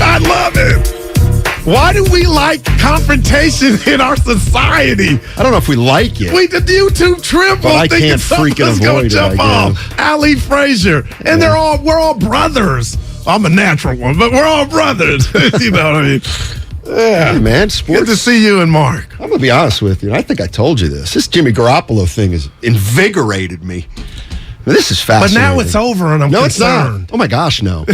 I love it. Why do we like confrontation in our society? I don't know if we like it. We did YouTube triple But I thinking can't freaking something's gonna avoid it, jump I off. Ali Frazier. And we're all brothers. I'm a natural one, but we're all brothers. You know what I mean? Yeah. Hey, man, sports. Good to see you and Mark. I'm going to be honest with you, and I think I told you this. This Jimmy Garoppolo thing has invigorated me. This is fascinating. But now it's over, and I'm concerned. It's not. Oh, my gosh, no.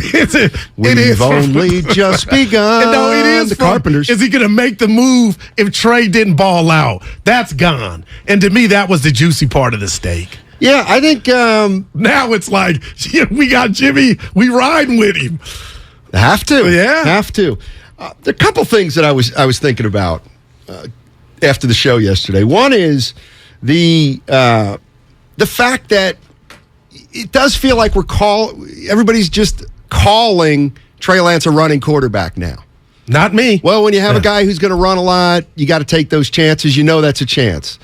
We've only just begun. No, it is. The Carpenters. Is he going to make the move if Trey didn't ball out? That's gone. And to me, that was the juicy part of the steak. Yeah, I think now it's like, we got Jimmy, we riding with him. Have to. Yeah. Have to. There are a couple things that I was thinking about after the show yesterday. One is the fact that it does feel like everybody's just calling Trey Lance a running quarterback now. Not me. Well, when you have a guy who's going to run a lot, you got to take those chances. You know that's a chance.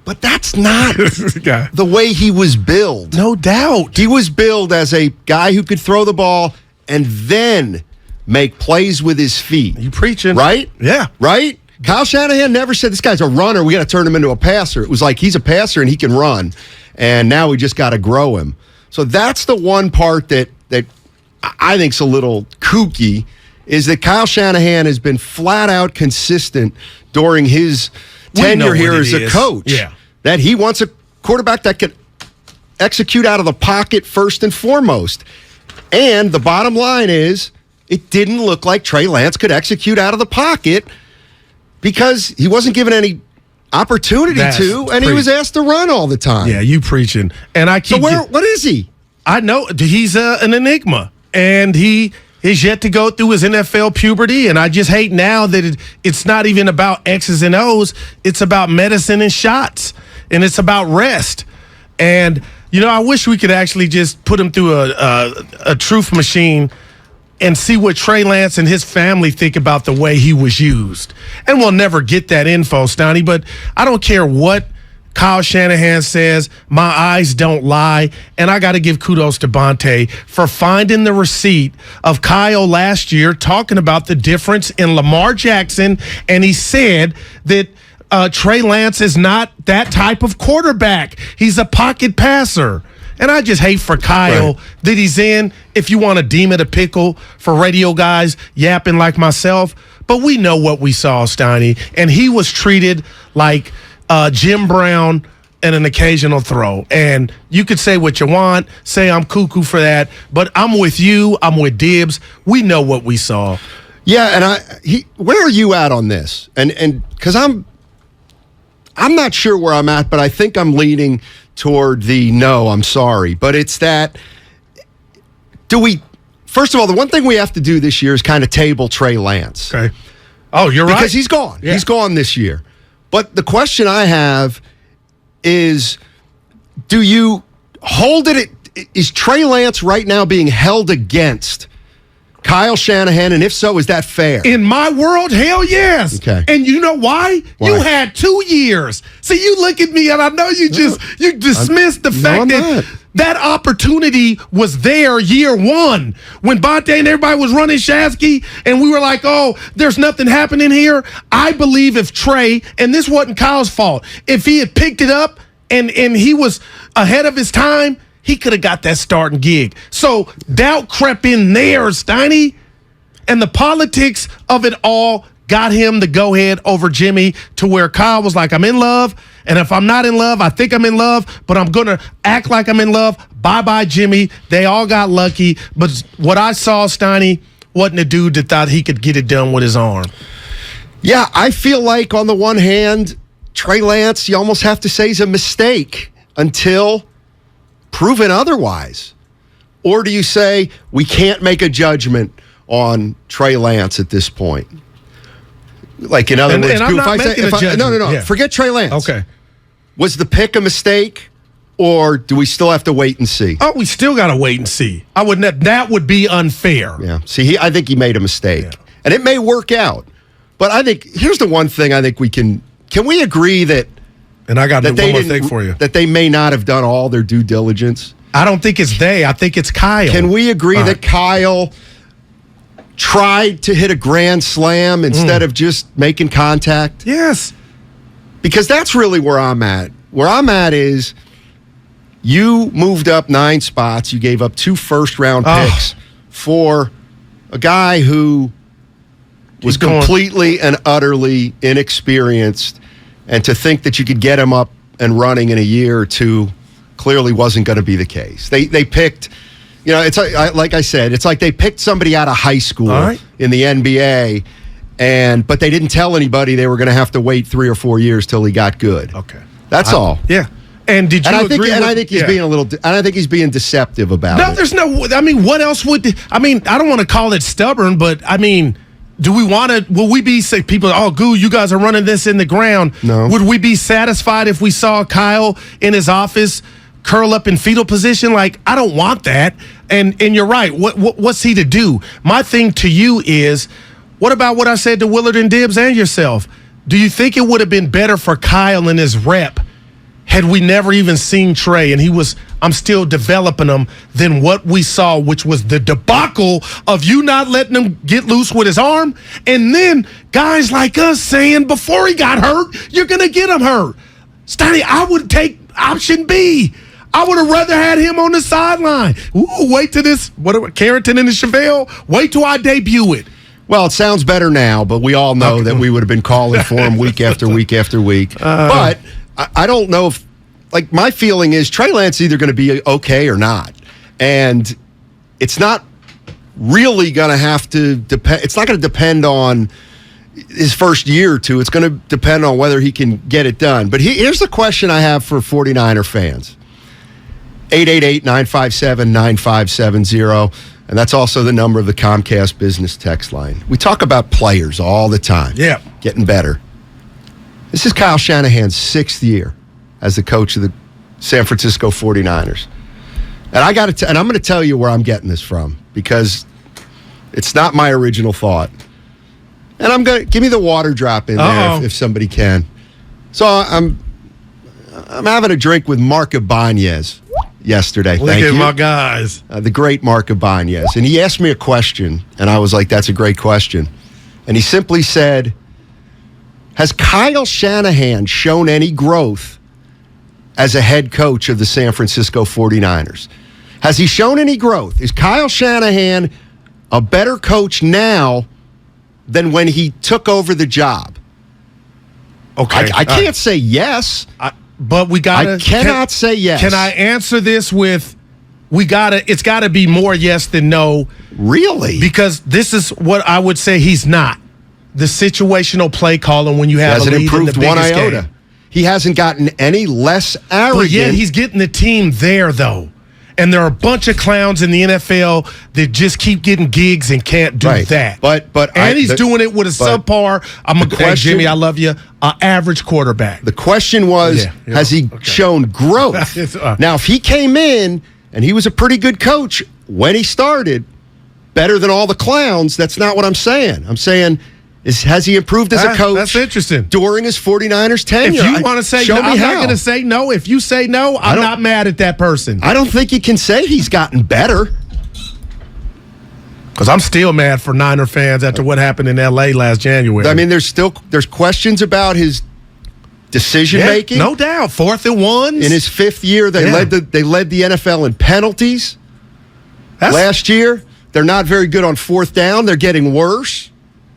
But that's not the way he was billed. No doubt. He was billed as a guy who could throw the ball and then make plays with his feet. You preaching. Right? Yeah. Right? Kyle Shanahan never said, this guy's a runner, we got to turn him into a passer. It was like, he's a passer and he can run. And now we just got to grow him. So that's the one part that I think's a little kooky, is that Kyle Shanahan has been flat out consistent during his tenure here as a coach. Yeah. That he wants a quarterback that can execute out of the pocket first and foremost. And the bottom line is, it didn't look like Trey Lance could execute out of the pocket because he wasn't given any opportunity and he was asked to run all the time. Yeah, you preaching. And I keep. So what is he? I know he's an enigma, and he is yet to go through his NFL puberty. And I just hate now that it's not even about X's and O's. It's about medicine and shots, and it's about rest. And I wish we could actually just put him through a truth machine and see what Trey Lance and his family think about the way he was used. And we'll never get that info, Steiny, but I don't care what Kyle Shanahan says. My eyes don't lie. And I got to give kudos to Bonte for finding the receipt of Kyle last year talking about the difference in Lamar Jackson. And he said that Trey Lance is not that type of quarterback. He's a pocket passer. And I just hate for Kyle that he's in, if you want to deem it a pickle for radio guys yapping like myself. But we know what we saw, Steiny. And he was treated like Jim Brown and an occasional throw. And you could say what you want, say I'm cuckoo for that. But I'm with you. I'm with Dibs. We know what we saw. Yeah, and where are you at on this? And because I'm not sure where I'm at, but I think I'm leaning toward the no, I'm sorry. But it's that, first of all, the one thing we have to do this year is kind of table Trey Lance. Okay. Oh, you're right. Because he's gone. Yeah. He's gone this year. But the question I have is, do you hold it? Is Trey Lance right now being held against Kyle Shanahan, and if so, is that fair? In my world, hell yes. Okay. And you know why? You had 2 years. See, you look at me, and I know you dismissed the fact that opportunity was there year one. When Bonte and everybody was running Shasky, and we were like, oh, there's nothing happening here. I believe if Trey, and this wasn't Kyle's fault, if he had picked it up and he was ahead of his time, he could have got that starting gig. So doubt crept in there, Steiny. And the politics of it all got him the go-ahead over Jimmy, to where Kyle was like, I'm in love. And if I'm not in love, I think I'm in love, but I'm going to act like I'm in love. Bye-bye, Jimmy. They all got lucky. But what I saw, Steiny, wasn't a dude that thought he could get it done with his arm. Yeah, I feel like on the one hand, Trey Lance, you almost have to say he's a mistake until proven otherwise. Or do you say we can't make a judgment on Trey Lance at this point? Like, in other words, I'm not making a judgment. No. Yeah. Forget Trey Lance. Okay. Was the pick a mistake, or do we still have to wait and see? Oh, we still got to wait and see. That would be unfair. Yeah. See, I think he made a mistake. Yeah. And it may work out. But I think, here's the one thing I think we can we agree that, and I got one more thing for you, that they may not have done all their due diligence? I don't think it's they. I think it's Kyle. Can we agree that Kyle tried to hit a grand slam instead of just making contact? Yes. Because that's really where I'm at. Where I'm at is you moved up 9 spots. You gave up 2 first-round picks for a guy who was completely and utterly inexperienced. And to think that you could get him up and running in a year or 2 clearly wasn't going to be the case. They picked, it's like I said, it's like they picked somebody out of high school in the NBA, but they didn't tell anybody they were going to have to wait 3 or 4 years till he got good. Okay, that's all. Yeah. And did you agree? I think he's being I think he's being deceptive about it. No, there's no. I mean, what else would? I don't want to call it stubborn, but do we want to? Will we be say people? Oh, Goo, you guys are running this in the ground. No. Would we be satisfied if we saw Kyle in his office curl up in fetal position? Like, I don't want that. And you're right. What's he to do? My thing to you is, what about what I said to Willard and Dibbs and yourself? Do you think it would have been better for Kyle and his rep had we never even seen Trey and I'm still developing him, than what we saw, which was the debacle of you not letting him get loose with his arm, and then guys like us saying before he got hurt, you're going to get him hurt. Steiny, I would take option B. I would have rather had him on the sideline. Ooh, wait till this, Carrington and the Chevelle, wait till I debut it. Well, it sounds better now, but we all know that we would have been calling for him week after week after week. But I don't know if, my feeling is Trey Lance is either going to be okay or not. And it's not really going to have to depend. It's not going to depend on his first year or 2. It's going to depend on whether he can get it done. But here's the question I have for 49er fans. 888-957-9570. And that's also the number of the Comcast business text line. We talk about players all the time. Yeah. Getting better. This is Kyle Shanahan's 6th year as the coach of the San Francisco 49ers. And and I'm going to tell you where I'm getting this from, because it's not my original thought. And I'm going to give me the water drop in there if somebody can. So I'm having a drink with Mark Ibanez yesterday. Look Thank at you. my guys. The great Mark Ibanez. And he asked me a question, and I was like, that's a great question. And he simply said, has Kyle Shanahan shown any growth as a head coach of the San Francisco 49ers? Has he shown any growth? Is Kyle Shanahan a better coach now than when he took over the job? Okay. I can't say yes. But we got to. I cannot say yes. Can I answer this with, it's got to be more yes than no. Really? Because this is what I would say he's not. The situational play calling when you have a lead in the biggest improved one iota. game. He hasn't gotten any less arrogant. But yet he's getting the team there, though. And there are a bunch of clowns in the NFL that just keep getting gigs and can't do that. He's doing it with a subpar. Hey, Jimmy, I love you. Average quarterback. The question was, has he shown growth? Now, if he came in and he was a pretty good coach when he started, better than all the clowns, that's not what I'm saying. I'm saying, has he improved as a coach? That's interesting. During his 49ers tenure? If you want to say no, I'm not going to say no. If you say no, I'm not mad at that person. I don't think you can say he's gotten better. Because I'm still mad for Niner fans after what happened in L.A. last January. I mean, there's questions about his decision making. No doubt. 4th and 1s. In his 5th year, they led the NFL in penalties. Last year, they're not very good on 4th down. They're getting worse.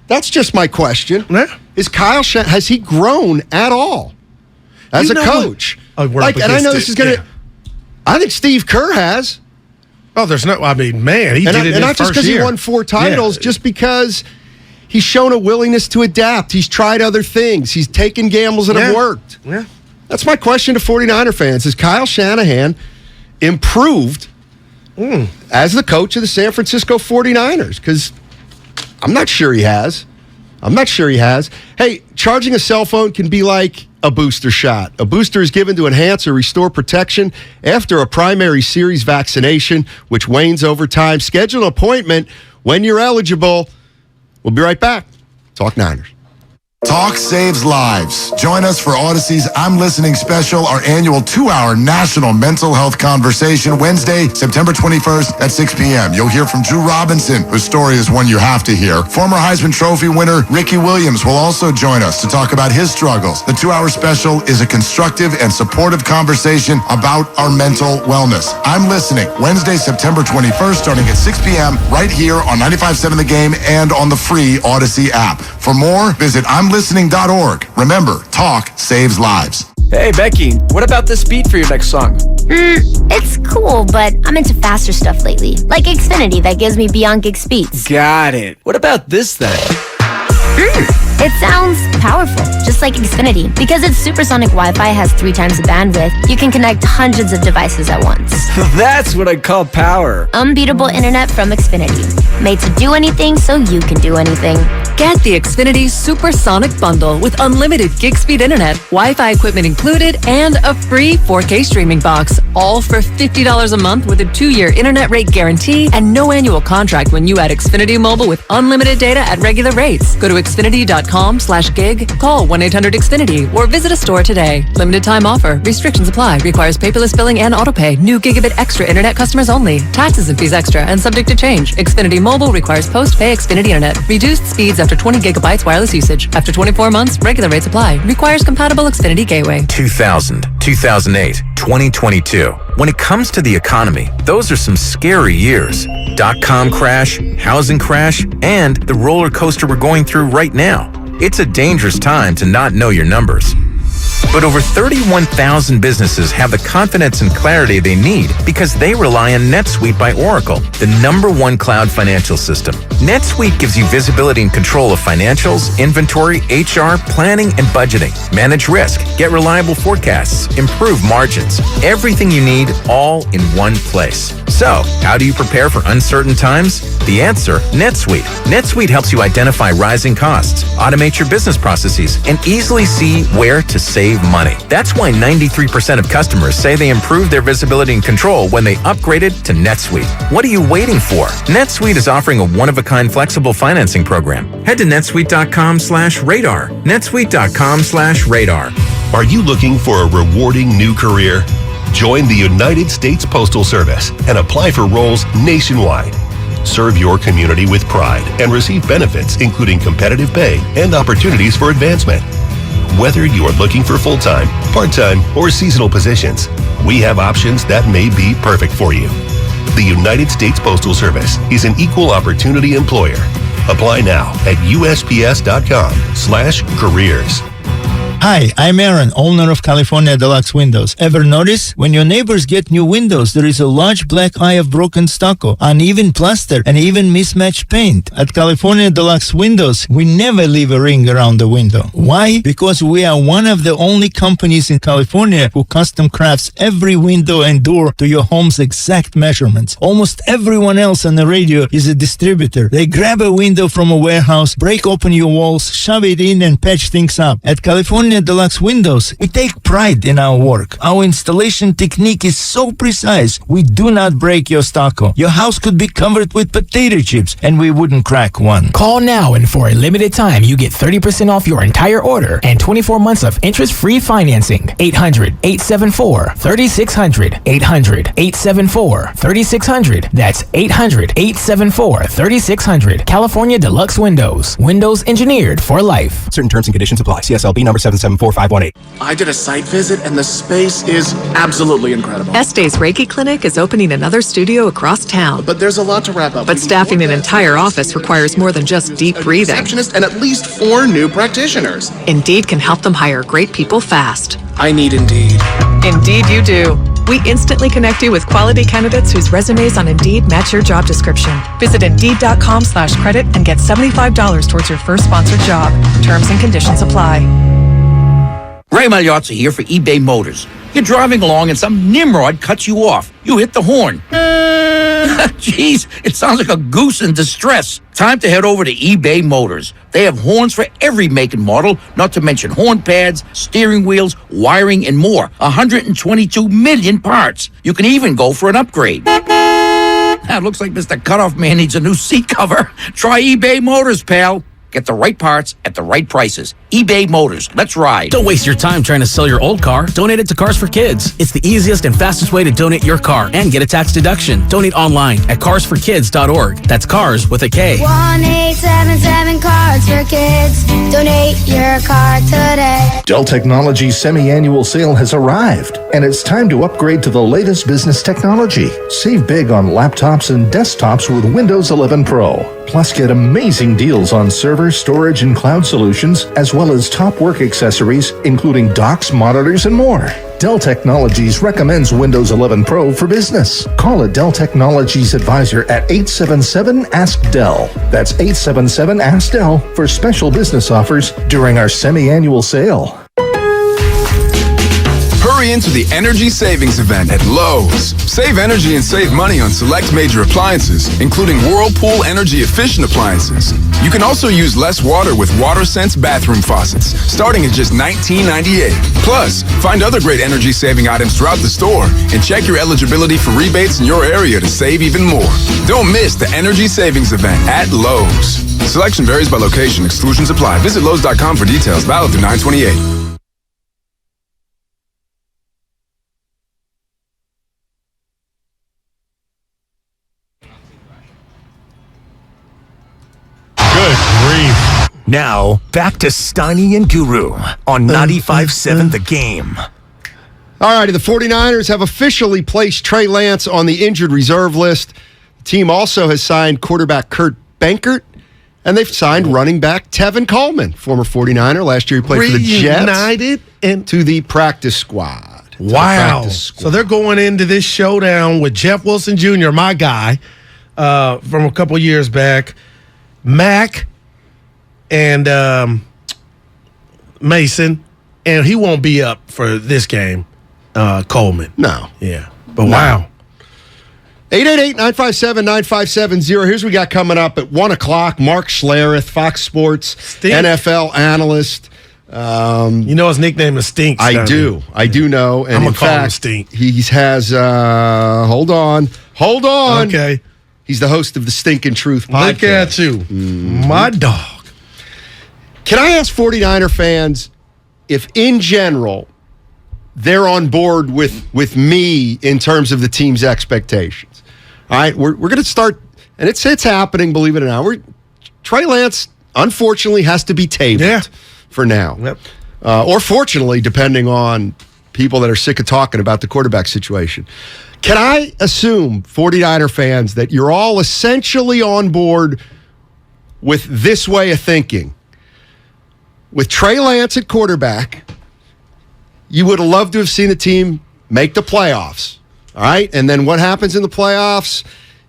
That's just my question. Yeah. Is has he grown at all as a coach? And I know this is going to. I think Steve Kerr has. Oh, there's no. I mean, man, he did it in his not just because he won 4 titles, just because he's shown a willingness to adapt. He's tried other things. He's taken gambles that have worked. Yeah. That's my question to 49er fans. Has Kyle Shanahan improved as the coach of the San Francisco 49ers? Because I'm not sure he has. Hey, charging a cell phone can be like a booster shot. A booster is given to enhance or restore protection after a primary series vaccination, which wanes over time. Schedule an appointment when you're eligible. We'll be right back. Talk Niners. Talk saves lives. Join us for Odyssey's I'm Listening special, our annual 2-hour national mental health conversation, Wednesday, September 21st at 6 p.m. You'll hear from Drew Robinson, whose story is one you have to hear. Former Heisman Trophy winner Ricky Williams will also join us to talk about his struggles. The 2-hour special is a constructive and supportive conversation about our mental wellness. I'm Listening, Wednesday, September 21st, starting at 6 p.m. right here on 95.7 The Game and on the free Odyssey app. For more, visit imlistening.org. Remember, talk saves lives. Hey, Becky, what about this beat for your next song? It's cool, but I'm into faster stuff lately. Like Xfinity that gives me beyond gig speeds. Got it. What about this then? It sounds powerful, just like Xfinity. Because its supersonic Wi-Fi has 3 times the bandwidth, you can connect hundreds of devices at once. That's what I call power. Unbeatable internet from Xfinity. Made to do anything so you can do anything. Get the Xfinity Supersonic Bundle with unlimited gig speed internet, Wi-Fi equipment included, and a free 4K streaming box. All for $50 a month with a 2-year internet rate guarantee and no annual contract when you add Xfinity Mobile with unlimited data at regular rates. Go to Xfinity.com/gig, call 1-800-XFINITY, or visit a store today. Limited time offer. Restrictions apply. Requires paperless billing and autopay. New gigabit extra internet customers only. Taxes and fees extra and subject to change. Xfinity Mobile requires post-pay Xfinity internet. Reduced speeds after 20 gigabytes wireless usage. After 24 months, regular rates apply. Requires compatible Xfinity gateway. 2000, 2008, 2022. When it comes to the economy, those are some scary years. .com crash, housing crash, and the roller coaster we're going through right now. It's a dangerous time to not know your numbers. But over 31,000 businesses have the confidence and clarity they need because they rely on NetSuite by Oracle, the #1 cloud financial system. NetSuite gives you visibility and control of financials, inventory, HR, planning, and budgeting. Manage risk, get reliable forecasts, improve margins. Everything you need all in one place. So, how do you prepare for uncertain times? The answer, NetSuite. NetSuite helps you identify rising costs, automate your business processes, and easily see where to save money. That's why 93% of customers say they improved their visibility and control when they upgraded to NetSuite. What are you waiting for? NetSuite is offering a one-of-a-kind flexible financing program. Head to netsuite.com/radar. netsuite.com/radar. Are you looking for a rewarding new career? Join the United States Postal Service and apply for roles nationwide. Serve your community with pride and receive benefits including competitive pay and opportunities for advancement. Whether you are looking for full-time, part-time, or seasonal positions, we have options that may be perfect for you. The United States Postal Service is an equal opportunity employer. Apply now at USPS.com/careers. Hi, I'm Aaron, owner of California Deluxe Windows. Ever notice? When your neighbors get new windows, there is a large black eye of broken stucco, uneven plaster, and even mismatched paint. At California Deluxe Windows, we never leave a ring around the window. Why? Because we are one of the only companies in California who custom crafts every window and door to your home's exact measurements. Almost everyone else on the radio is a distributor. They grab a window from a warehouse, break open your walls, shove it in, and patch things up. At California Deluxe Windows, we take pride in our work. Our installation technique is so precise, we do not break your stucco. Your house could be covered with potato chips, and we wouldn't crack one. Call now, and for a limited time, you get 30% off your entire order and 24 months of interest-free financing. 800-874-3600. 800-874-3600. That's 800-874-3600. California Deluxe Windows. Windows engineered for life. Certain terms and conditions apply. CSLB number 774518. I did a site visit and the space is absolutely incredible. Este's Reiki Clinic is opening another studio across town. But there's a lot to wrap up. But staffing an entire office requires more than just deep breathing. Receptionist and at least 4 new practitioners. Indeed can help them hire great people fast. I need Indeed. Indeed you do. We instantly connect you with quality candidates whose resumes on Indeed match your job description. Visit Indeed.com/credit and get $75 towards your first sponsored job. Terms and conditions apply. Ray Magliozzi here for eBay Motors. You're driving along and some nimrod cuts you off. You hit the horn. Jeez, it sounds like a goose in distress. Time to head over to eBay Motors. They have horns for every make and model, not to mention horn pads, steering wheels, wiring, and more. 122 million parts. You can even go for an upgrade. Looks like Mr. Cutoff Man needs a new seat cover. Try eBay Motors, pal. Get the right parts at the right prices. eBay Motors. Let's ride. Don't waste your time trying to sell your old car. Donate it to Cars for Kids. It's the easiest and fastest way to donate your car and get a tax deduction. Donate online at carsforkids.org. That's cars with a K. 1-877 Cards for Kids. Donate your car today. Dell Technologies semi-annual sale has arrived, and it's time to upgrade to the latest business technology. Save big on laptops and desktops with Windows 11 Pro. Plus, get amazing deals on server, storage, and cloud solutions, as well as top work accessories, including docks, monitors, and more. Dell Technologies recommends Windows 11 Pro for business. Call a Dell Technologies advisor at 877-ASK-DELL. That's 877-ASK-DELL for special business offers during our semi-annual sale. Hurry into the Energy Savings Event at Lowe's. Save energy and save money on select major appliances, including Whirlpool energy-efficient appliances. You can also use less water with WaterSense bathroom faucets, starting at just $19.98. Plus, find other great energy-saving items throughout the store and check your eligibility for rebates in your area to save even more. Don't miss the Energy Savings Event at Lowe's. Selection varies by location. Exclusions apply. Visit Lowe's.com for details. Valid through 9/28. Now, back to Steiny and Guru on 95.7 The Game. All righty, the 49ers have officially placed Trey Lance on the injured reserve list. The team also has signed quarterback Kurt Benkert, and they've signed running back Tevin Coleman, former 49er. Last year he played for the Jets. Reunited to the practice squad. Wow. So they're going into this showdown with Jeff Wilson Jr., my guy, from a couple years back, Mac, and Mason, and he won't be up for this game, Coleman. No. Yeah. But wow. 888-957-9570. Here's what we got coming up at 1 o'clock. Mark Schlereth, Fox Sports, NFL analyst. You know his nickname is Stink. I do know. And I'm in gonna call him fact, Stink. he has, hold on. Okay. He's the host of the Stinkin' Truth podcast. Look at you. My dog. Can I ask 49er fans if, in general, they're on board with me in terms of the team's expectations? All right, we're going to start, and it's happening, believe it or not. Trey Lance, unfortunately, has to be tabled for now. Yep. Or fortunately, depending on people that are sick of talking about the quarterback situation. Can I assume, 49er fans, that you're all essentially on board with this way of thinking? With Trey Lance at quarterback, you would have loved to have seen the team make the playoffs, all right? And then what happens in the playoffs,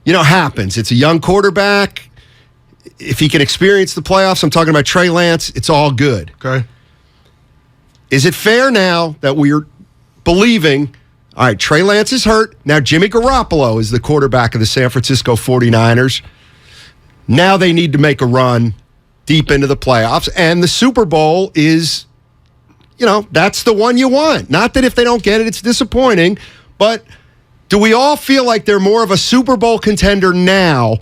happens. It's a young quarterback. If he can experience the playoffs, I'm talking about Trey Lance, it's all good. Okay. Is it fair now that we're believing, all right, Trey Lance is hurt. Now Jimmy Garoppolo is the quarterback of the San Francisco 49ers. Now they need to make a run deep into the playoffs, and the Super Bowl is, that's the one you want. Not that if they don't get it, it's disappointing, but do we all feel like they're more of a Super Bowl contender now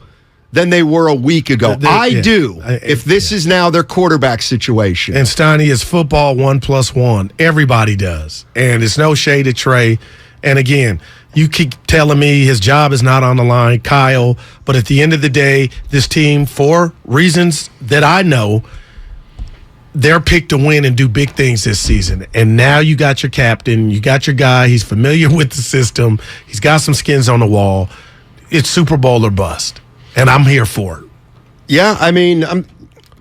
than they were a week ago? I do, if this is now their quarterback situation. And Steiny, is football 1+1. Everybody does. And it's no shade at Trey. And again, you keep telling me his job is not on the line, Kyle, but at the end of the day, this team, for reasons that I know, they're picked to win and do big things this season. And now you got your captain, you got your guy, he's familiar with the system, he's got some skins on the wall. It's Super Bowl or bust, and I'm here for it. Yeah, I mean,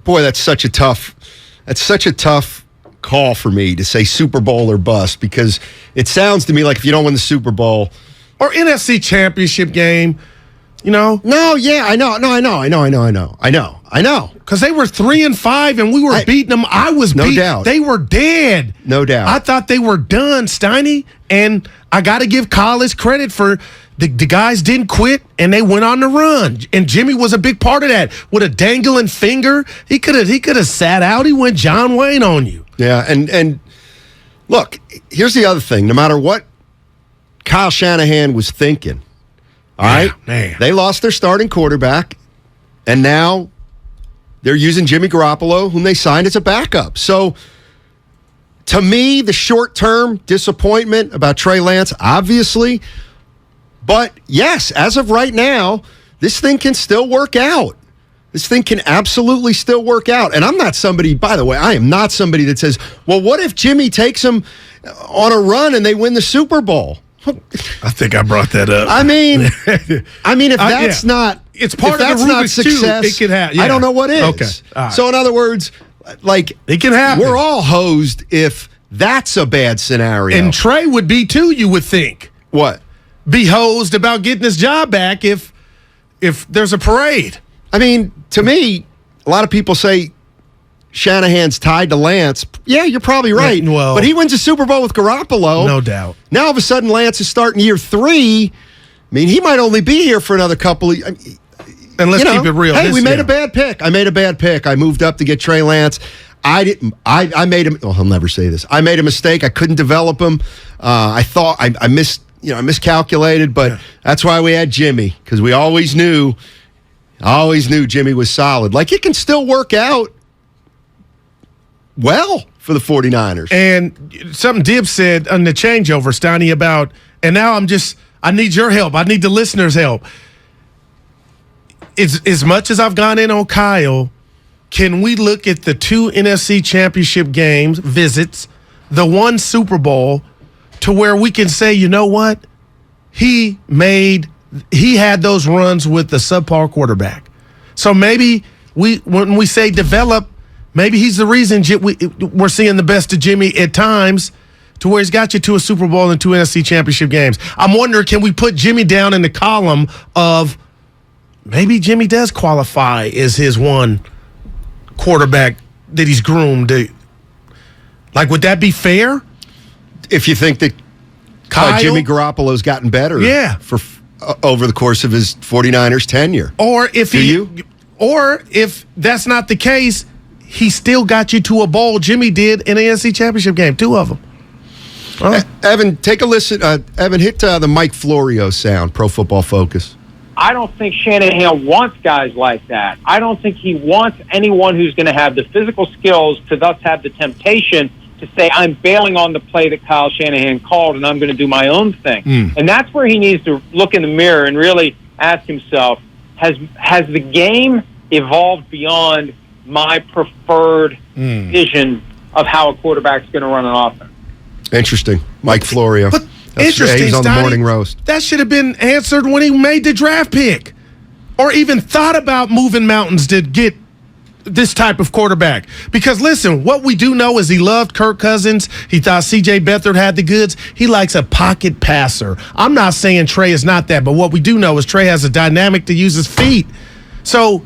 that's such a tough call for me to say Super Bowl or bust, because it sounds to me like if you don't win the Super Bowl or NFC Championship game, No, yeah, I know. Because they were 3-5 and we were beating them. I was no beat. doubt. They were dead. No doubt. I thought they were done, Steiny, and I got to give Collins credit for the guys didn't quit and they went on the run. And Jimmy was a big part of that. With a dangling finger, he could have sat out. He went John Wayne on you. Yeah, and look, here's the other thing. No matter what Kyle Shanahan was thinking, all right, man. They lost their starting quarterback, and now they're using Jimmy Garoppolo, whom they signed as a backup. So, to me, the short-term disappointment about Trey Lance, obviously. But, yes, as of right now, this thing can still work out. This thing can absolutely still work out. And I'm not somebody, by the way, I am not somebody that says, well, what if Jimmy takes them on a run and they win the Super Bowl? I think I brought that up. I mean, if that's not, it's part if of the that's not Rubik's success, Cube, it can happen. I don't know what is. Okay. All right. So in other words, like, it can happen. We're all hosed if that's a bad scenario. And Trey would be too, you would think. What? Be hosed about getting his job back if there's a parade. I mean, to me, a lot of people say Shanahan's tied to Lance. Yeah, you're probably right. Well, but he wins a Super Bowl with Garoppolo. No doubt. Now, all of a sudden, Lance is starting year 3. I mean, he might only be here for another couple of years. And let's keep it real. Hey, we made a bad pick. I made a bad pick. I moved up to get Trey Lance. I didn't. I made him. Oh, he'll never say this. I made a mistake. I couldn't develop him. I thought I miscalculated, but that's why we had Jimmy, because we always knew Jimmy was solid. Like, it can still work out well for the 49ers. And something Dib said on the changeover, Steiny, about, and now I need your help. I need the listeners' help. As much as I've gone in on Kyle, can we look at the 2 NFC championship games, visits, the 1 Super Bowl, to where we can say, you know what? He had those runs with the subpar quarterback. So maybe when we say develop, maybe he's the reason we're seeing the best of Jimmy at times, to where he's got you to a Super Bowl and 2 NFC championship games. I'm wondering, can we put Jimmy down in the column of maybe Jimmy does qualify as his 1 quarterback that he's groomed to? Like, would that be fair? If you think that Jimmy Garoppolo's gotten better for over the course of his 49ers tenure. Or if that's not the case, he still got you to a bowl. Jimmy did in an NFC championship game, 2 of them. Evan, take a listen. Evan, hit the Mike Florio sound, Pro Football Focus. I don't think Shanahan wants guys like that. I don't think he wants anyone who's going to have the physical skills to thus have the temptation to say, I'm bailing on the play that Kyle Shanahan called and I'm going to do my own thing. And that's where he needs to look in the mirror and really ask himself, has the game evolved beyond my preferred vision of how a quarterback's going to run an offense? Interesting. Mike Florio. But interesting, he's on the Steiny, morning roast. That should have been answered when he made the draft pick, or even thought about moving mountains to get this type of quarterback. Because listen, what we do know is he loved Kirk Cousins. He thought C.J. Beathard had the goods. He likes a pocket passer. I'm not saying Trey is not that, but what we do know is Trey has a dynamic to use his feet. So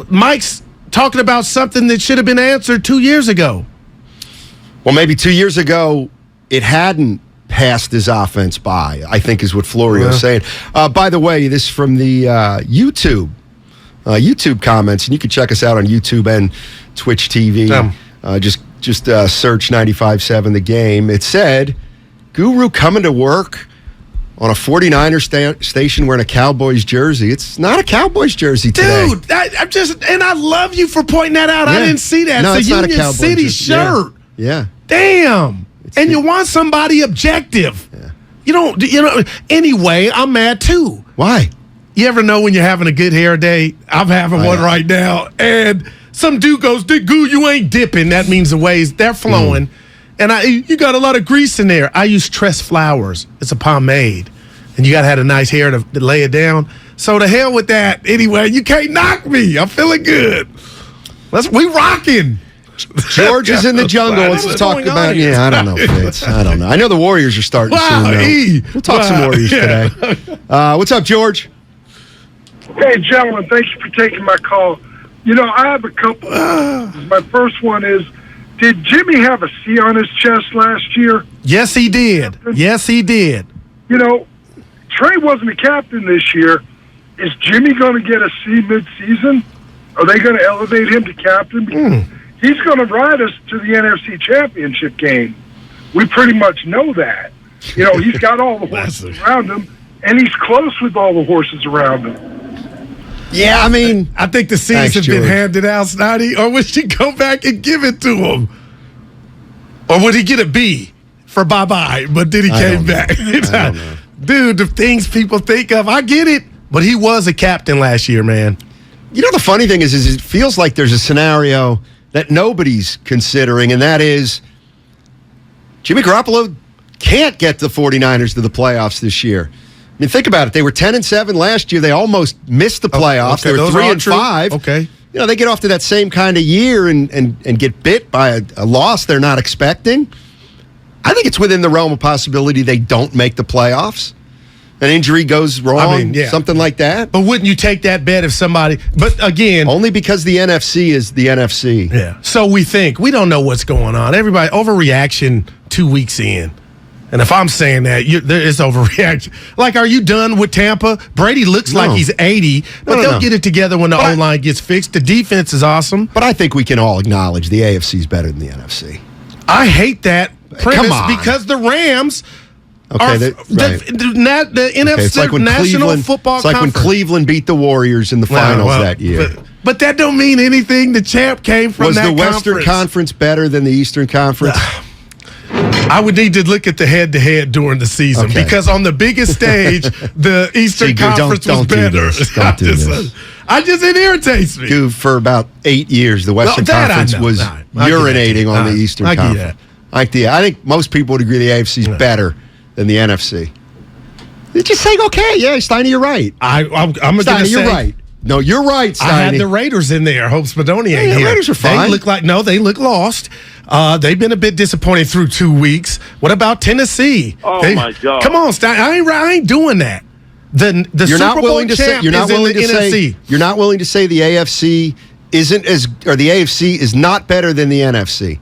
Mike's talking about something that should have been answered 2 years ago. Well, maybe 2 years ago, it hadn't passed his offense by, I think is what Florio's saying. By the way, this is from the YouTube comments, and you can check us out on YouTube and Twitch TV. Just search 95.7 The Game. It said, Guru coming to work on a 49er station wearing a Cowboys jersey. It's not a Cowboys jersey today. Dude, I love you for pointing that out. I didn't see that. No, it's a a Union City jersey. shirt. Yeah. Damn. And you want somebody objective. Yeah. Anyway, I'm mad too. Why? You ever know when you're having a good hair day? I'm having one right now. And some dude goes, Goo, you ain't dipping. That means the waves, they're flowing. And you got a lot of grease in there. I use Tress Flowers. It's a pomade. And you got to have a nice hair to lay it down. So to hell with that. Anyway, you can't knock me. I'm feeling good. We rocking. George is in the jungle. Let's talk about I don't know, Fitz. I don't know. I know the Warriors are starting soon, though. We'll talk some Warriors today. What's up, George? Hey, gentlemen, thank you for taking my call. I have a couple. My first one is, did Jimmy have a C on his chest last year? Yes, he did. Yes, he did. Trey wasn't a captain this year. Is Jimmy going to get a C mid-season? Are they going to elevate him to captain? Because he's going to ride us to the NFC Championship game. We pretty much know that. He's got all the horses around him, and he's close with all the horses around him. Yeah, I mean, I think the season's been handed out, Steiny, or would she go back and give it to him? Or would he get a B for bye-bye, but then he came back? Dude, the things people think of, I get it, but he was a captain last year, man. You know, the funny thing is it feels like there's a scenario that nobody's considering, and that is Jimmy Garoppolo can't get the 49ers to the playoffs this year. I mean, think about it. They were 10-7 last year. They almost missed the playoffs. They were 3-5. Okay. You know, they get off to that same kind of year and get bit by a loss they're not expecting. I think it's within the realm of possibility they don't make the playoffs. An injury goes wrong, something like that. But wouldn't you take that bet if somebody... But again... Only because the NFC is the NFC. Yeah. So we think. We don't know what's going on. Everybody, overreaction 2 weeks in. And if I'm saying that, it's overreaction. Like, are you done with Tampa? Brady looks like he's 80, but they'll get it together when the O-line gets fixed. The defense is awesome. But I think we can all acknowledge the AFC is better than the NFC. I hate that premise because the Rams... Okay, the NFC, it's like when National Football It's like when Conference. Cleveland beat the Warriors in the finals that year. But that don't mean anything. The champ came from Was that the Western Conference better than the Eastern Conference? I would need to look at the head-to-head during the season because on the biggest stage, the Eastern Conference was better. It irritates me. Dude, for about 8 years, the Western Conference was urinating on the Eastern Conference. I think most people would agree the AFC is better than the NFC. They just say, okay, yeah, Steiny, you're right. I'm going to say... you're right. No, you're right, Steiny. I had the Raiders in there. Hope Spadoni ain't the here. Raiders are fine. They look lost. They've been a bit disappointing through 2 weeks. What about Tennessee? My God. Come on, Steiny. I ain't doing that. The you're Super not Bowl willing to champ say, you're not is in willing the to NFC. say you're not willing to say the AFC isn't as or the AFC is not better than the NFC.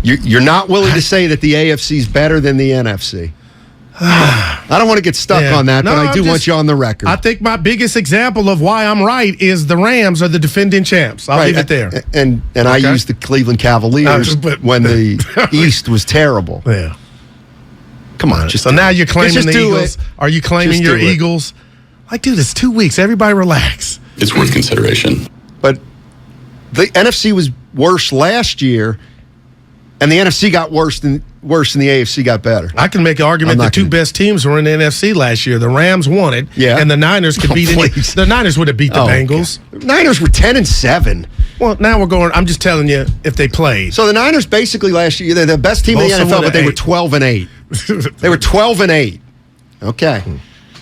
You're not willing to say that the AFC is better than the NFC. I don't want to get stuck on that, but I do want you on the record. I think my biggest example of why I'm right is the Rams are the defending champs. I'll leave it there. And I used the Cleveland Cavaliers when the East was terrible. Yeah. Come on. So now you're claiming the Eagles. Are you claiming your Eagles? Like, dude, it's 2 weeks. Everybody relax. It's worth consideration. But the NFC was worse last year, and the NFC got worse than the AFC got better. I can make an argument the two best teams were in the NFC last year. The Rams won it, and the Niners could beat it. The Niners would have beat the Bengals. The Niners were 10-7. Well, now we're going. I'm just telling you if they played. So the Niners basically last year, they're the best team in the NFL, but they were 12-8. They were 12-8. Okay.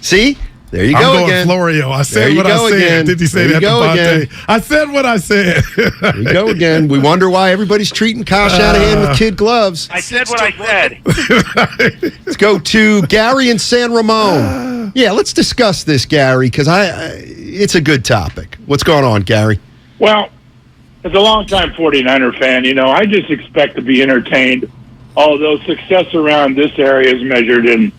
See? There you go again. Florio. I said what I said. Again. Did you say that to Bonte? I said what I said. There you go again. We wonder why everybody's treating Kyle Shanahan with kid gloves. I said what I said. Let's go to Gary in San Ramon. Yeah, let's discuss this, Gary, because it's a good topic. What's going on, Gary? Well, as a longtime 49er fan, I just expect to be entertained, although success around this area is measured in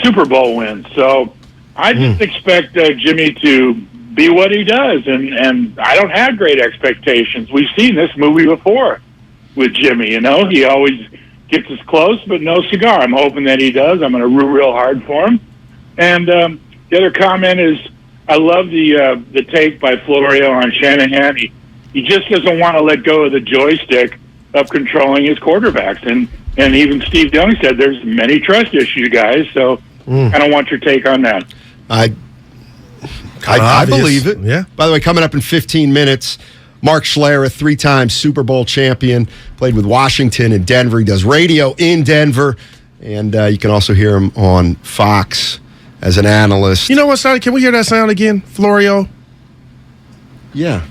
Super Bowl wins. So I just expect Jimmy to be what he does, and I don't have great expectations. We've seen this movie before with Jimmy, He always gets us close, but no cigar. I'm hoping that he does. I'm going to root real hard for him. And the other comment is I love the take by Florio on Shanahan. He just doesn't want to let go of the joystick of controlling his quarterbacks. And even Steve Young said there's many trust issues, guys, so I don't want your take on that. I believe it. Yeah. By the way, coming up in 15 minutes, Mark Schlereth, 3-time Super Bowl champion, played with Washington and Denver. He does radio in Denver, and you can also hear him on Fox as an analyst. You know what, Sonny? Can we hear that sound again, Florio? Yeah.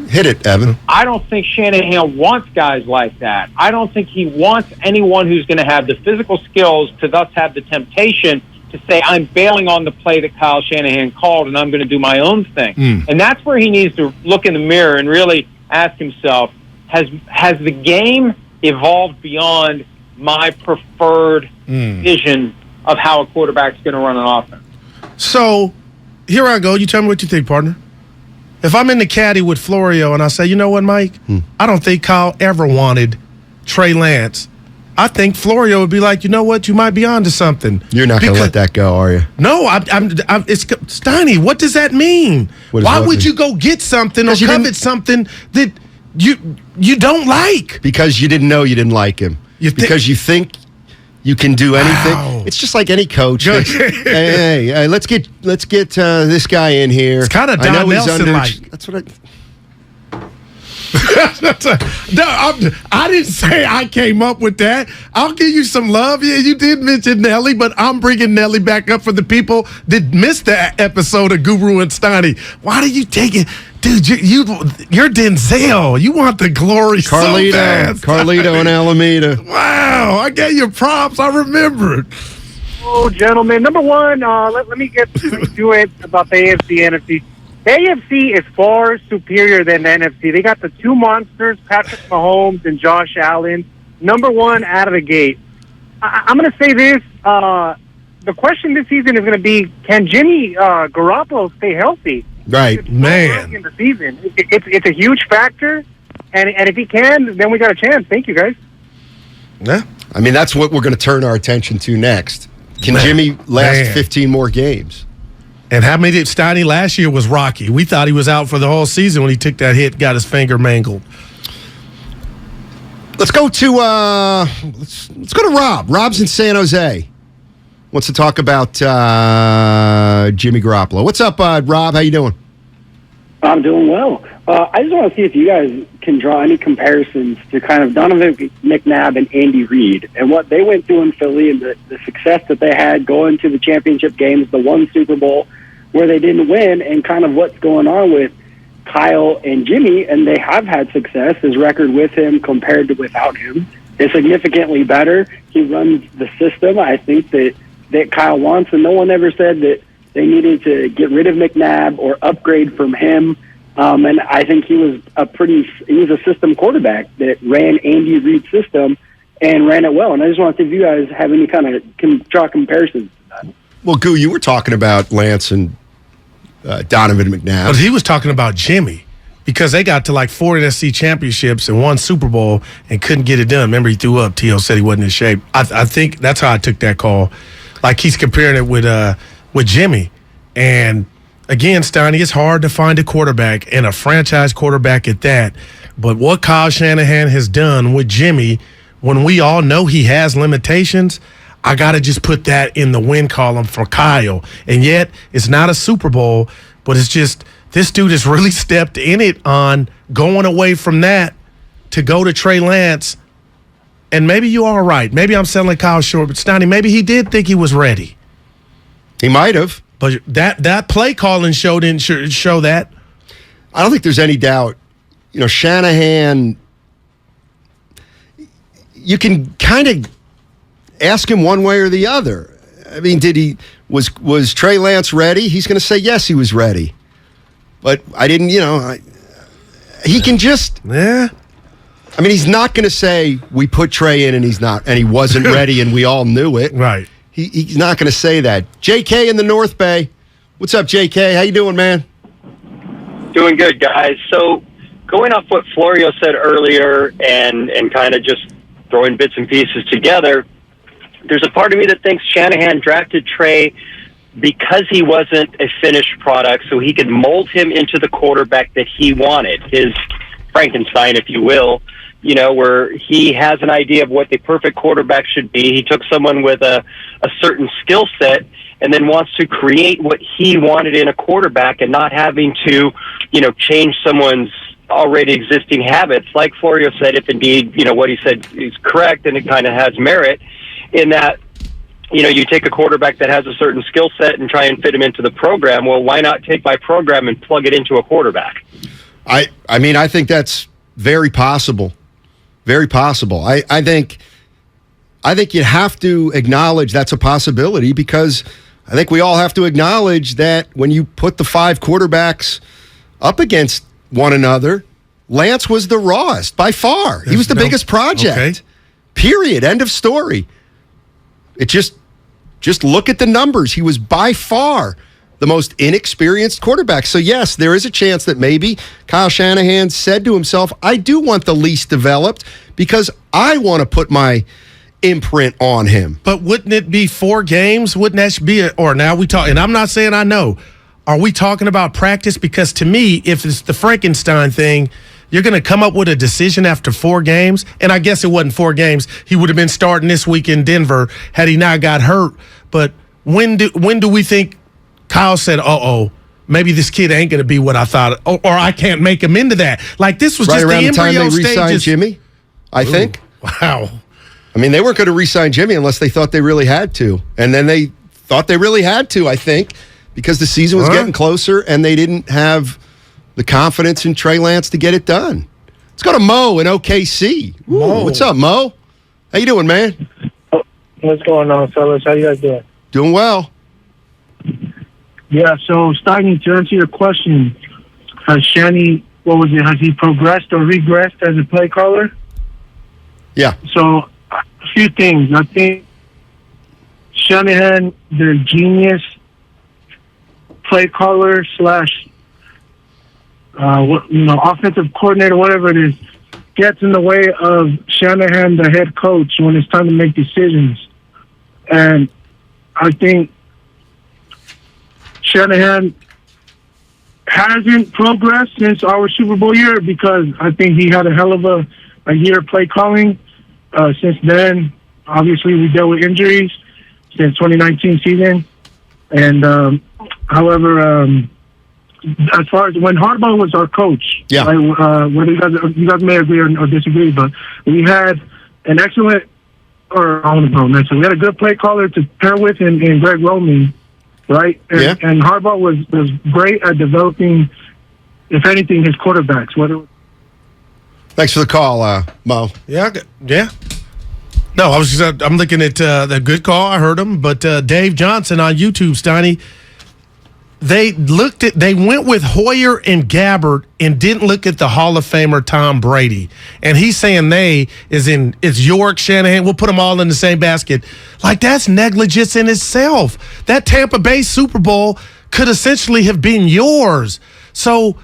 Hit it, Evan. I don't think Shanahan wants guys like that. I don't think he wants anyone who's going to have the physical skills to thus have the temptation to say, I'm bailing on the play that Kyle Shanahan called and I'm going to do my own thing. And that's where he needs to look in the mirror and really ask himself, has the game evolved beyond my preferred vision of how a quarterback's going to run an offense? So here I go. You tell me what you think, partner. If I'm in the caddy with Florio and I say, you know what, Mike? I don't think Kyle ever wanted Trey Lance I think Florio would be like, you know what, you might be onto something. You're not going to let that go, are you? No, it's Steiny. What does that mean? Why would you go get something or covet something that you don't like? Because you didn't know you didn't like him. Because you think you can do anything. Wow. It's just like any coach. hey, let's get this guy in here. It's kind of Don Nelson-like. That's what I didn't say I came up with that. I'll give you some love. Yeah, you did mention Nelly, but I'm bringing Nelly back up for the people that missed that episode of Guru and Steiny. Why do you take it? Dude, you're Denzel. You want the glory so fast. Carlito and Alameda. Wow, I gave you props. I remembered. Oh, gentlemen. Number one, let me get to it about the AFC, NFC. The AFC is far superior than the NFC. They got the two monsters, Patrick Mahomes and Josh Allen, number one out of the gate. I'm going to say this. The question this season is going to be, can Jimmy Garoppolo stay healthy? Right, man. In the season, it's a huge factor, and if he can, then we got a chance. Thank you, guys. Yeah, I mean that's what we're going to turn our attention to next. Can Jimmy last 15 more games? And how many did Steiny last year was rocky? We thought he was out for the whole season when he took that hit, got his finger mangled. Let's go to let's go to Rob. Rob's in San Jose. Wants to talk about Jimmy Garoppolo. What's up, Rob? How you doing? I'm doing well. I just want to see if you guys can draw any comparisons to kind of Donovan McNabb and Andy Reid and what they went through in Philly and the success that they had going to the championship games, the one Super Bowl where they didn't win, and kind of what's going on with Kyle and Jimmy, and they have had success. His record with him compared to without him is significantly better. He runs the system, I think, that Kyle wants, and no one ever said that they needed to get rid of McNabb or upgrade from him. And I think he was a system quarterback that ran Andy Reid's system and ran it well. And I just want to see if you guys have any can draw comparisons to that. Well, Goo, you were talking about Lance and Donovan McNabb. But he was talking about Jimmy because they got to like 4 NFC championships and won Super Bowl and couldn't get it done. Remember, he threw up. T.O. said he wasn't in shape. I think that's how I took that call. Like he's comparing it with Jimmy. And again, Steiny, it's hard to find a quarterback and a franchise quarterback at that. But what Kyle Shanahan has done with Jimmy, when we all know he has limitations, I got to just put that in the win column for Kyle. And yet, it's not a Super Bowl, but it's just this dude has really stepped in it on going away from that to go to Trey Lance. And maybe you are right. Maybe I'm selling Kyle short, but Steiny, maybe he did think he was ready. He might have. But that play calling show didn't show that. I don't think there's any doubt. You know, Shanahan, you can kind of ask him one way or the other. I mean, was Trey Lance ready? He's going to say yes, he was ready. But I didn't, he can just. Yeah. I mean, he's not going to say we put Trey in and he wasn't ready and we all knew it. Right. He's not going to say that. JK in the North Bay. What's up, JK? How you doing, man? Doing good, guys. So going off what Florio said earlier and kind of just throwing bits and pieces together, there's a part of me that thinks Shanahan drafted Trey because he wasn't a finished product, so he could mold him into the quarterback that he wanted, his Frankenstein, if you will, where he has an idea of what the perfect quarterback should be. He took someone with a certain skill set and then wants to create what he wanted in a quarterback and not having to, change someone's already existing habits. Like Florio said, if indeed, what he said is correct and it kind of has merit in that, you take a quarterback that has a certain skill set and try and fit him into the program. Well, why not take my program and plug it into a quarterback? I mean, I think that's very possible. Very possible. I think you have to acknowledge that's a possibility because I think we all have to acknowledge that when you put the 5 quarterbacks up against one another, Lance was the rawest by far. He was the biggest project. Okay. Period. End of story. It just look at the numbers. He was by far the most inexperienced quarterback. So, yes, there is a chance that maybe Kyle Shanahan said to himself, I do want the least developed because I want to put my imprint on him. But wouldn't it be 4 games? Wouldn't that be or now we talk, and I'm not saying I know. Are we talking about practice? Because to me, if it's the Frankenstein thing, you're going to come up with a decision after 4 games. And I guess it wasn't 4 games. He would have been starting this week in Denver had he not got hurt. But when do we think Kyle said, maybe this kid ain't going to be what I thought, or I can't make him into that? Like, this was Right just around the the time embryo they re-signed stages. Jimmy, I think. Wow. I mean, they weren't going to re-sign Jimmy unless they thought they really had to. And then they thought they really had to, I think, because the season was getting closer and they didn't have the confidence in Trey Lance to get it done. Let's go to Mo in OKC. Mo. What's up, Mo? How you doing, man? What's going on, fellas? How you guys doing? Doing well. Yeah, so Steiny, to answer your question, has Shanny, has he progressed or regressed as a play caller? Yeah. So, a few things. I think Shanahan, the genius play caller / offensive coordinator, whatever it is, gets in the way of Shanahan, the head coach, when it's time to make decisions. And I think Shanahan hasn't progressed since our Super Bowl year because I think he had a hell of a year of play calling. Since then, obviously, we dealt with injuries since 2019 season. And, however, as far as when Harbaugh was our coach, whether you guys may agree or disagree, but we had an excellent, we had a good play caller to pair with in Greg Roman, right? And Harbaugh was great at developing, if anything, his quarterbacks. Thanks for the call, Mo. Yeah. No, I'm looking at the good call. I heard him, but Dave Johnson on YouTube, Steiny. They went with Hoyer and Gabbard and didn't look at the Hall of Famer Tom Brady. And he's saying it's York, Shanahan. We'll put them all in the same basket. Like, that's negligence in itself. That Tampa Bay Super Bowl could essentially have been yours. So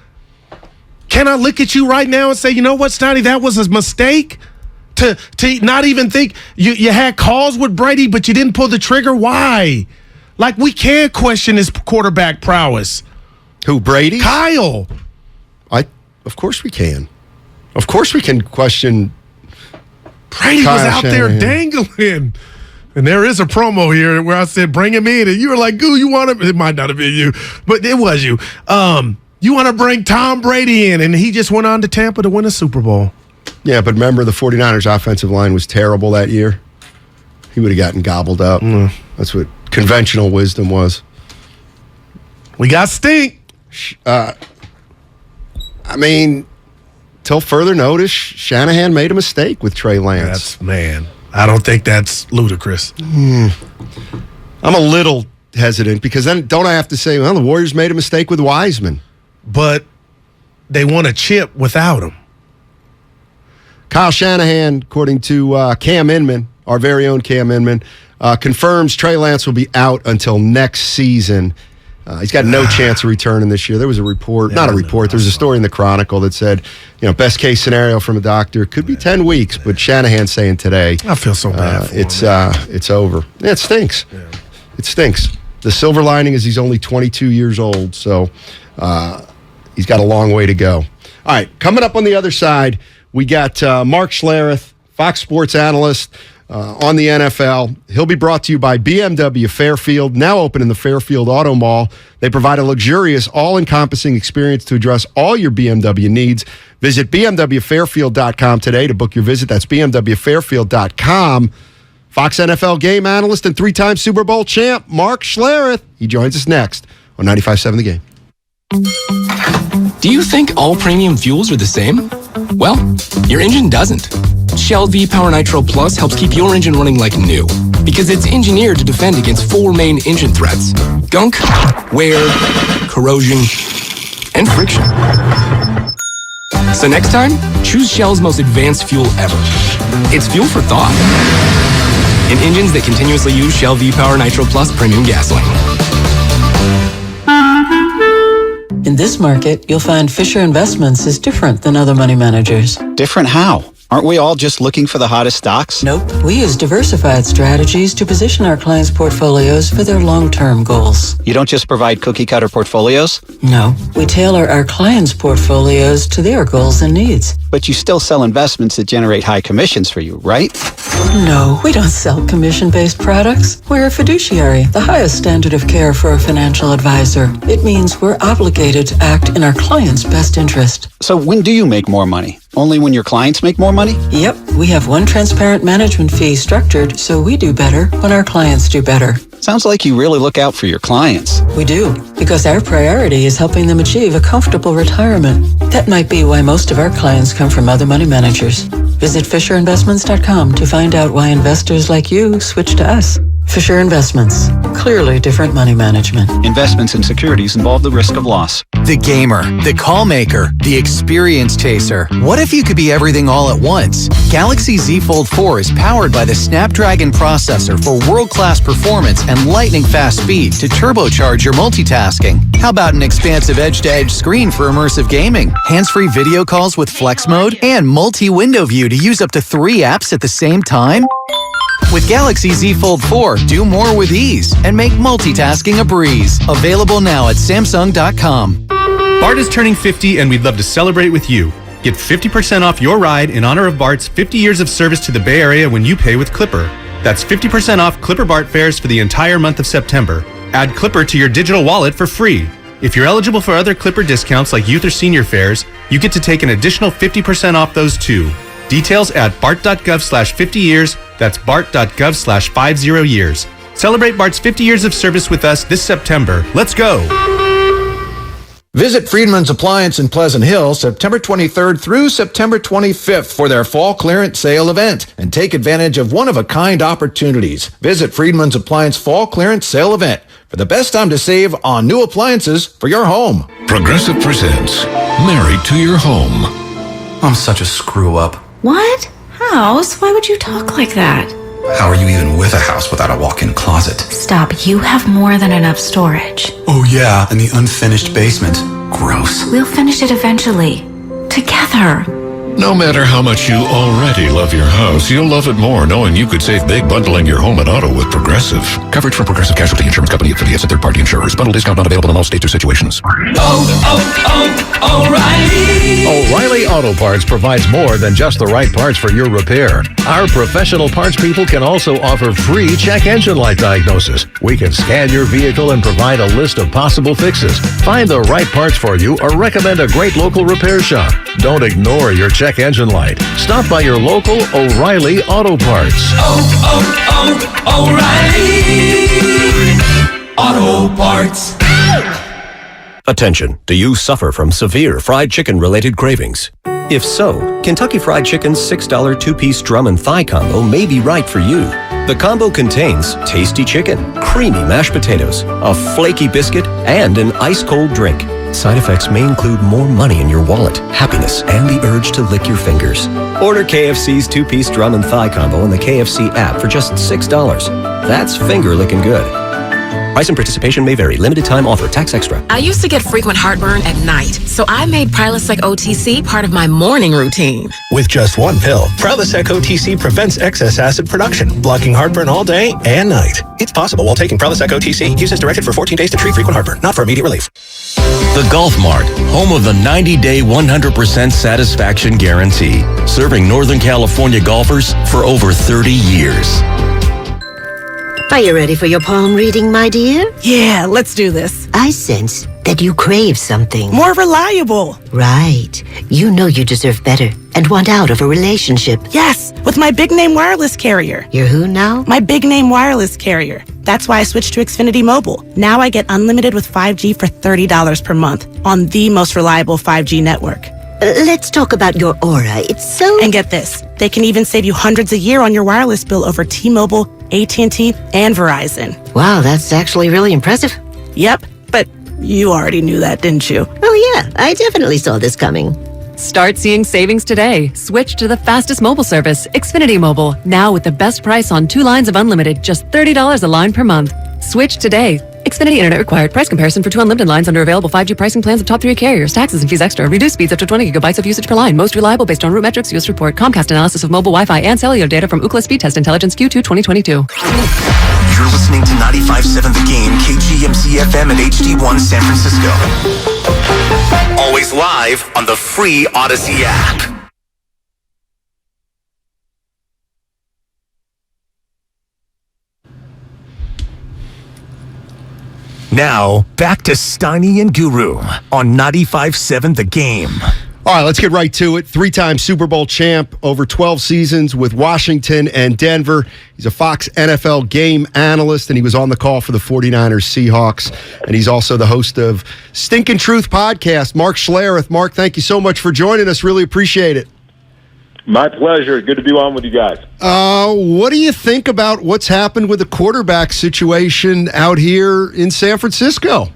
can I look at you right now and say, you know what, Steiny, that was a mistake? To not even think you had calls with Brady, but you didn't pull the trigger? Why? Like, we can't question his quarterback prowess. Who, Brady? Kyle. Of course we can. Of course we can question Brady Kyle was out Shanahan. there dangling. And there is a promo here where I said, bring him in. And you were like, Goo, you want him? It might not have been you, but it was you. You want to bring Tom Brady in. And he just went on to Tampa to win a Super Bowl. Yeah, but remember, the 49ers offensive line was terrible that year. He would have gotten gobbled up. That's what conventional wisdom was. We got stink. I mean, till further notice, Shanahan made a mistake with Trey Lance. I don't think that's ludicrous. I'm a little hesitant because then don't I have to say, well, the Warriors made a mistake with Wiseman. But they won a chip without him. Kyle Shanahan, according to Cam Inman, our very own Cam Inman, confirms Trey Lance will be out until next season. He's got no chance of returning this year. There was a report, there was a story in the Chronicle that said, best case scenario from a doctor could be 10 weeks, but Shanahan's saying today. I feel so bad for him. It's over. Yeah, it stinks. Yeah. It stinks. The silver lining is he's only 22 years old, so he's got a long way to go. All right, coming up on the other side, we got Mark Schlereth, Fox Sports analyst on the NFL. He'll be brought to you by BMW Fairfield, now open in the Fairfield Auto Mall. They provide a luxurious, all-encompassing experience to address all your BMW needs. Visit BMWFairfield.com today to book your visit. That's BMWFairfield.com. Fox NFL game analyst and 3-time Super Bowl champ, Mark Schlereth. He joins us next on 95.7 The Game. Do you think all premium fuels are the same? Well, your engine doesn't. Shell V-Power Nitro Plus helps keep your engine running like new because it's engineered to defend against 4 main engine threats: gunk, wear, corrosion, and friction. So next time, choose Shell's most advanced fuel ever. It's fuel for thought. In engines that continuously use Shell V-Power Nitro Plus premium gasoline. In this market, you'll find Fisher Investments is different than other money managers. Different how? Aren't we all just looking for the hottest stocks? Nope. We use diversified strategies to position our clients' portfolios for their long-term goals. You don't just provide cookie-cutter portfolios? No. We tailor our clients' portfolios to their goals and needs. But you still sell investments that generate high commissions for you, right? No, we don't sell commission-based products. We're a fiduciary, the highest standard of care for a financial advisor. It means we're obligated to act in our client's best interest. So when do you make more money? Only when your clients make more money? Yep, we have one transparent management fee structured so we do better when our clients do better. Sounds like you really look out for your clients. We do, because our priority is helping them achieve a comfortable retirement. That might be why most of our clients come from other money managers. Visit FisherInvestments.com to find out why investors like you switch to us. Fisher Investments. Clearly different money management. Investments in securities involve the risk of loss. The gamer, the call maker, the experience chaser. What if you could be everything all at once? Galaxy Z Fold 4 is powered by the Snapdragon processor for world-class performance and lightning-fast speed to turbocharge your multitasking. How about an expansive edge-to-edge screen for immersive gaming, hands-free video calls with flex mode, and multi-window view to use up to 3 apps at the same time? With Galaxy Z Fold 4, do more with ease and make multitasking a breeze. Available now at Samsung.com. Bart is turning 50 and we'd love to celebrate with you. Get 50% off your ride in honor of Bart's 50 years of service to the Bay Area when you pay with Clipper. That's 50% off Clipper Bart fares for the entire month of September. Add Clipper to your digital wallet for free. If you're eligible for other Clipper discounts like youth or senior fares, you get to take an additional 50% off those too. Details at bart.gov/50 years. That's bart.gov/50 years. Celebrate Bart's 50 years of service with us this September. Let's go. Visit Friedman's Appliance in Pleasant Hill September 23rd through September 25th for their fall clearance sale event and take advantage of one-of-a-kind opportunities. Visit Friedman's Appliance Fall Clearance Sale event for the best time to save on new appliances for your home. Progressive presents Married to Your Home. I'm such a screw-up. What? House? Why would you talk like that? How are you even with a house without a walk-in closet? Stop. You have more than enough storage. Oh yeah, and the unfinished basement. Gross. We'll finish it eventually. Together. No matter how much you already love your house, you'll love it more knowing you could save big bundling your home and auto with Progressive. Coverage from Progressive Casualty Insurance Company affiliates and third-party insurers. Bundle discount not available in all states or situations. O'Reilly Auto Parts provides more than just the right parts for your repair. Our professional parts people can also offer free check engine light diagnosis. We can scan your vehicle and provide a list of possible fixes. Find the right parts for you or recommend a great local repair shop. Don't ignore your check engine light. Stop by your local O'Reilly Auto Parts. O'Reilly Auto Parts. Attention, do you suffer from severe fried chicken-related cravings? If so, Kentucky Fried Chicken's $6 two-piece drum and thigh combo may be right for you. The combo contains tasty chicken, creamy mashed potatoes, a flaky biscuit, and an ice-cold drink. Side effects may include more money in your wallet, happiness, and the urge to lick your fingers. Order KFC's two-piece drum and thigh combo in the KFC app for just $6. That's finger-licking good. Price and participation may vary. Limited time offer. Tax extra. I used to get frequent heartburn at night, so I made Prilosec OTC part of my morning routine. With just one pill, Prilosec OTC prevents excess acid production, blocking heartburn all day and night. It's possible while taking Prilosec OTC. Use as directed for 14 days to treat frequent heartburn, not for immediate relief. The Golf Mart, home of the 90-day 100% satisfaction guarantee, serving Northern California golfers for over 30 years. Are you ready for your palm reading, my dear? Yeah, let's do this. I sense that you crave something. More reliable. Right. You know you deserve better and want out of a relationship. Yes, with my big name wireless carrier. You're who now? My big name wireless carrier. That's why I switched to Xfinity Mobile. Now I get unlimited with 5G for $30 per month on the most reliable 5G network. Let's talk about your aura. It's so... And get this. They can even save you hundreds a year on your wireless bill over T-Mobile, AT&T, and Verizon. Wow, that's actually really impressive. Yep, but you already knew that, didn't you? Oh yeah, I definitely saw this coming. Start seeing savings today. Switch to the fastest mobile service, Xfinity Mobile. Now with the best price on 2 lines of unlimited, just $30 a line per month. Switch today. Xfinity Internet required. Price comparison for 2 unlimited lines under available 5G pricing plans of top 3 carriers. Taxes and fees extra. Reduced speeds up to 20 gigabytes of usage per line. Most reliable based on root metrics. US report. Comcast analysis of mobile Wi-Fi and cellular data from Ookla Speed Test Intelligence Q2 2022. You're listening to 95.7 The Game, KGMC FM and HD1 San Francisco. Always live on the free Odyssey app. Now, back to Steiny and Guru on 95.7 The Game. All right, let's get right to it. 3-time Super Bowl champ, over 12 seasons with Washington and Denver. He's a Fox NFL game analyst, and he was on the call for the 49ers Seahawks. And he's also the host of Stinkin' Truth podcast, Mark Schlereth. Mark, thank you so much for joining us. Really appreciate it. My pleasure. Good to be on with you guys. What do you think about what's happened with the quarterback situation out here in San Francisco?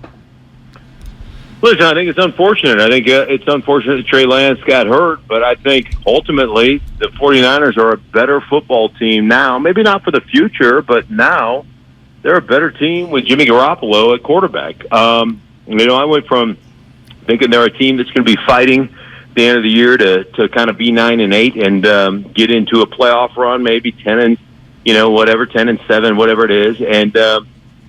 Listen, I think it's unfortunate. I think it's unfortunate that Trey Lance got hurt, but I think ultimately the 49ers are a better football team now. Maybe not for the future, but now they're a better team with Jimmy Garoppolo at quarterback. I went from thinking they're a team that's going to be fighting the end of the year to kind of be 9-8 and get into a playoff run, maybe 10-7, whatever it is. And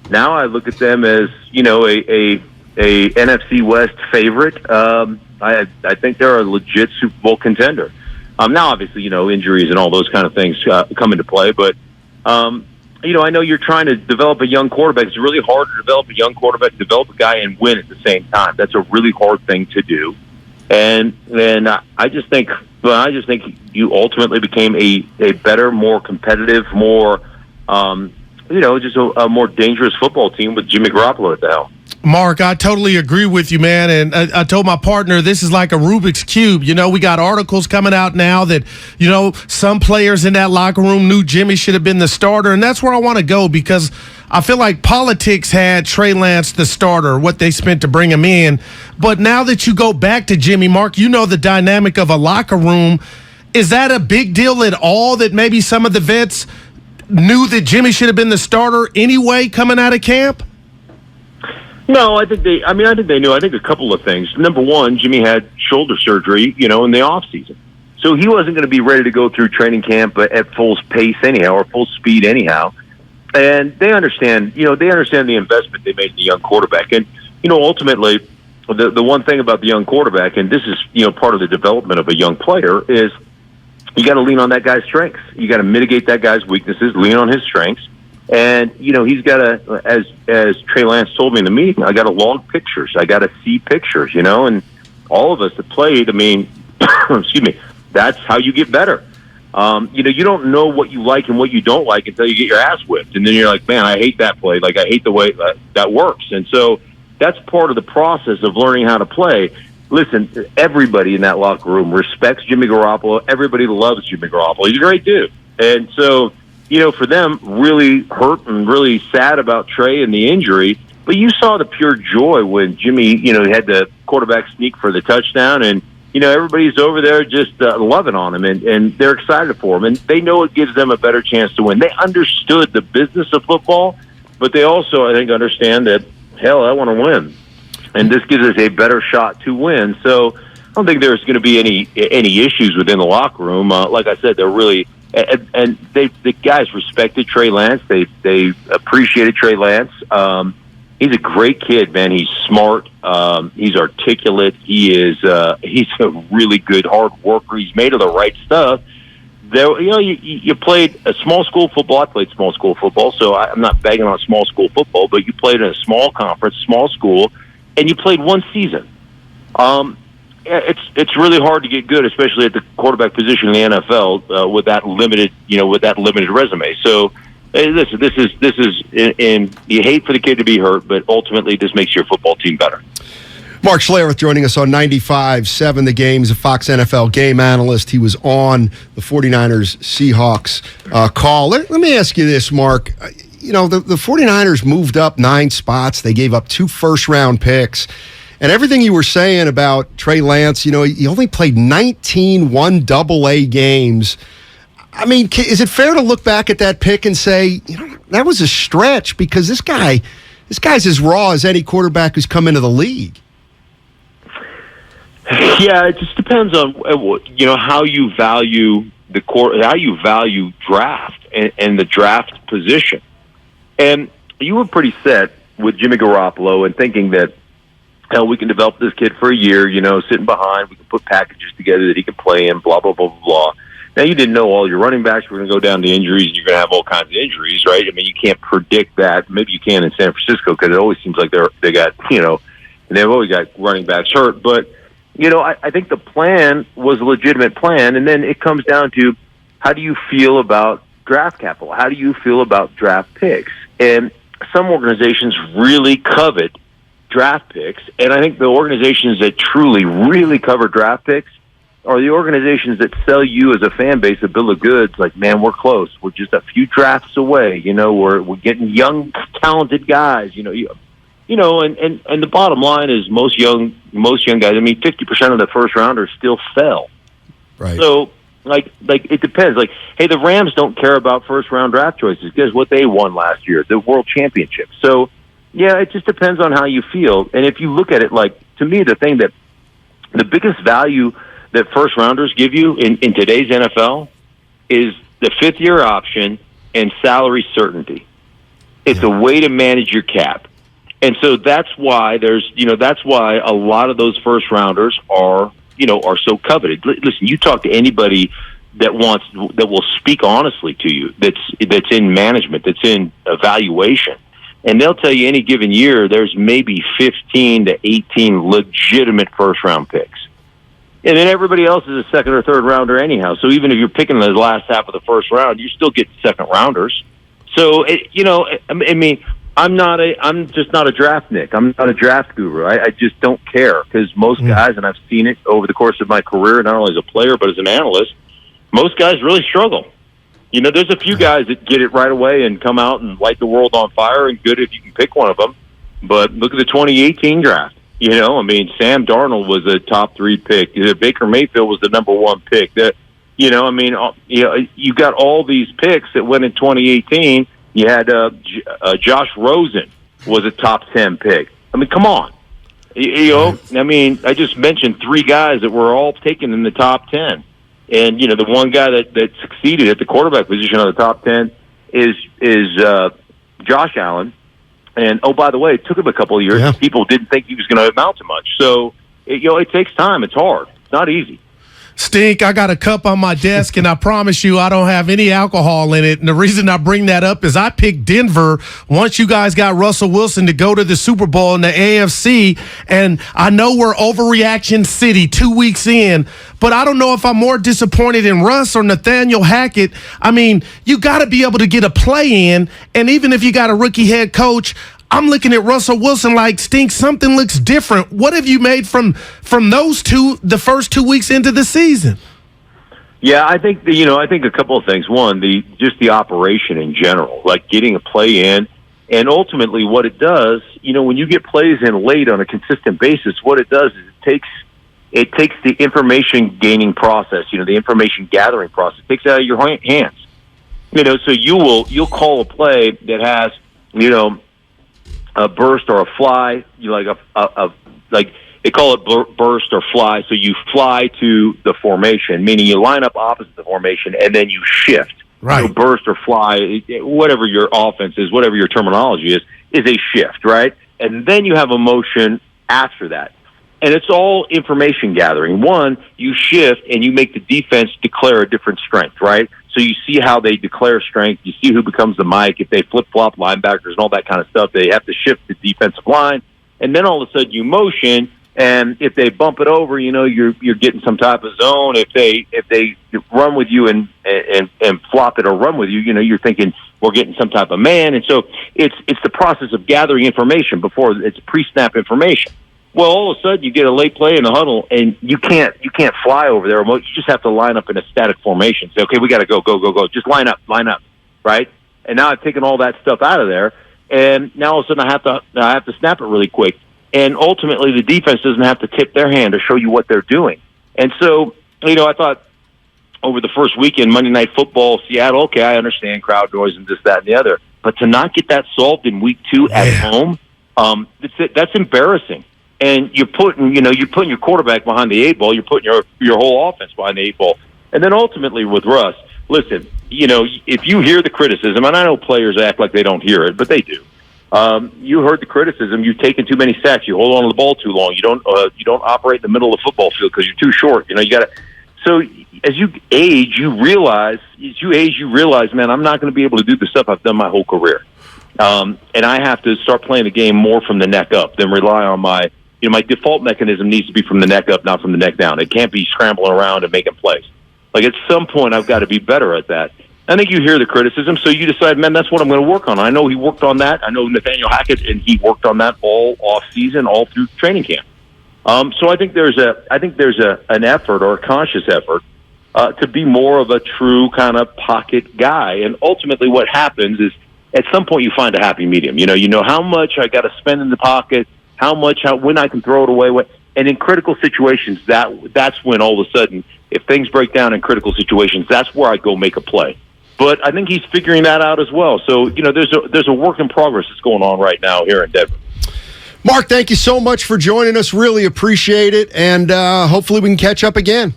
now I look at them as a NFC West favorite. I think they're a legit Super Bowl contender. Now, obviously, injuries and all those kind of things come into play, but I know you're trying to develop a young quarterback. It's really hard to develop a young quarterback, develop a guy, and win at the same time. That's a really hard thing to do. And I just think you ultimately became a better, more competitive, more just a more dangerous football team with Jimmy Garoppolo at the helm. Mark, I totally agree with you, man. And I told my partner this is like a Rubik's Cube. We got articles coming out now that, some players in that locker room knew Jimmy should have been the starter. And that's where I want to go because I feel like politics had Trey Lance the starter, what they spent to bring him in. But now that you go back to Jimmy, Mark, the dynamic of a locker room. Is that a big deal at all that maybe some of the vets knew that Jimmy should have been the starter anyway coming out of camp? No, I think they knew. I think a couple of things. Number one, Jimmy had shoulder surgery, in the off season. So he wasn't going to be ready to go through training camp at full pace anyhow, or full speed anyhow. And they understand the investment they made in the young quarterback. And, ultimately, the one thing about the young quarterback, and this is, part of the development of a young player, is you got to lean on that guy's strengths. You got to mitigate that guy's weaknesses, lean on his strengths. And, he's got to, as Trey Lance told me in the meeting, I got to log pictures. I got to see pictures, and all of us that played, excuse me, that's how you get better. You don't know what you like and what you don't like until you get your ass whipped. And then you're like, man, I hate that play. Like, I hate the way that works. And so that's part of the process of learning how to play. Listen, everybody in that locker room respects Jimmy Garoppolo. Everybody loves Jimmy Garoppolo. He's a great dude. And so, for them, really hurt and really sad about Trey and the injury. But you saw the pure joy when Jimmy, had the quarterback sneak for the touchdown. And, everybody's over there just loving on him. And they're excited for him. And they know it gives them a better chance to win. They understood the business of football. But they also, I think, understand that, hell, I want to win. And this gives us a better shot to win. So I don't think there's going to be any issues within the locker room. Like I said, they're really... And the guys respected Trey Lance. They appreciated Trey Lance. He's a great kid, man. He's smart. He's articulate. He's a really good hard worker. He's made of the right stuff. You played a small school football. I played small school football, so I'm not bagging on small school football. But you played in a small conference, small school, and you played one season. It's really hard to get good, especially at the quarterback position in the NFL with that limited resume. So, listen, this is, and you hate for the kid to be hurt, but ultimately this makes your football team better. Mark Schlereth joining us on 95.7 The Game. He's a Fox NFL game analyst. He was on the 49ers Seahawks call. Let me ask you this, Mark. The 49ers moved up 9 spots. They gave up 2 first-round picks. And everything you were saying about Trey Lance, he only played 19 1AA games. Is it fair to look back at that pick and say, that was a stretch because this guy This guy's as raw as any quarterback who's come into the league. Yeah, it just depends on how you value how you value draft and the draft position. And you were pretty set with Jimmy Garoppolo and thinking that, hell, we can develop this kid for a year, sitting behind. We can put packages together that he can play in, blah, blah, blah, blah, blah. Now, you didn't know all your running backs were going to go down to injuries, and you're going to have all kinds of injuries, right? I mean, you can't predict that. Maybe you can in San Francisco because it always seems like they got, and they've always got running backs hurt. But, I think the plan was a legitimate plan, and then it comes down to how do you feel about draft capital? How do you feel about draft picks? And some organizations really covet draft picks, and I think the organizations that truly, really cover draft picks are the organizations that sell you as a fan base a bill of goods, like, man, we're close. We're just a few drafts away. We're getting young, talented guys. And the bottom line is most young guys. I mean, 50% of the first rounders still fell. Right. So, like it depends. Like, hey, the Rams don't care about first round draft choices because what they won last year, the World Championship. So, yeah, it just depends on how you feel. And if you look at it, like, to me, the biggest value that first rounders give you in today's NFL is the 5th-year option and salary certainty. It's a way to manage your cap. And so that's why that's why a lot of those first rounders are so coveted. Listen, you talk to anybody that will speak honestly to you, that's in management, that's in evaluation, and they'll tell you any given year there's maybe 15 to 18 legitimate first round picks. And then everybody else is a second or third rounder anyhow. So even if you're picking the last half of the first round, you still get second rounders. So I'm just not a draft Nick. I'm not a draft guru. I just don't care because most guys, and I've seen it over the course of my career, not only as a player but as an analyst, most guys really struggle. There's a few guys that get it right away and come out and light the world on fire, and good if you can pick one of them. But look at the 2018 draft. Sam Darnold was a top 3 pick. Baker Mayfield was the number 1 pick. You got all these picks that went in 2018. You had Josh Rosen was a top 10 pick. I mean, come on. I just mentioned 3 guys that were all taken in the top 10. And, the one guy that succeeded at the quarterback position on the top 10 is Josh Allen. And, oh, by the way, it took him a couple of years. Yeah. People didn't think he was going to amount to much. So, it takes time. It's hard. It's not easy. Stink, I got a cup on my desk, and I promise you I don't have any alcohol in it. And the reason I bring that up is I picked Denver once you guys got Russell Wilson to go to the Super Bowl in the AFC. And I know we're overreaction city 2 weeks in, but I don't know if I'm more disappointed in Russ or Nathaniel Hackett. I mean, you got to be able to get a play in. And even if you got a rookie head coach, I'm looking at Russell Wilson like, Stink, something looks different. What have you made from those two the first 2 weeks into the season? Yeah, I think a couple of things. One, the operation in general, like getting a play in, and ultimately what it does, when you get plays in late on a consistent basis, what it does is it takes the information gaining process, the information gathering process, takes it out of your hands. So you'll call a play that has, a burst or a fly, like they call it burst or fly. So you fly to the formation, meaning you line up opposite the formation and then you shift. Right. So burst or fly, whatever your offense is, whatever your terminology is a shift, right? And then you have a motion after that. And it's all information gathering. One, you shift and you make the defense declare a different strength, right? So you see how they declare strength. You see who becomes the mic. If they flip-flop linebackers and all that kind of stuff, they have to shift the defensive line. And then all of a sudden you motion, and if they bump it over, you're getting some type of zone. If they run with you and flop it or run with you, you're thinking we're getting some type of man. And so it's the process of gathering information before it's pre-snap information. Well, all of a sudden you get a late play in the huddle, and you can't fly over there. You just have to line up in a static formation. Say, okay, we got to go. Just line up, right? And now I've taken all that stuff out of there, and now all of a sudden I have to snap it really quick. And ultimately, the defense doesn't have to tip their hand to show you what they're doing. And so, I thought over the first weekend, Monday Night Football, Seattle. Okay, I understand crowd noise and this, that, and the other. But to not get that solved in week 2 at home, that's embarrassing. And you're putting your quarterback behind the 8 ball. You're putting your whole offense behind the 8 ball. And then ultimately with Russ, listen, if you hear the criticism, and I know players act like they don't hear it, but they do. You heard the criticism. You've taken too many sacks. You hold on to the ball too long. You don't operate in the middle of the football field because you're too short. You got to. So as you age, you realize, man, I'm not going to be able to do the stuff I've done my whole career. And I have to start playing the game more from the neck up than rely on my default mechanism needs to be from the neck up, not from the neck down. It can't be scrambling around and making plays. Like at some point, I've got to be better at that. I think you hear the criticism, so you decide, man, that's what I'm going to work on. I know he worked on that. I know Nathaniel Hackett, and he worked on that all off season, all through training camp. So I think there's an effort or a conscious effort to be more of a true kind of pocket guy. And ultimately, what happens is at some point you find a happy medium. You know how much I got to spend in the pocket, when I can throw it away. And in critical situations, that's when all of a sudden, if things break down in critical situations, that's where I go make a play. But I think he's figuring that out as well. So, there's a work in progress that's going on right now here in Denver. Mark, thank you so much for joining us. Really appreciate it. And hopefully we can catch up again.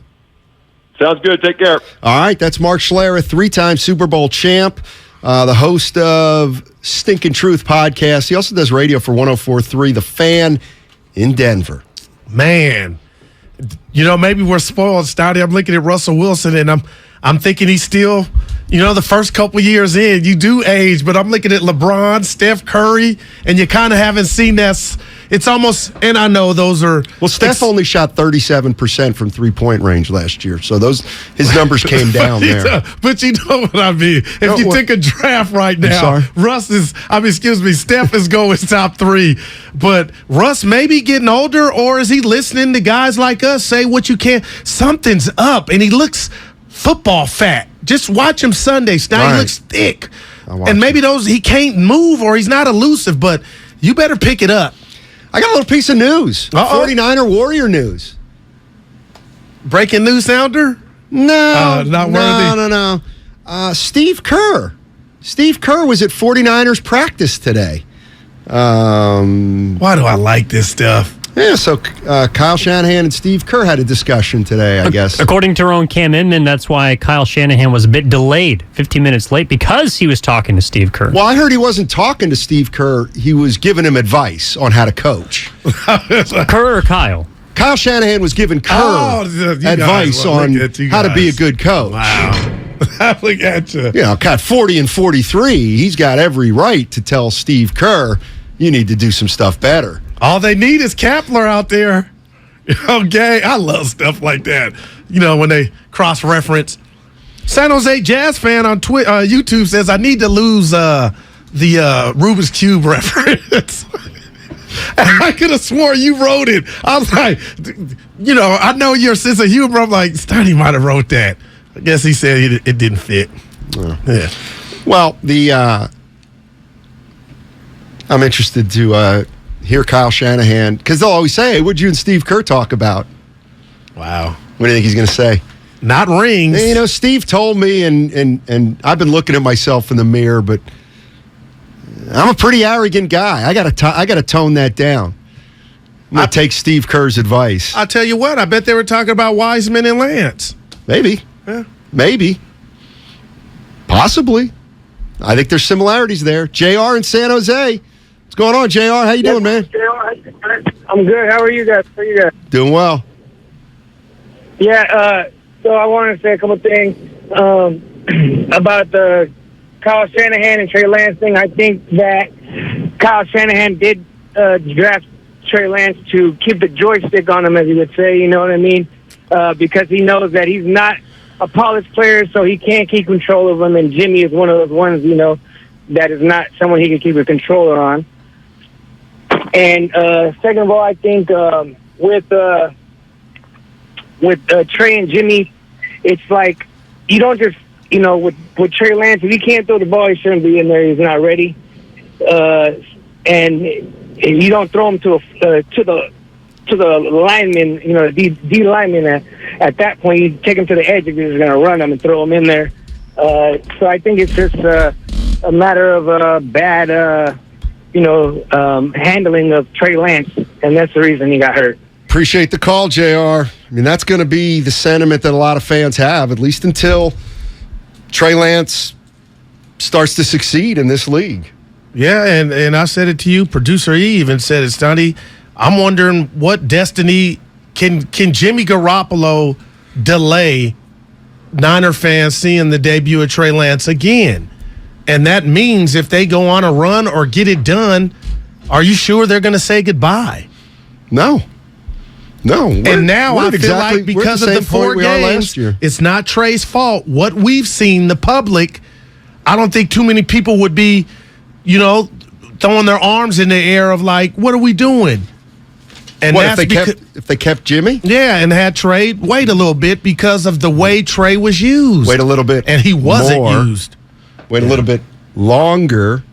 Sounds good. Take care. All right. That's Mark Schlereth, 3-time Super Bowl champ, the host of Stinkin' Truth podcast. He also does radio for 104.3 The Fan in Denver. Man, maybe we're spoiled, Steiny. I'm looking at Russell Wilson, and I'm thinking he's still, the first couple years in, you do age, but I'm looking at LeBron, Steph Curry, and you kind of haven't seen that. It's almost, and I know those are. Well, Steph only shot 37% from 3-point range last year, so his numbers came down there. But you know what I mean. If you take a draft right now, Steph is going top 3. But Russ may be getting older, or is he listening to guys like us say what you can? Something's up, and he looks football fat. Just watch him Sunday. Now he looks thick. And maybe he can't move or he's not elusive, but you better pick it up. I got a little piece of news. 49er Warrior news. Breaking news sounder? No. Not worthy. No. Steve Kerr. Steve Kerr was at 49ers practice today. Why do I like this stuff? Yeah, so Kyle Shanahan and Steve Kerr had a discussion today, I guess. According to our own Cam Inman, that's why Kyle Shanahan was a bit delayed, 15 minutes late, because he was talking to Steve Kerr. Well, I heard he wasn't talking to Steve Kerr. He was giving him advice on how to coach. Kerr or Kyle? Kyle Shanahan was giving Kerr advice on how to be a good coach. Wow. Look at you. Got 40 and 43. He's got every right to tell Steve Kerr, you need to do some stuff better. All they need is Kapler out there. Okay, I love stuff like that. When they cross-reference. San Jose Jazz fan on YouTube says, I need to lose the Rubik's Cube reference. I could have sworn you wrote it. I was like, I know your sense of humor. I'm like, Steiny might have wrote that. I guess he said it didn't fit. Yeah. Well, I'm interested to hear Kyle Shanahan, because they'll always say, hey, what'd you and Steve Kerr talk about? Wow. What do you think he's going to say? Not rings. And, Steve told me, and I've been looking at myself in the mirror, but I'm a pretty arrogant guy. I got to tone that down. I'm going to take Steve Kerr's advice. I'll tell you what, I bet they were talking about Wiseman and Lance. Maybe. Yeah. Maybe. Possibly. I think there's similarities there. JR in San Jose. What's going on, JR? How you doing, man? I'm good. How are you guys? Doing well. Yeah, so I want to say a couple things about the Kyle Shanahan and Trey Lance thing. I think that Kyle Shanahan did draft Trey Lance to keep the joystick on him, as he would say, you know what I mean? Because he knows that he's not a polished player, so he can't keep control of him, and Jimmy is one of those ones, that is not someone he can keep a controller on. And second of all, I think with Trey and Jimmy, it's like you don't just with Trey Lance, if he can't throw the ball, he shouldn't be in there. He's not ready, and you don't throw him to the lineman, D lineman. At that point, you take him to the edge if you're just going to run him and throw him in there. So I think it's just a matter of bad, handling of Trey Lance, and that's the reason he got hurt. Appreciate the call, JR. I mean, that's going to be the sentiment that a lot of fans have, at least until Trey Lance starts to succeed in this league. Yeah, and I said it to you. Producer E even said it, Steiny. I'm wondering what destiny can Jimmy Garoppolo delay Niner fans seeing the debut of Trey Lance again? And that means if they go on a run or get it done, are you sure they're going to say goodbye? No. And now I feel like because of the 4 games, it's not Trey's fault. What we've seen, the public, I don't think too many people would be, throwing their arms in the air of like, what are we doing? And what, if they kept Jimmy? Yeah, and had Trey wait a little bit because of the way Trey was used. Wait a little bit. And he wasn't used. Wait a little bit longer.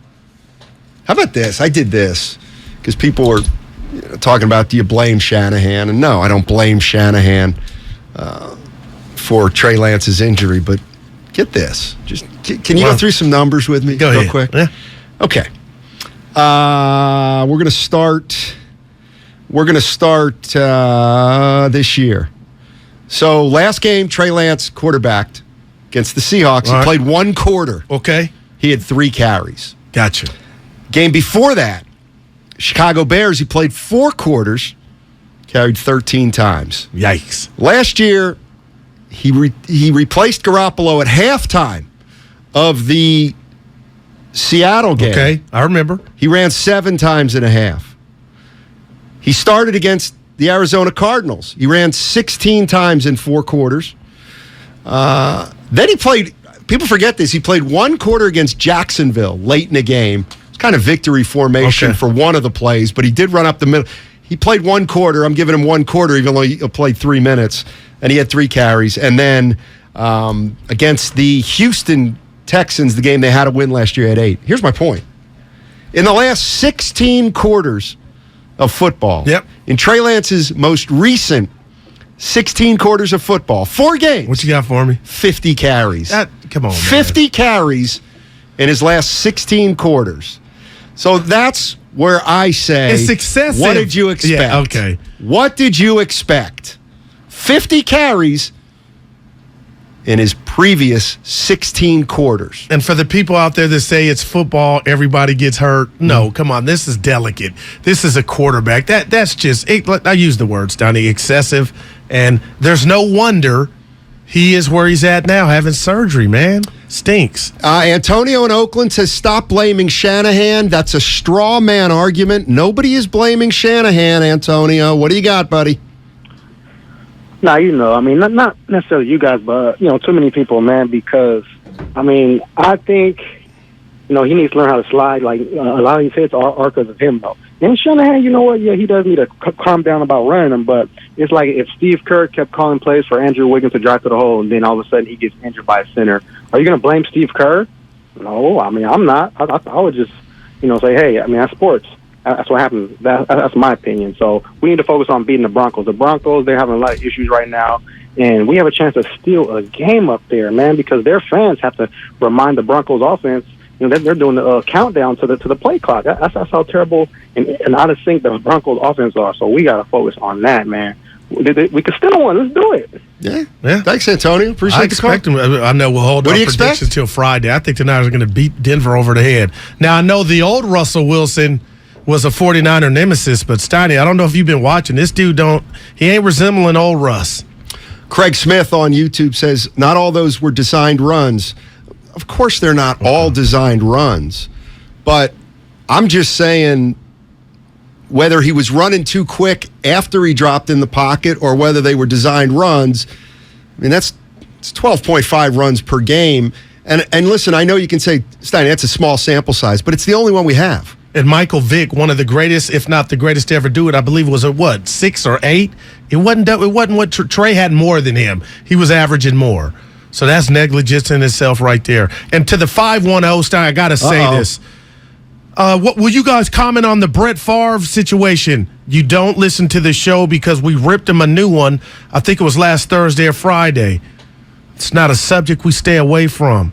How about this? I did this because people were talking about, do you blame Shanahan? And no, I don't blame Shanahan for Trey Lance's injury, but get this. Can you go through some numbers with me real quick? Yeah. Okay. We're going to start this year. So last game, Trey Lance quarterbacked against the Seahawks. He played 1 quarter. Okay. He had 3 carries. Gotcha. Game before that, Chicago Bears, he played 4 quarters, carried 13 times. Yikes. Last year, he replaced Garoppolo at halftime of the Seattle game. Okay, I remember. He ran 7 times and a half. He started against the Arizona Cardinals. He ran 16 times in 4 quarters. Then he played, people forget this, he played 1 quarter against Jacksonville late in the game. It's kind of victory formation for one of the plays, but he did run up the middle. He played 1 quarter. I'm giving him 1 quarter, even though he played 3 minutes, and he had 3 carries. And then against the Houston Texans, the game they had to win last year, at 8. Here's my point. In the last 16 quarters of football, in Trey Lance's most recent 16 quarters of football, 4 games. What you got for me? 50 carries. Come on, man. 50 carries in his last 16 quarters. So that's where I say, it's excessive. What did you expect? Yeah, okay. What did you expect? 50 carries in his previous 16 quarters. And for the people out there that say it's football, everybody gets hurt. No, come on. This is delicate. This is a quarterback. That's just, I use the word, Steiny, excessive. And there's no wonder he is where he's at now, having surgery, man. Stinks. Antonio in Oakland says, stop blaming Shanahan. That's a straw man argument. Nobody is blaming Shanahan, Antonio. What do you got, buddy? Nah, not necessarily you guys, but, too many people, man, because, I think, he needs to learn how to slide. Like, a lot of these hits are because of him, though. And Shanahan, you know what? Yeah, he does need to calm down about running them, but it's like if Steve Kerr kept calling plays for Andrew Wiggins to drive to the hole, and then all of a sudden he gets injured by a center. Are you going to blame Steve Kerr? No, I'm not. I would just, say, hey, that's sports. That's what happens. That's my opinion. So we need to focus on beating the Broncos. The Broncos, they're having a lot of issues right now, and we have a chance to steal a game up there, man, because their fans have to remind the Broncos offense, they're doing the countdown to the play clock. That's how terrible and out of sync the Broncos offense are. So we got to focus on that, man. We could steal one. Let's do it. Yeah. Thanks, Antonio. Appreciate the call. I know we'll hold our predictions until Friday. I think the Niners are going to beat Denver over the head. Now, I know the old Russell Wilson was a 49er nemesis, but Steiny, I don't know if you've been watching. This dude he ain't resembling old Russ. Craig Smith on YouTube says, not all those were designed runs. Of course they're not all designed runs, but I'm just saying whether he was running too quick after he dropped in the pocket or whether they were designed runs, it's 12.5 runs per game. And listen, I know you can say, Steiny, that's a small sample size, but it's the only one we have. And Michael Vick, one of the greatest, if not the greatest to ever do it, I believe was 6 or 8. It wasn't what Trey had more than him. He was averaging more. So that's negligence in itself right there. And to the 510 Stein, I got to say this. What will you guys comment on the Brett Favre situation? You don't listen to the show because we ripped him a new one. I think it was last Thursday or Friday. It's not a subject we stay away from.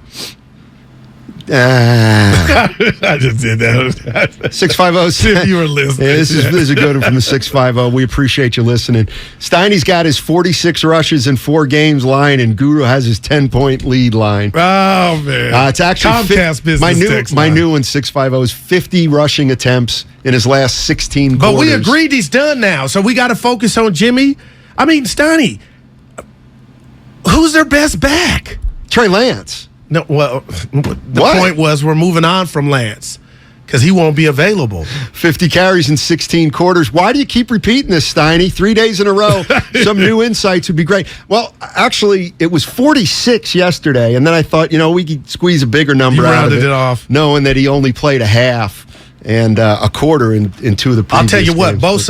I just did that. 650. You were listening. Yeah, this is a good one from the 650. We appreciate you listening. Steiny's got his 46 rushes in 4 games line, and Guru has his 10-point lead line. Oh, man. It's actually Comcast business my new one, 650, is 50 rushing attempts in his last 16 But quarters. we agreed he's done now, so we got to focus on Jimmy. I mean, Steiny, who's their best back? Trey Lance. No, well, the point was we're moving on from Lance because he won't be available. 50 carries in 16 quarters. Why do you keep repeating this, Steiny? 3 days in a row. Some new insights would be great. Well, actually, it was 46 yesterday, and then I thought, we could squeeze a bigger number out of it. Rounded it off. Knowing that he only played a half and a quarter in 2 of the previous I'll tell you what, games.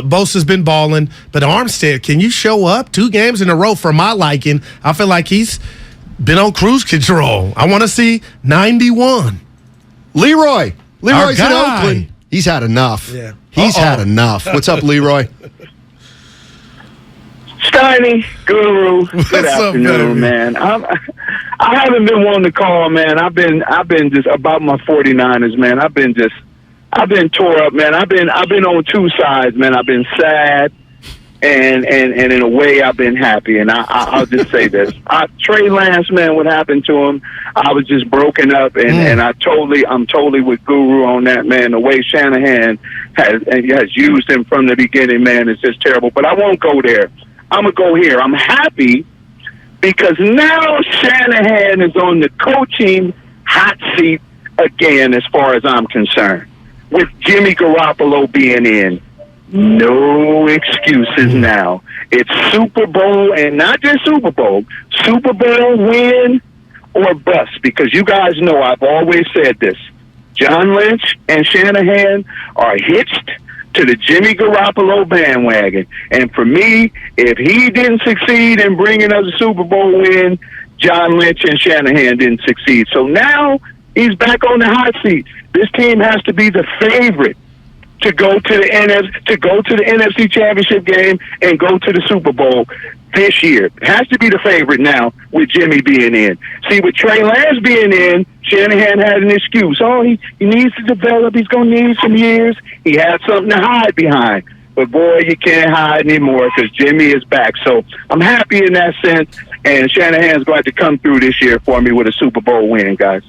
Bosa's been balling, but Armstead, can you show up 2 games in a row for my liking? I feel like he's been on cruise control. I want to see 91. Leroy's in guy. Oakland. He's had enough. Yeah. He's had enough. What's up, Leroy? Steiny Guru. Good What's up, afternoon, baby? man. I haven't been one to call, man. I've been just about my 49ers, man. I've been tore up, man. I've been on 2 sides, man. I've been sad, and in a way, I've been happy. And I'll just say this: Trey Lance, man, what happened to him? I was just broken up, and I'm totally with Guru on that, man. The way Shanahan has used him from the beginning, man, is just terrible. But I won't go there. I'm gonna go here. I'm happy because now Shanahan is on the coaching hot seat again, as far as I'm concerned. With Jimmy Garoppolo being in, no excuses now. It's Super Bowl, and not just Super Bowl win or bust, because you guys know I've always said this. John Lynch and Shanahan are hitched to the Jimmy Garoppolo bandwagon. And for me, if he didn't succeed in bringing us a Super Bowl win, John Lynch and Shanahan didn't succeed. So now he's back on the hot seat. This team has to be the favorite to go to the NFC Championship game and go to the Super Bowl this year. It has to be the favorite now with Jimmy being in. See, with Trey Lance being in, Shanahan had an excuse. Oh, he needs to develop. He's going to need some years. He had something to hide behind. But, boy, you can't hide anymore because Jimmy is back. So I'm happy in that sense, and Shanahan's going to come through this year for me with a Super Bowl win, guys.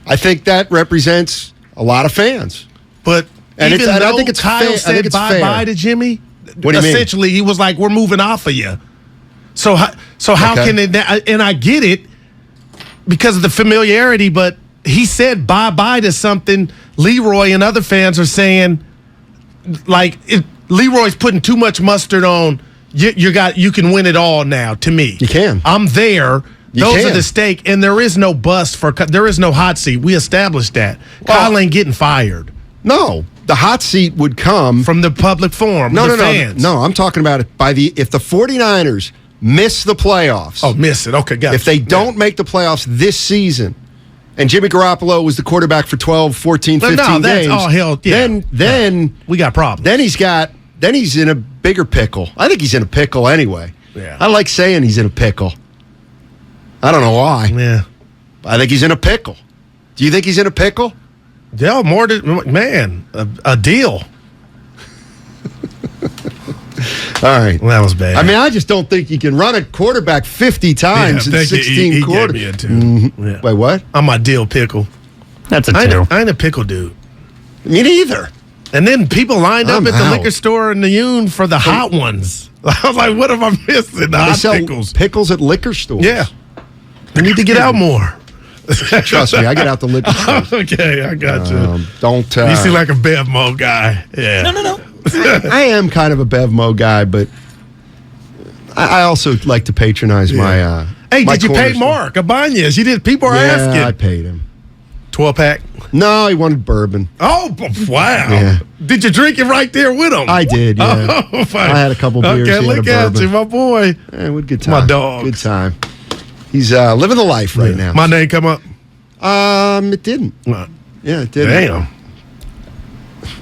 I think that represents a lot of fans. But and even I though think it's Kyle fair. said bye-bye to Jimmy, what do you mean? Essentially he was like, we're moving off of you. So how can it, and I get it because of the familiarity, but he said bye-bye to something Leroy and other fans are saying, like, Leroy's putting too much mustard on, you can win it all now, to me. You can. I'm there. Those are the stake, and there is no bust there is no hot seat. We established that. Kyle ain't getting fired. No. The hot seat would come from the public forum. Fans. No, I'm talking about it if the 49ers miss the playoffs. Oh, miss it. Okay, got it. If they don't make the playoffs this season, and Jimmy Garoppolo was the quarterback for 12, 14, 15 games. Oh, hell, yeah. Then we got problems. Then he's in a bigger pickle. I think he's in a pickle anyway. Yeah. I like saying he's in a pickle. I don't know why. Yeah. I think he's in a pickle. Do you think he's in a pickle? Yeah, a deal. All right. Well, that was bad. I mean, I just don't think you can run a quarterback 50 times in 16 quarters. Yeah. Wait, what? I'm a deal pickle. That's a 2. I ain't a pickle dude. Me neither. And then people lined up I'm at the out. liquor store in the Union for the hot ones. I was like, what am I missing? The hot pickles. Pickles at liquor stores. Yeah. We need to get out more. Trust me, I get out the liquor stores. Okay, I got you. Don't. You seem like a Bevmo guy. Yeah. No. I am kind of a Bevmo guy, but I also like to patronize my. Hey, my did you pay Mark Abanez? You did. People are asking. I paid him. 12-pack? No, he wanted bourbon. Oh, wow. Yeah. Did you drink it right there with him? I did, yeah. Oh, fine. I had a couple beers. Okay, look at you, my boy. Yeah, we had a good time. My dog. Good time. He's living the life right now. My name come up? It didn't. Yeah, it didn't. Damn.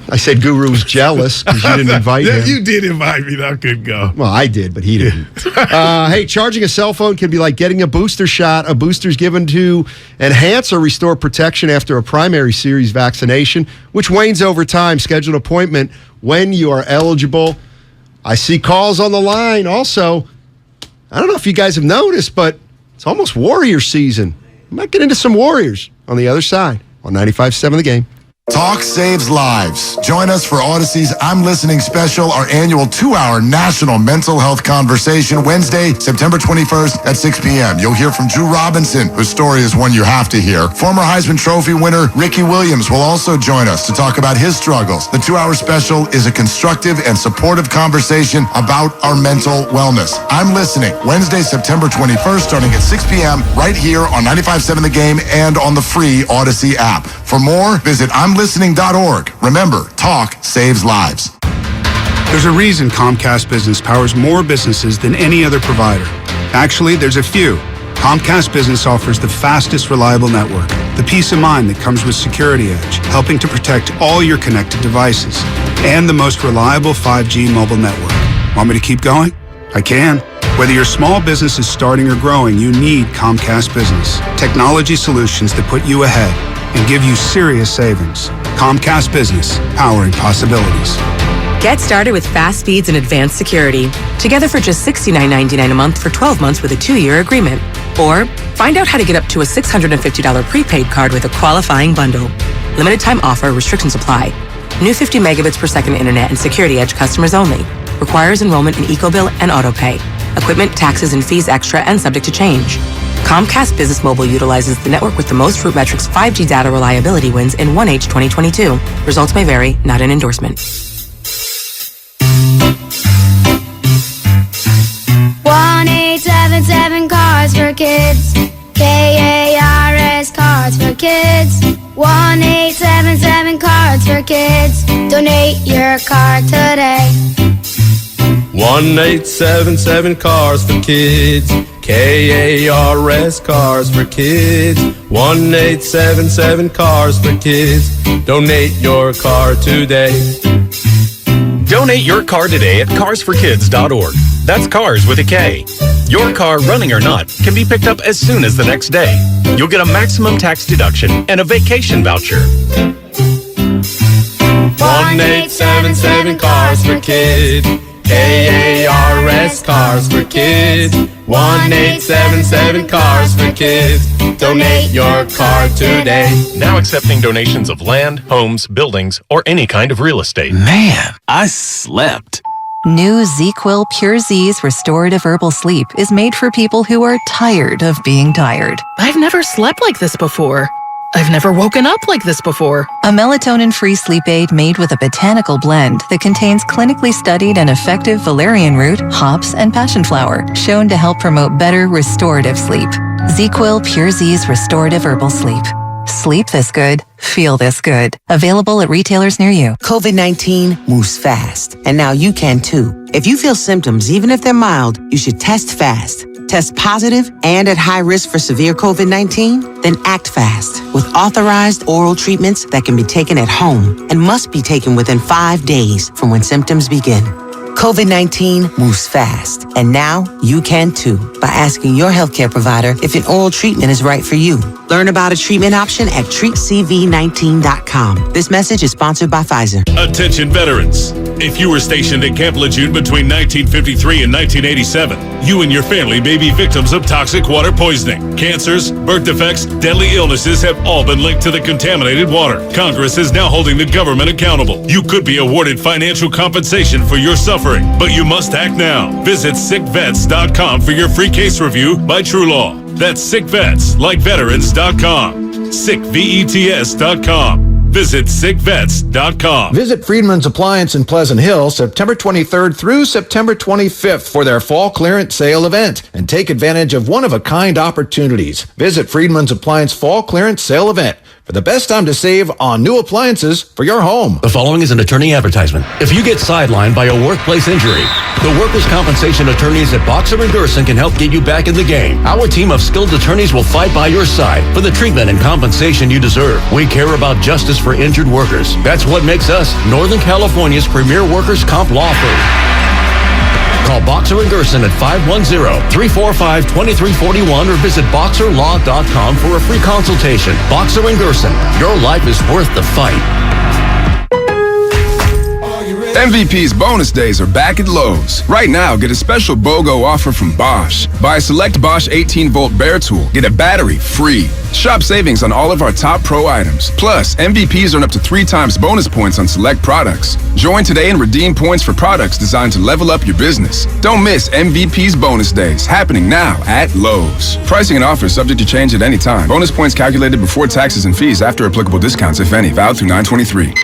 I said Guru was jealous because you didn't invite him. You did invite me. I couldn't go. Well, I did, but he didn't. Hey, charging a cell phone can be like getting a booster shot. A booster is given to enhance or restore protection after a primary series vaccination, which wanes over time. Schedule an appointment when you are eligible. I see calls on the line. Also, I don't know if you guys have noticed, but it's almost Warrior season. We might get into some Warriors on the other side on 95.7 The Game. Talk saves lives. Join us for Odyssey's I'm Listening special, our annual 2-hour national mental health conversation, Wednesday, September 21st at 6 p.m. You'll hear from Drew Robinson, whose story is one you have to hear. Former Heisman Trophy winner Ricky Williams will also join us to talk about his struggles. The 2-hour special is a constructive and supportive conversation about our mental wellness. I'm Listening, Wednesday, September 21st, starting at 6 p.m. right here on 95.7 The Game and on the free Odyssey app. For more, visit imlistening.org. Remember, talk saves lives. There's a reason Comcast Business powers more businesses than any other provider. Actually, there's a few. Comcast Business offers the fastest, reliable network, the peace of mind that comes with Security Edge, helping to protect all your connected devices, and the most reliable 5G mobile network. Want me to keep going? I can. Whether your small business is starting or growing, you need Comcast Business. Technology solutions that put you ahead and give you serious savings. Comcast Business, powering possibilities. Get started with fast speeds and advanced security. Together for just $69.99 a month for 12 months with a 2-year agreement. Or find out how to get up to a $650 prepaid card with a qualifying bundle. Limited time offer, restrictions apply. New 50 megabits per second internet and Security Edge customers only. Requires enrollment in EcoBill and AutoPay. Equipment, taxes, and fees extra and subject to change. Comcast Business Mobile utilizes the network with the most RootMetrics 5G data reliability wins in 1H 2022. Results may vary, not an endorsement. 1877 Cars for Kids. KARS Cards for Kids. 1877 Cards for Kids. Donate your card today. 1877 Cars for Kids. KARS Cars for Kids. 1877 Cars for Kids. Donate your car today. Donate your car today at carsforkids.org. That's cars with a K. Your car, running or not, can be picked up as soon as the next day. You'll get a maximum tax deduction and a vacation voucher. 1877 Cars for Kids. KARS Cars for Kids. 1877 Cars for Kids. Donate your car today. Now accepting donations of land, homes, buildings, or any kind of real estate. Man, I slept. New ZQuil Pure Z's Restorative Herbal Sleep is made for people who are tired of being tired. I've never slept like this before. I've never woken up like this before. A melatonin-free sleep aid made with a botanical blend that contains clinically studied and effective valerian root, hops, and passion flower, shown to help promote better restorative sleep. ZQuil Pure Z's Restorative Herbal Sleep. Sleep this good, feel this good. Available at retailers near you. COVID-19 moves fast, and now you can too. If you feel symptoms, even if they're mild, you should test fast. Test positive and at high risk for severe COVID-19? Then act fast with authorized oral treatments that can be taken at home and must be taken within 5 days from when symptoms begin. COVID-19 moves fast, and now you can too by asking your healthcare provider if an oral treatment is right for you. Learn about a treatment option at treatcv19.com. This message is sponsored by Pfizer. Attention veterans. If you were stationed at Camp Lejeune between 1953 and 1987, you and your family may be victims of toxic water poisoning. Cancers, birth defects, deadly illnesses have all been linked to the contaminated water. Congress is now holding the government accountable. You could be awarded financial compensation for your suffering, but you must act now. Visit sickvets.com for your free case review by True Law. That's sickvets, like veterans.com. sickvets.com. Visit sickvets.com. Visit Friedman's Appliance in Pleasant Hill September 23rd through September 25th for their fall clearance sale event and take advantage of one-of-a-kind opportunities. Visit Friedman's Appliance Fall Clearance Sale Event. for the best time to save on new appliances for your home. The following is an attorney advertisement. If you get sidelined by a workplace injury, the workers' compensation attorneys at Boxer & Gerson can help get you back in the game. Our team of skilled attorneys will fight by your side for the treatment and compensation you deserve. We care about justice for injured workers. That's what makes us Northern California's premier workers' comp law firm. Call Boxer & Gerson at 510-345-2341 or visit boxerlaw.com for a free consultation. Boxer & Gerson, your life is worth the fight. MVP's bonus days are back at Lowe's. Right now, get a special BOGO offer from Bosch. Buy a select Bosch 18-volt Bear tool, get a battery free. Shop savings on all of our top pro items. Plus, MVPs earn up to 3 times bonus points on select products. Join today and redeem points for products designed to level up your business. Don't miss MVP's bonus days, happening now at Lowe's. Pricing and offers subject to change at any time. Bonus points calculated before taxes and fees after applicable discounts, if any. Valid through 9/23.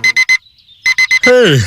Hey,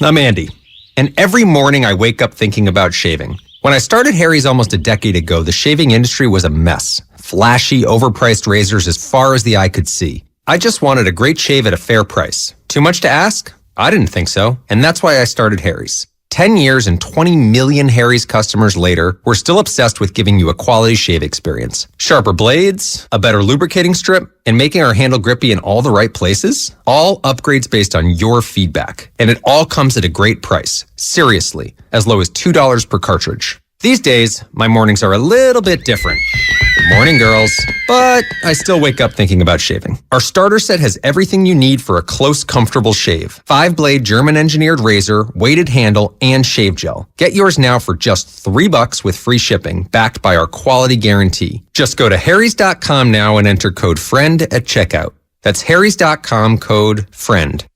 I'm Andy, and every morning I wake up thinking about shaving. When I started Harry's almost a decade ago, the shaving industry was a mess. Flashy, overpriced razors as far as the eye could see. I just wanted a great shave at a fair price. Too much to ask? I didn't think so, and that's why I started Harry's. 10 years and 20 million Harry's customers later, we're still obsessed with giving you a quality shave experience. Sharper blades, a better lubricating strip, and making our handle grippy in all the right places. All upgrades based on your feedback. And it all comes at a great price. Seriously, as low as $2 per cartridge. These days, my mornings are a little bit different. Morning, girls. But I still wake up thinking about shaving. Our starter set has everything you need for a close, comfortable shave. 5-blade German-engineered razor, weighted handle, and shave gel. Get yours now for just $3 with free shipping, backed by our quality guarantee. Just go to harrys.com now and enter code FRIEND at checkout. That's harrys.com, code FRIEND.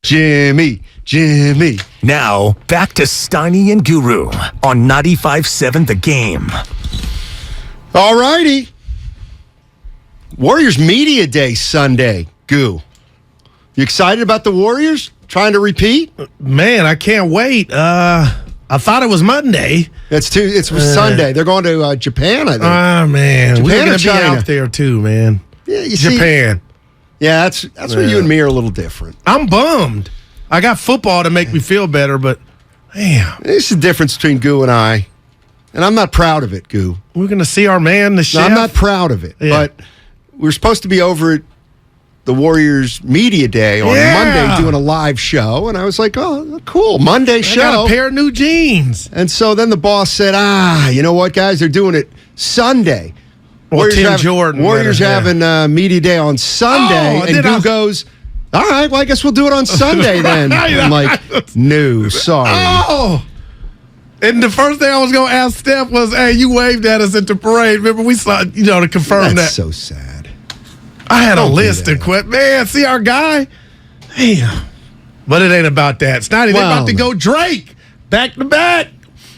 Jimmy. Now, back to Steiny and Guru on 95.7 The Game. All righty. Warriors Media Day Sunday, Goo. You excited about the Warriors trying to repeat? Man, I can't wait. I thought it was Monday. It's Sunday. They're going to Japan, I think. Man. Japan We're going to be China? out there too, man. Yeah, you Japan. See, yeah, that's where you and me are a little different. I'm bummed. I got football to make me feel better, but damn. There's the difference between Goo and I. And I'm not proud of it, Goo. We're going to see our man, the chef. No, I'm not proud of it. Yeah. But we're supposed to be over at the Warriors Media Day on Monday doing a live show. And I was like, oh, cool, Monday show. I got a pair of new jeans. And so then the boss said, you know what, guys? They're doing it Sunday. Well, Warriors having Media Day on Sunday. And Goo goes, all right, well, I guess we'll do it on Sunday then. I'm like, no, sorry. Oh! And the first thing I was going to ask Steph was, hey, you waved at us at the parade. Remember, we saw, to confirm That's that. so sad. I had a list to quit. Man, see our guy? Damn. But it ain't about that. Steiny, they're about to go Drake. Back to back.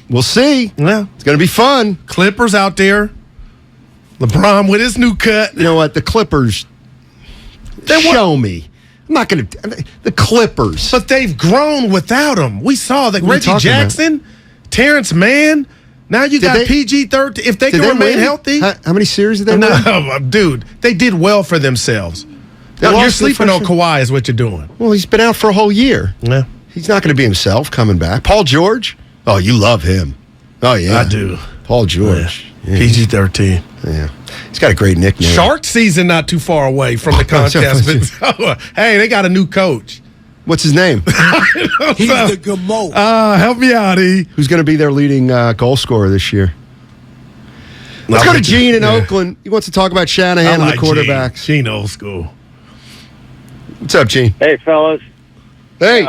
We'll see. Yeah. It's going to be fun. Clippers out there. LeBron with his new cut. You know what? The Clippers, show me. I'm not going to. The Clippers. But they've grown without him. We saw that Reggie Jackson, Terrence Mann. Now you got PG-13. If they can remain healthy. How many series did they win? No, dude. They did well for themselves. You're sleeping on Kawhi is what you're doing. Well, he's been out for a whole year. Yeah. He's not going to be himself coming back. Paul George. Oh, you love him. Oh, yeah. I do. Paul George. Yeah. PG-13. Yeah. He's got a great nickname. Shark season not too far away from the contest. Hey, they got a new coach. What's his name? He's the GMO. Help me out, E. Who's going to be their leading goal scorer this year? Let's go to Gene in Oakland. He wants to talk about Shanahan and the quarterbacks. Gene old school. What's up, Gene? Hey, fellas. Hey.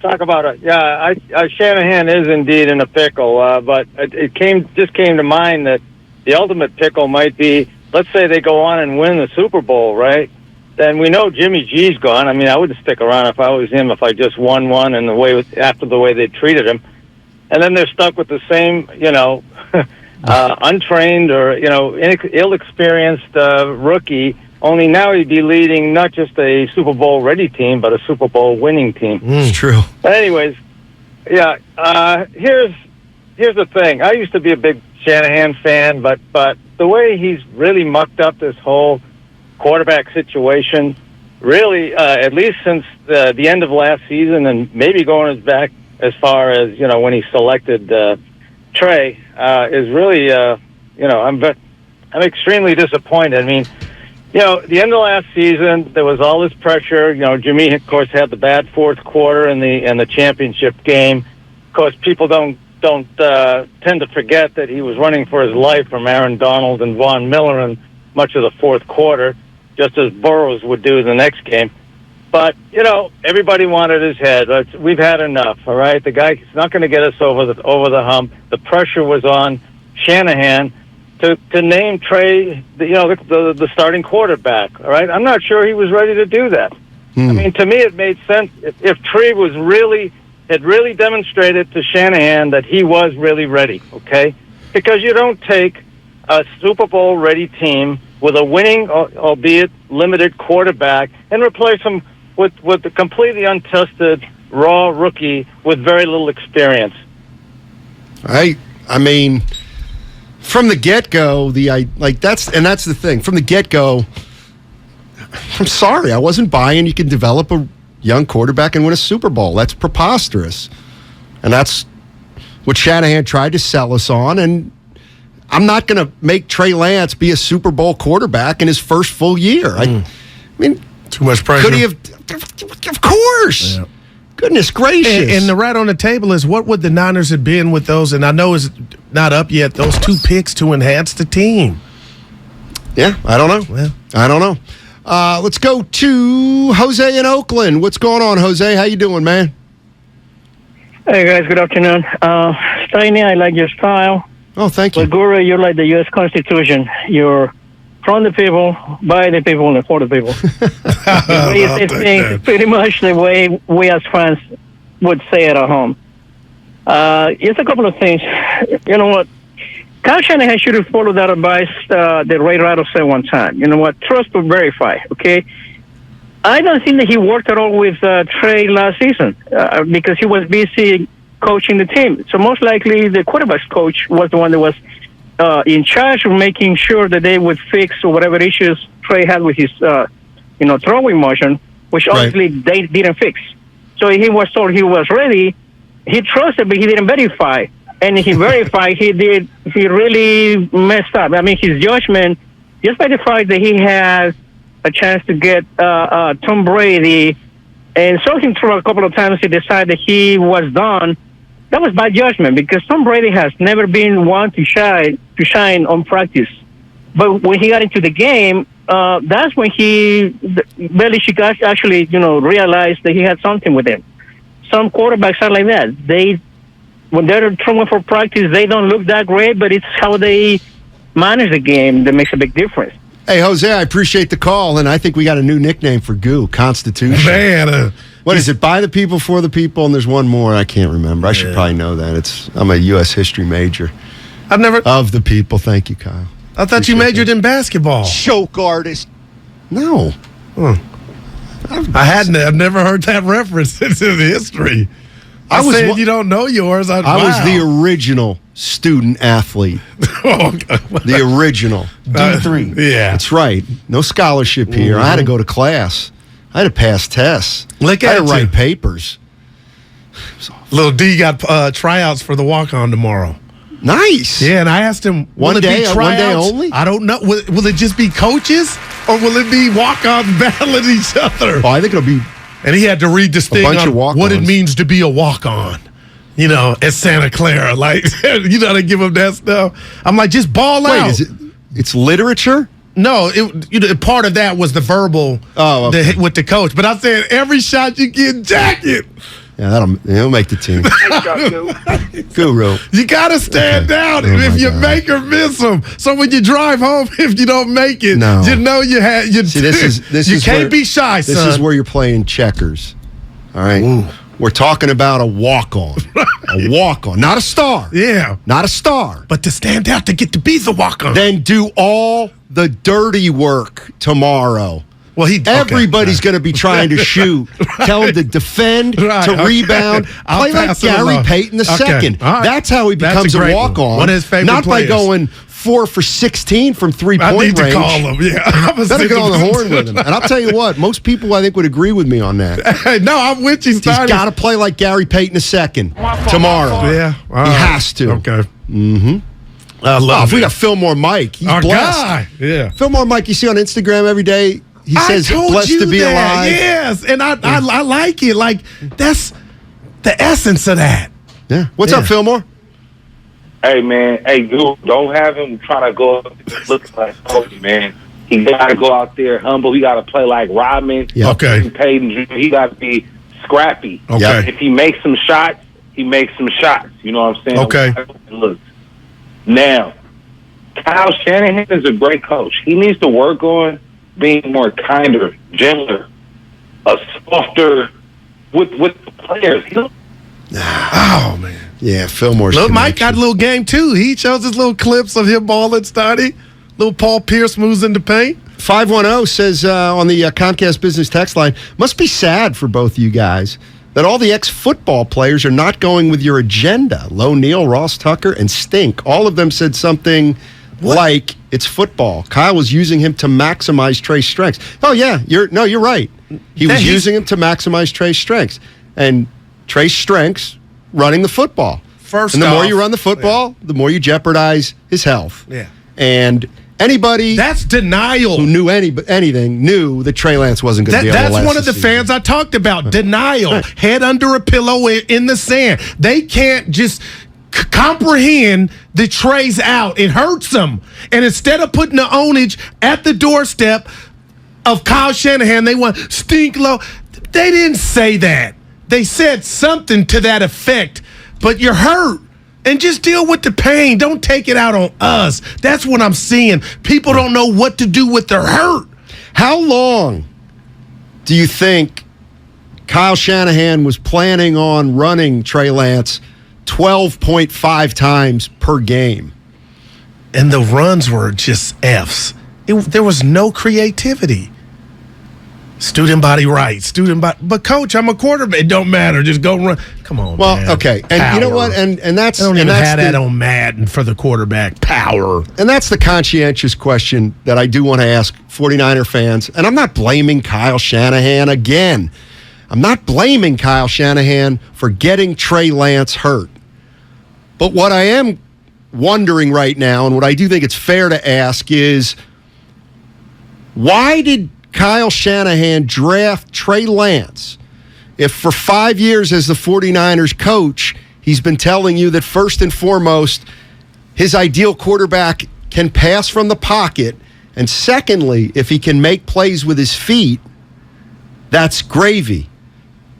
Talk about it. Yeah, Shanahan is indeed in a pickle, but it came to mind that the ultimate pickle might be, let's say they go on and win the Super Bowl, right? Then we know Jimmy G's gone. I mean, I wouldn't stick around if I was him, if I just won one and after the way they treated him. And then they're stuck with the same, untrained or, ill-experienced rookie Only now he'd be leading not just a Super Bowl ready team, but a Super Bowl winning team. It's true. But anyways, yeah. Here's the thing. I used to be a big Shanahan fan, but the way he's really mucked up this whole quarterback situation, really, at least since the end of last season, and maybe going back as far as when he selected Trey, is really I'm extremely disappointed. I mean, the end of last season, there was all this pressure. Jimmy, of course, had the bad fourth quarter in the championship game. Of course, people don't tend to forget that he was running for his life from Aaron Donald and Von Miller in much of the fourth quarter, just as Burrows would do the next game. But, everybody wanted his head. We've had enough, all right? The guy is not going to get us over the hump. The pressure was on Shanahan to name Trey, the starting quarterback, all right? I'm not sure he was ready to do that. I mean, to me, it made sense if Trey had really demonstrated to Shanahan that he was really ready, okay? Because you don't take a Super Bowl ready team with a winning, albeit limited quarterback and replace him with a completely untested, raw rookie with very little experience. I mean, from the get-go, that's the thing. From the get-go, I'm sorry, I wasn't buying you can develop a young quarterback and win a Super Bowl. That's preposterous. And that's what Shanahan tried to sell us on. And I'm not going to make Trey Lance be a Super Bowl quarterback in his first full year. I mean, too much pressure. Could he have? Of course. Yeah. Goodness gracious. And the right on the table is what would the Niners have been with those, and I know it's not up yet, those 2 picks to enhance the team? Yeah, I don't know. Yeah. I don't know. Let's go to Jose in Oakland. What's going on, Jose? How you doing, man? Hey, guys. Good afternoon. Steiny, I like your style. Oh, thank you. But Guru, you're like the U.S. Constitution. You're from the people, by the people, and for the people. The way you say things, pretty much the way we as fans would say it at home. Just a couple of things. You know what? Kyle Shanahan should have followed that advice that Ray Rattle said one time. You know what? Trust but verify, okay? I don't think that he worked at all with Trey last season because he was busy coaching the team. So most likely the quarterback's coach was the one that was in charge of making sure that they would fix whatever issues Trey had with his, throwing motion, which obviously they didn't fix. So he was told he was ready. He trusted, but he didn't verify. And he verified he really messed up. I mean, his judgment, just by the fact that he had a chance to get Tom Brady and saw him through a couple of times, he decided he was done. That was bad judgment because Tom Brady has never been one to shine on practice. But when he got into the game, that's when Belichick actually, realized that he had something with him. Some quarterbacks are like that. When they're throwing for practice, they don't look that great, but it's how they manage the game that makes a big difference. Hey, Jose, I appreciate the call, and I think we got a new nickname for Goo, Constitution. Man, what is it? By the people, for the people, and there's one more I can't remember. I should probably know that. I'm a U.S. history major. Of the people. Thank you, Kyle. I thought you majored in basketball. Choke artist. No. I've never heard that reference into the history. I said you don't know yours. I was the original student athlete. The original. D3. Yeah. That's right. No scholarship here. I had to go to class. I had to pass tests. I had to write papers. Little D got tryouts for the walk-on tomorrow. Nice. Yeah, and I asked him, one day only? I don't know. Will it just be coaches, or will it be walk-ons battling each other? Oh, I think it'll be. And he had to read this thing on what it means to be a walk-on, at Santa Clara. Like, you got to give him that stuff. I'm like, just ball out. It's literature? No, part of that was the verbal with the coach. But I said, every shot you get, jack it. Yeah, he'll make the team. Guru. You got to stand down if you make or miss them. So when you drive home, if you don't make it, you know you had. See, this you can't be shy, son. This is where you're playing checkers. All right. We're talking about a walk-on. A walk-on. Not a star. Yeah. Not a star. But to stand out to get to be the walk-on. Then do all the dirty work tomorrow. Well, everybody's going to be trying to shoot. Tell him to defend, to rebound. Play like Gary Payton II. Right. That's how he becomes a walk-on. One of his favorite Not players. by going 4 for 16 from three-point range. I need to call him, yeah. Better get on the horn with him. And I'll tell you what, most people, I think, would agree with me on that. No, I'm with you, Steiny. He's got to play like Gary Payton II tomorrow. Yeah. He has to. Okay. Mm-hmm. I love it. We got Fillmore Mike. He's our blessed. guy. Yeah. Fillmore Mike, you see on Instagram every day, he says, blessed to be alive. Yes, and I like it. Like, that's the essence of that. Yeah. What's up, Fillmore? Hey, man. Hey, dude, don't have him trying to go up there looking like Kobe, man. He got to go out there humble. He got to play like Rodman. Yeah. Okay. Payton. He got to be scrappy. Okay. If he makes some shots, he makes some shots. You know what I'm saying? Okay. Look, now, Kyle Shanahan is a great coach. He needs to work on being more kinder, gentler, softer with the players. Oh, man. Yeah, Fillmore's Little Mike got a little game, too. He shows his little clips of him balling, Steiny. Little Paul Pierce moves in the paint. 510 says on the Comcast Business text line, must be sad for both you guys that all the ex-football players are not going with your agenda. Low Neal, Ross Tucker, and Stink. All of them said something like it's football. Kyle was using him to maximize Trey's strengths. Oh, yeah. You're right. He was using him to maximize Trey's strengths. And Trey's strengths, running the football. First and the more off, you run the football, the more you jeopardize his health. Yeah. And anybody that's denial who knew anything knew that Trey Lance wasn't going to be able to last. That's one of the fans I talked about. Denial. Head under a pillow in the sand. They can't just comprehend that Trey's out. It hurts them. And instead of putting the ownage at the doorstep of Kyle Shanahan, they want Stink low. They didn't say that. They said something to that effect. But you're hurt. And just deal with the pain. Don't take it out on us. That's what I'm seeing. People don't know what to do with their hurt. How long do you think Kyle Shanahan was planning on running Trey Lance 12.5 times per game? And the runs were just Fs. There was no creativity. Student body right. But coach, I'm a quarterback. It don't matter. Just go run. Come on. Well, man. okay. And power. You know what? And that's I don't and even that's have that on Madden for the quarterback. Power. And that's the conscientious question that I do want to ask 49er fans. And I'm not blaming Kyle Shanahan again. I'm not blaming Kyle Shanahan for getting Trey Lance hurt. But what I am wondering right now, and what I do think it's fair to ask, is why did Kyle Shanahan draft Trey Lance if for 5 years as the 49ers coach, he's been telling you that first and foremost, his ideal quarterback can pass from the pocket, and secondly, if he can make plays with his feet, that's gravy.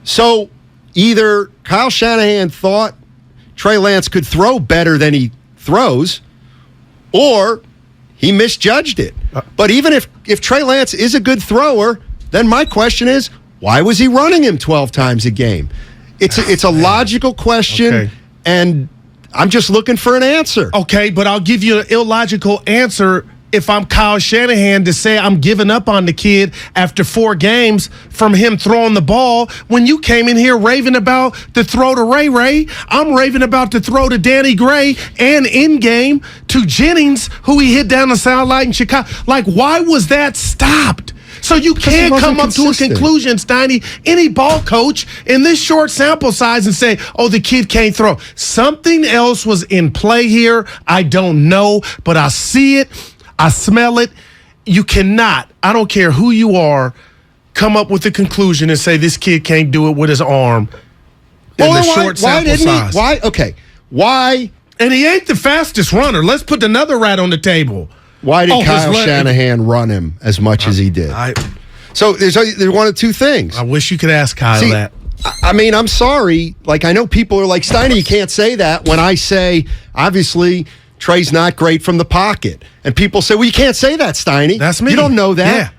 So either Kyle Shanahan thought Trey Lance could throw better than he throws, or he misjudged it. But even if Trey Lance is a good thrower, then my question is, why was he running him 12 times a game? It's a logical question, and I'm just looking for an answer. Okay, but I'll give you an illogical answer if I'm Kyle Shanahan to say I'm giving up on the kid after 4 games from him throwing the ball. When you came in here raving about the throw to Ray, I'm raving about the throw to Danny Gray and in game to Jennings, who he hit down the sideline in Chicago. Like, why was that stopped? So you can't come up to a conclusion, Steiny, any ball coach in this short sample size and say, oh, the kid can't throw. Something else was in play here. I don't know, but I see it. I smell it. You cannot, I don't care who you are, come up with a conclusion and say this kid can't do it with his arm in the short sample size. Why? And he ain't the fastest runner. Let's put another rat on the table. Why did Kyle Shanahan run him as much as he did? So there's one of two things. I wish you could ask Kyle that. I mean, I'm sorry. Like, I know people are like, Steiny, you can't say that when I say, obviously, Trey's not great from the pocket. And people say, well, you can't say that, Steiny. That's me. You don't know that. Yeah.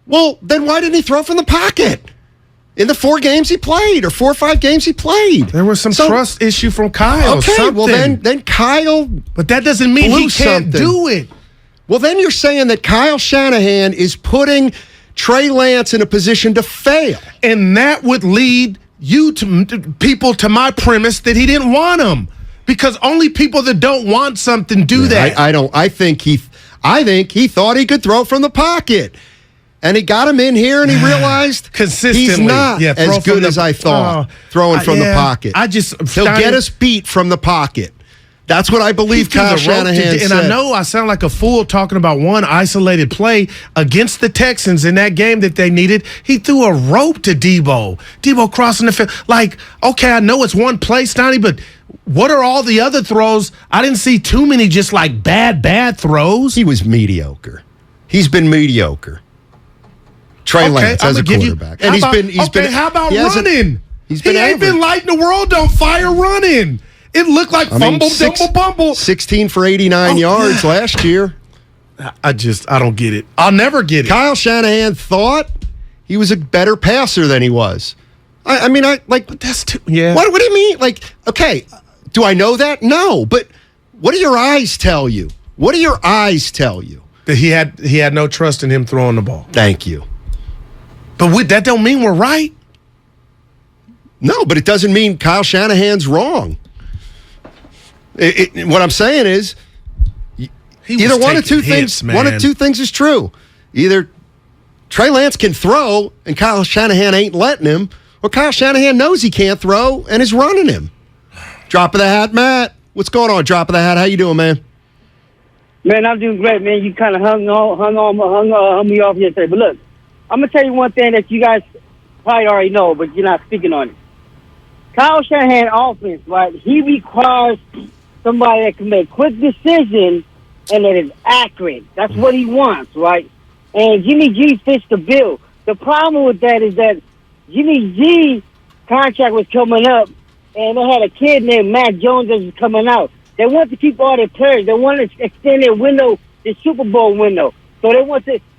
Well, then why didn't he throw from the pocket? in the 4 games he played or 4 or 5 games he played. There was some trust issue from Kyle. Okay, something. well then Kyle. But that doesn't mean he can't do it. Well, then you're saying that Kyle Shanahan is putting Trey Lance in a position to fail, and that would lead you to people to my premise that he didn't want him, because only people that don't want something do that. I think he thought he could throw from the pocket. And he got him in here, and he realized consistently he's not as good as I thought throwing from the pocket. He'll get us beat from the pocket. That's what I believe Kyle Shanahan said. And I know I sound like a fool talking about one isolated play against the Texans in that game that they needed. He threw a rope to Debo. Debo crossing the field. Like, okay, I know it's one play, Steiny, but what are all the other throws? I didn't see too many just like bad throws. He was mediocre. He's been mediocre. Trey Lance as a quarterback. How about running? He ain't been lighting the world on fire running. It looked like fumble, bumble. 16 for 89 yards last year. I don't get it. I'll never get it. Kyle Shanahan thought he was a better passer than he was. But that's too, yeah. What do you mean? Like, okay, do I know that? No, but what do your eyes tell you? What do your eyes tell you? That he had no trust in him throwing the ball. Thank you. But that don't mean we're right. No, but it doesn't mean Kyle Shanahan's wrong. What I'm saying is, either one of two things. One of two things is true. Either Trey Lance can throw and Kyle Shanahan ain't letting him, or Kyle Shanahan knows he can't throw and is running him. Drop of the hat, Matt. What's going on? Drop of the hat. How you doing, man? Man, I'm doing great, man. You kind of hung me off yesterday, but look. I'm going to tell you one thing that you guys probably already know, but you're not speaking on it. Kyle Shanahan offense, right, he requires somebody that can make quick decisions and that is accurate. That's what he wants, right? And Jimmy G fits the bill. The problem with that is that Jimmy G's contract was coming up, and they had a kid named Matt Jones that was coming out. They wanted to keep all their players. They wanted to extend their window, the Super Bowl window. So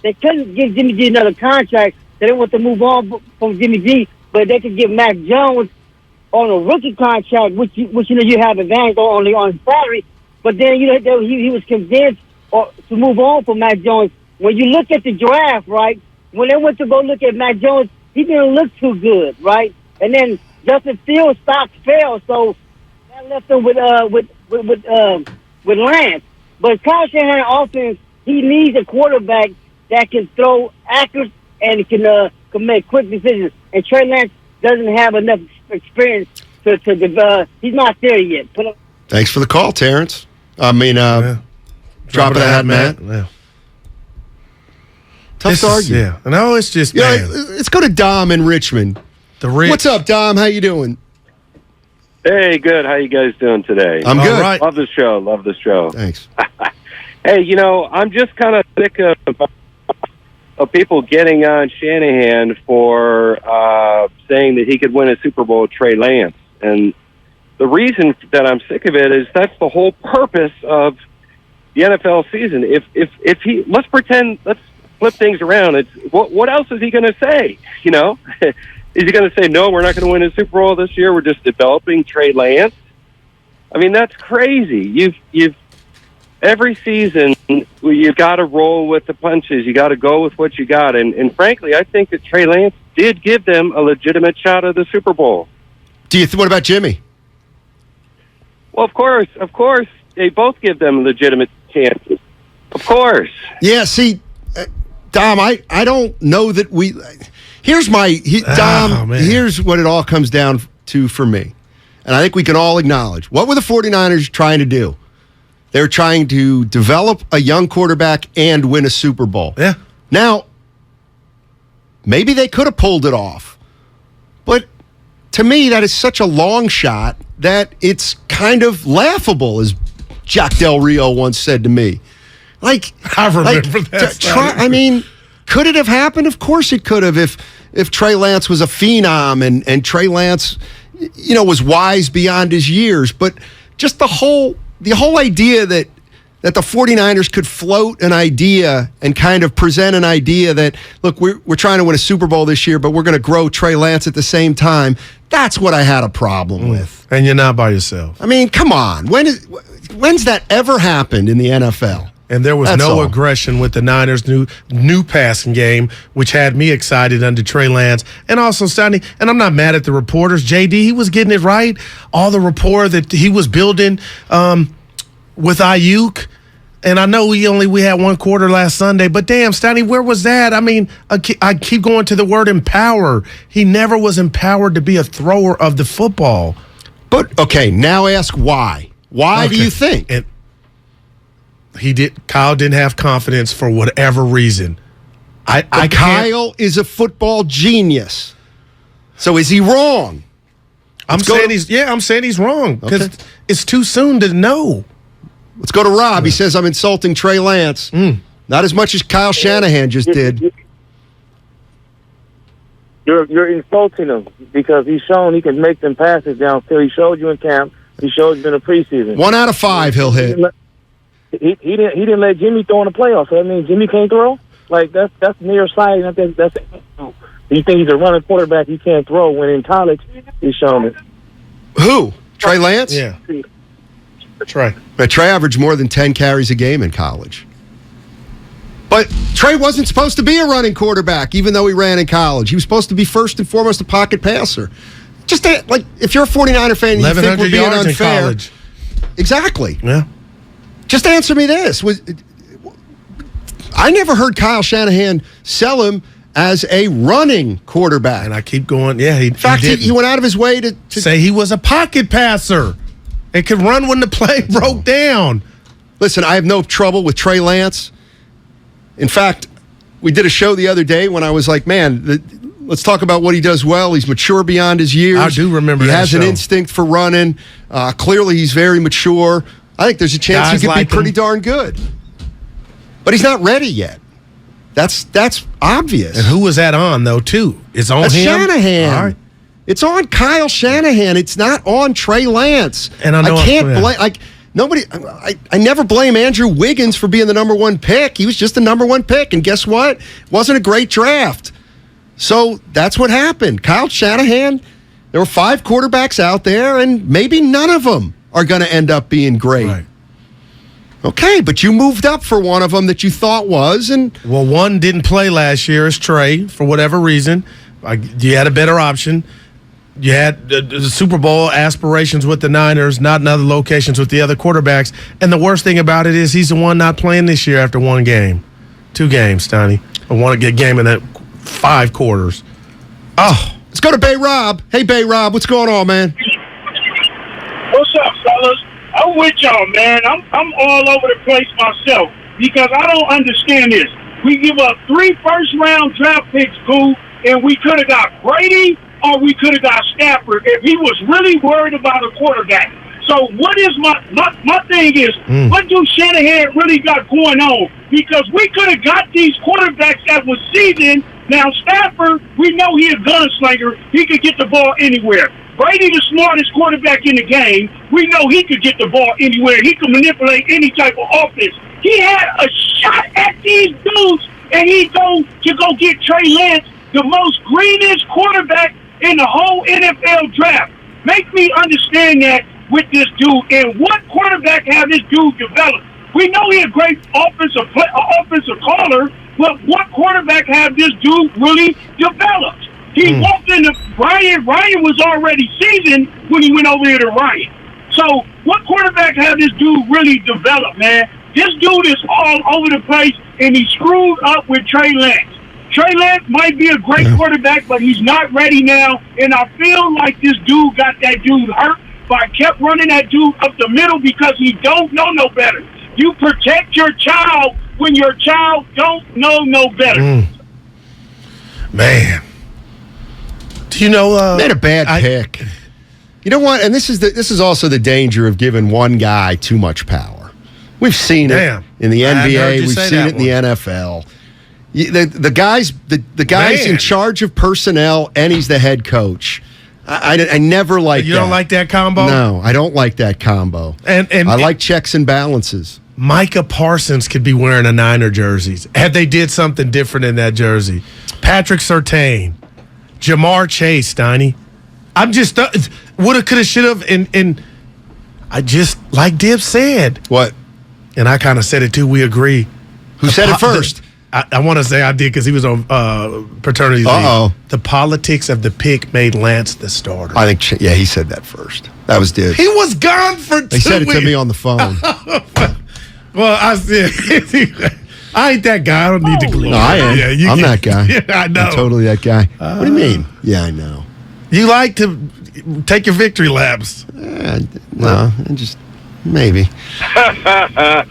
they couldn't give Jimmy G another contract. They didn't want to move on from Jimmy G, but they could give Mac Jones on a rookie contract, which you have advantage only on salary. But then he was convinced to move on from Mac Jones. When you look at the draft, right, when they went to go look at Mac Jones, he didn't look too good, right? And then Justin Fields' stock fell, so that left him with Lance. But Kyle Shanahan offense, he needs a quarterback that can throw accurate and can make quick decisions. And Trey Lance doesn't have enough experience to he's not there yet. Thanks for the call, Terrence. Drop of the hat, Matt. Yeah. Tough to argue. Yeah. No, it's just let's go to Dom in Richmond. What's up, Dom? How you doing? Hey, good. How you guys doing today? I'm good. Right. Love the show. Thanks. Hey, I'm just kind of sick of people getting on Shanahan for saying that he could win a Super Bowl with Trey Lance. And the reason that I'm sick of it is that's the whole purpose of the NFL season. If he, let's flip things around. It's what else is he going to say? Is he going to say, no, we're not going to win a Super Bowl this year, we're just developing Trey Lance? I mean, that's crazy. You've every season, you got to roll with the punches. You got to go with what you got. And frankly, I think that Trey Lance did give them a legitimate shot at the Super Bowl. What about Jimmy? Well, of course, they both give them legitimate chances. Of course. Yeah, see, Dom, I don't know that we... Here's here's what it all comes down to for me. And I think we can all acknowledge. What were the 49ers trying to do? They were trying to develop a young quarterback and win a Super Bowl. Yeah. Now, maybe they could have pulled it off. But to me, that is such a long shot that it's kind of laughable, as Jack Del Rio once said to me. I remember that. Could it have happened? Of course it could have if Trey Lance was a phenom and Trey Lance, was wise beyond his years. But just the whole idea that that the 49ers could float an idea and kind of present an idea that, look, we're trying to win a Super Bowl this year, but we're going to grow Trey Lance at the same time. That's what I had a problem with. And you're not by yourself. I mean, come on. When's that ever happened in the NFL? And there was no aggression with the Niners' new passing game, which had me excited under Trey Lance. And also, Steiny, and I'm not mad at the reporters. JD, he was getting it right. All the rapport that he was building with Ayuk. And I know we had one quarter last Sunday, but damn, Steiny, where was that? I mean, I keep going to the word empower. He never was empowered to be a thrower of the football. But, okay, now ask why. Why do you think? And Kyle didn't have confidence for whatever reason. Kyle is a football genius. So is he wrong? I'm saying he's wrong because it's too soon to know. Let's go to Rob. He says I'm insulting Trey Lance. Not as much as Kyle Shanahan just did. You're insulting him because he's shown he can make them passes downfield. He showed you in camp. He showed you in the preseason. 1 out of 5 he'll hit. He didn't let Jimmy throw in the playoffs. So that means Jimmy can't throw. Like that's near side. I think that's. You think he's a running quarterback? He can't throw. When in college, he's shown it. Who? Trey Lance? Yeah. Trey. But Trey averaged more than 10 carries a game in college. But Trey wasn't supposed to be a running quarterback, even though he ran in college. He was supposed to be first and foremost a pocket passer. Just like if you're a 49er fan, you think we're being unfair. In college. Exactly. Yeah. Just answer me this: I never heard Kyle Shanahan sell him as a running quarterback. And I keep going. Yeah, in fact, he went out of his way to say he was a pocket passer. It could run when the play broke down. Listen, I have no trouble with Trey Lance. In fact, we did a show the other day when I was like, man, let's talk about what he does well. He's mature beyond his years. I do remember that. He has an instinct for running. Clearly, he's very mature. I think there's a chance he could be pretty darn good. But he's not ready yet. That's obvious. And who was that on, though, too? It's on him? Shanahan. All right. It's on Kyle Shanahan. It's not on Trey Lance. And I can't blame... Nobody. I never blame Andrew Wiggins for being the number one pick. He was just the number one pick. And guess what? It wasn't a great draft. So that's what happened. Kyle Shanahan, there were 5 quarterbacks out there, and maybe none of them are going to end up being great. Right. Okay, but you moved up for one of them that you thought was. Well, one didn't play last year as Trey, for whatever reason. You had a better option. You had the Super Bowl aspirations with the Niners, not in other locations with the other quarterbacks. And the worst thing about it is he's the one not playing this year after 1 game. 2 games, Steiny. I want to get game in that 5 quarters. Oh, let's go to Bay Rob. Hey, Bay Rob, what's going on, man? What's up, fellas? I'm with y'all, man. I'm all over the place myself because I don't understand this. We give up 3 first-round draft picks, Boo, and we could have got Brady or we could have got Stafford if he was really worried about a quarterback. So what is my thing is, what do Shanahan really got going on? Because we could have got these quarterbacks that was seasoned. Now Stafford, we know he's a gunslinger. He could get the ball anywhere. Brady, the smartest quarterback in the game, we know he could get the ball anywhere. He could manipulate any type of offense. He had a shot at these dudes, and he go get Trey Lance, the most greenest quarterback in the whole NFL draft. Make me understand that with this dude, and what quarterback have this dude developed? We know he's a great offensive caller, but what quarterback have this dude really developed? He walked into Ryan. Ryan was already seasoned when he went over here to Ryan. So what quarterback have this dude really developed, man? This dude is all over the place, and he screwed up with Trey Lance. Trey Lance might be a great quarterback, but he's not ready now, and I feel like this dude got that dude hurt by kept running that dude up the middle because he don't know no better. You protect your child when your child don't know no better. Man. Do you know... made a bad pick. You know what? And this is also the danger of giving one guy too much power. We've seen it in the NBA. We've seen it in the NFL. The guy's in charge of personnel, and he's the head coach. I never like that. You don't like that combo? No, I don't like that combo. And I like checks and balances. Micah Parsons could be wearing a Niner jersey had they did something different in that jersey. Patrick Surtain, Jamar Chase, Steiny. I'm just woulda, coulda, shoulda, and I just like Dib said. What? And I kind of said it too. We agree. Who said it first? I want to say I did because he was on paternity leave. Uh-oh. The politics of the pick made Lance the starter. I think, he said that first. That was Dib. He was gone for 2 weeks. He said it to me on the phone. Well, I said, I ain't that guy. I don't need to glory. No, I am. Yeah, I'm that guy. Yeah, I know. I'm totally that guy. What do you mean? Yeah, I know. You like to take your victory laps. No, just maybe.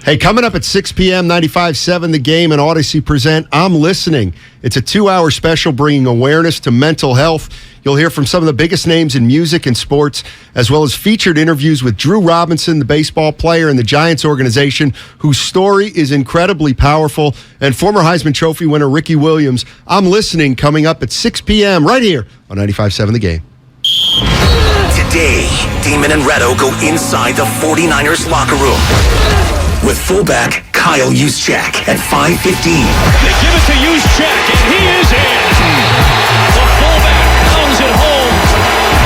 Hey, coming up at 6 p.m., 95.7 The Game and Odyssey present I'm Listening. It's a 2-hour special bringing awareness to mental health. You'll hear from some of the biggest names in music and sports, as well as featured interviews with Drew Robinson, the baseball player, and the Giants organization, whose story is incredibly powerful, and former Heisman Trophy winner Ricky Williams. I'm Listening, coming up at 6 p.m. right here on 95.7 The Game. Today, Damon and Reto go inside the 49ers locker room with fullback Kyle Juszczyk at 5:15. They give it to Juszczyk, and he is in. The fullback pounds it home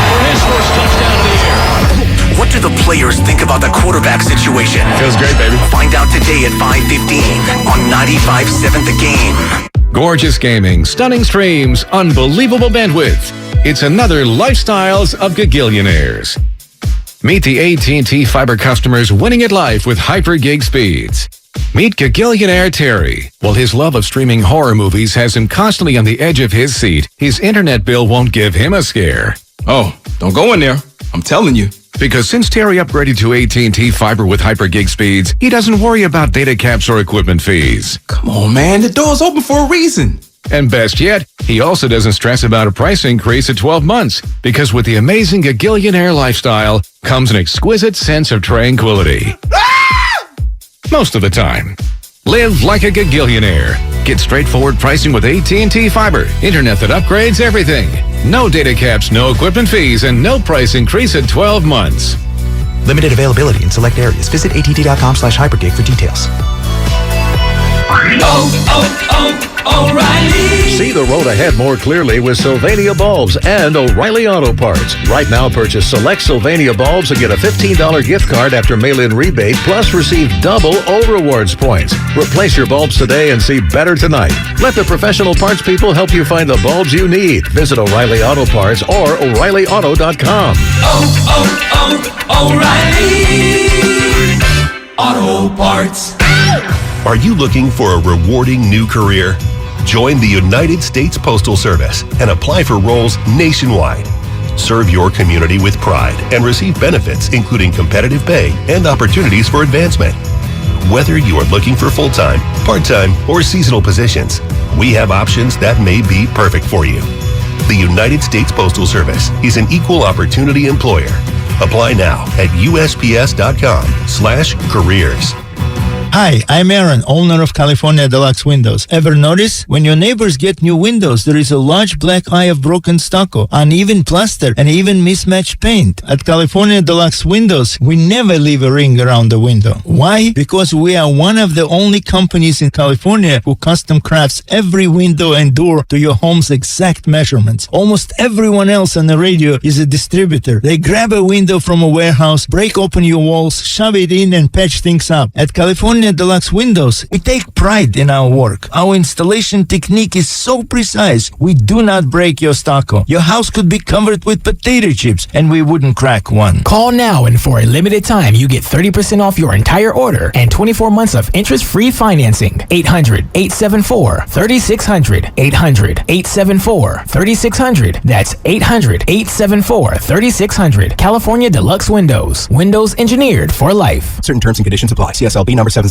for his first touchdown of the year. What do the players think about the quarterback situation? Feels great, baby. Find out today at 5:15 on 95.7 The Game. Gorgeous gaming, stunning streams, unbelievable bandwidth. It's another Lifestyles of Gagillionaires. Meet the AT&T Fiber customers winning at life with hyper gig speeds. Meet Gagillionaire Terry. While his love of streaming horror movies has him constantly on the edge of his seat, his internet bill won't give him a scare. Oh, don't go in there. I'm telling you. Because since Terry upgraded to AT&T Fiber with hyper gig speeds, he doesn't worry about data caps or equipment fees. Come on, man. The door's open for a reason. And best yet, he also doesn't stress about a price increase at 12 months, because with the amazing Gagillionaire lifestyle comes an exquisite sense of tranquility. Most of the time. Live like a Gagillionaire. Get straightforward pricing with AT&T Fiber. Internet that upgrades everything. No data caps, no equipment fees, and no price increase at 12 months. Limited availability in select areas. Visit att.com/hypergig for details. O'Reilly. See the road ahead more clearly with Sylvania Bulbs and O'Reilly Auto Parts. Right now, purchase select Sylvania bulbs and get a $15 gift card after mail-in rebate, plus receive double O-Rewards points. Replace your bulbs today and see better tonight. Let the professional parts people help you find the bulbs you need. Visit O'Reilly Auto Parts or O'ReillyAuto.com. O'Reilly Auto Parts. Are you looking for a rewarding new career? Join the United States Postal Service and apply for roles nationwide. Serve your community with pride and receive benefits including competitive pay and opportunities for advancement. Whether you are looking for full-time, part-time, or seasonal positions, we have options that may be perfect for you. The United States Postal Service is an equal opportunity employer. Apply now at USPS.com/careers. Hi, I'm Aaron, owner of California Deluxe Windows. Ever notice? When your neighbors get new windows, there is a large black eye of broken stucco, uneven plaster, and even mismatched paint. At California Deluxe Windows, we never leave a ring around the window. Why? Because we are one of the only companies in California who custom crafts every window and door to your home's exact measurements. Almost everyone else on the radio is a distributor. They grab a window from a warehouse, break open your walls, shove it in, and patch things up. At California Deluxe Windows, we take pride in our work. Our installation technique is so precise, we do not break your stucco. Your house could be covered with potato chips, and we wouldn't crack one. Call now, and for a limited time, you get 30% off your entire order and 24 months of interest-free financing. 800-874-3600. 800-874-3600. That's 800-874-3600. California Deluxe Windows. Windows engineered for life. Certain terms and conditions apply. CSLB number 774518.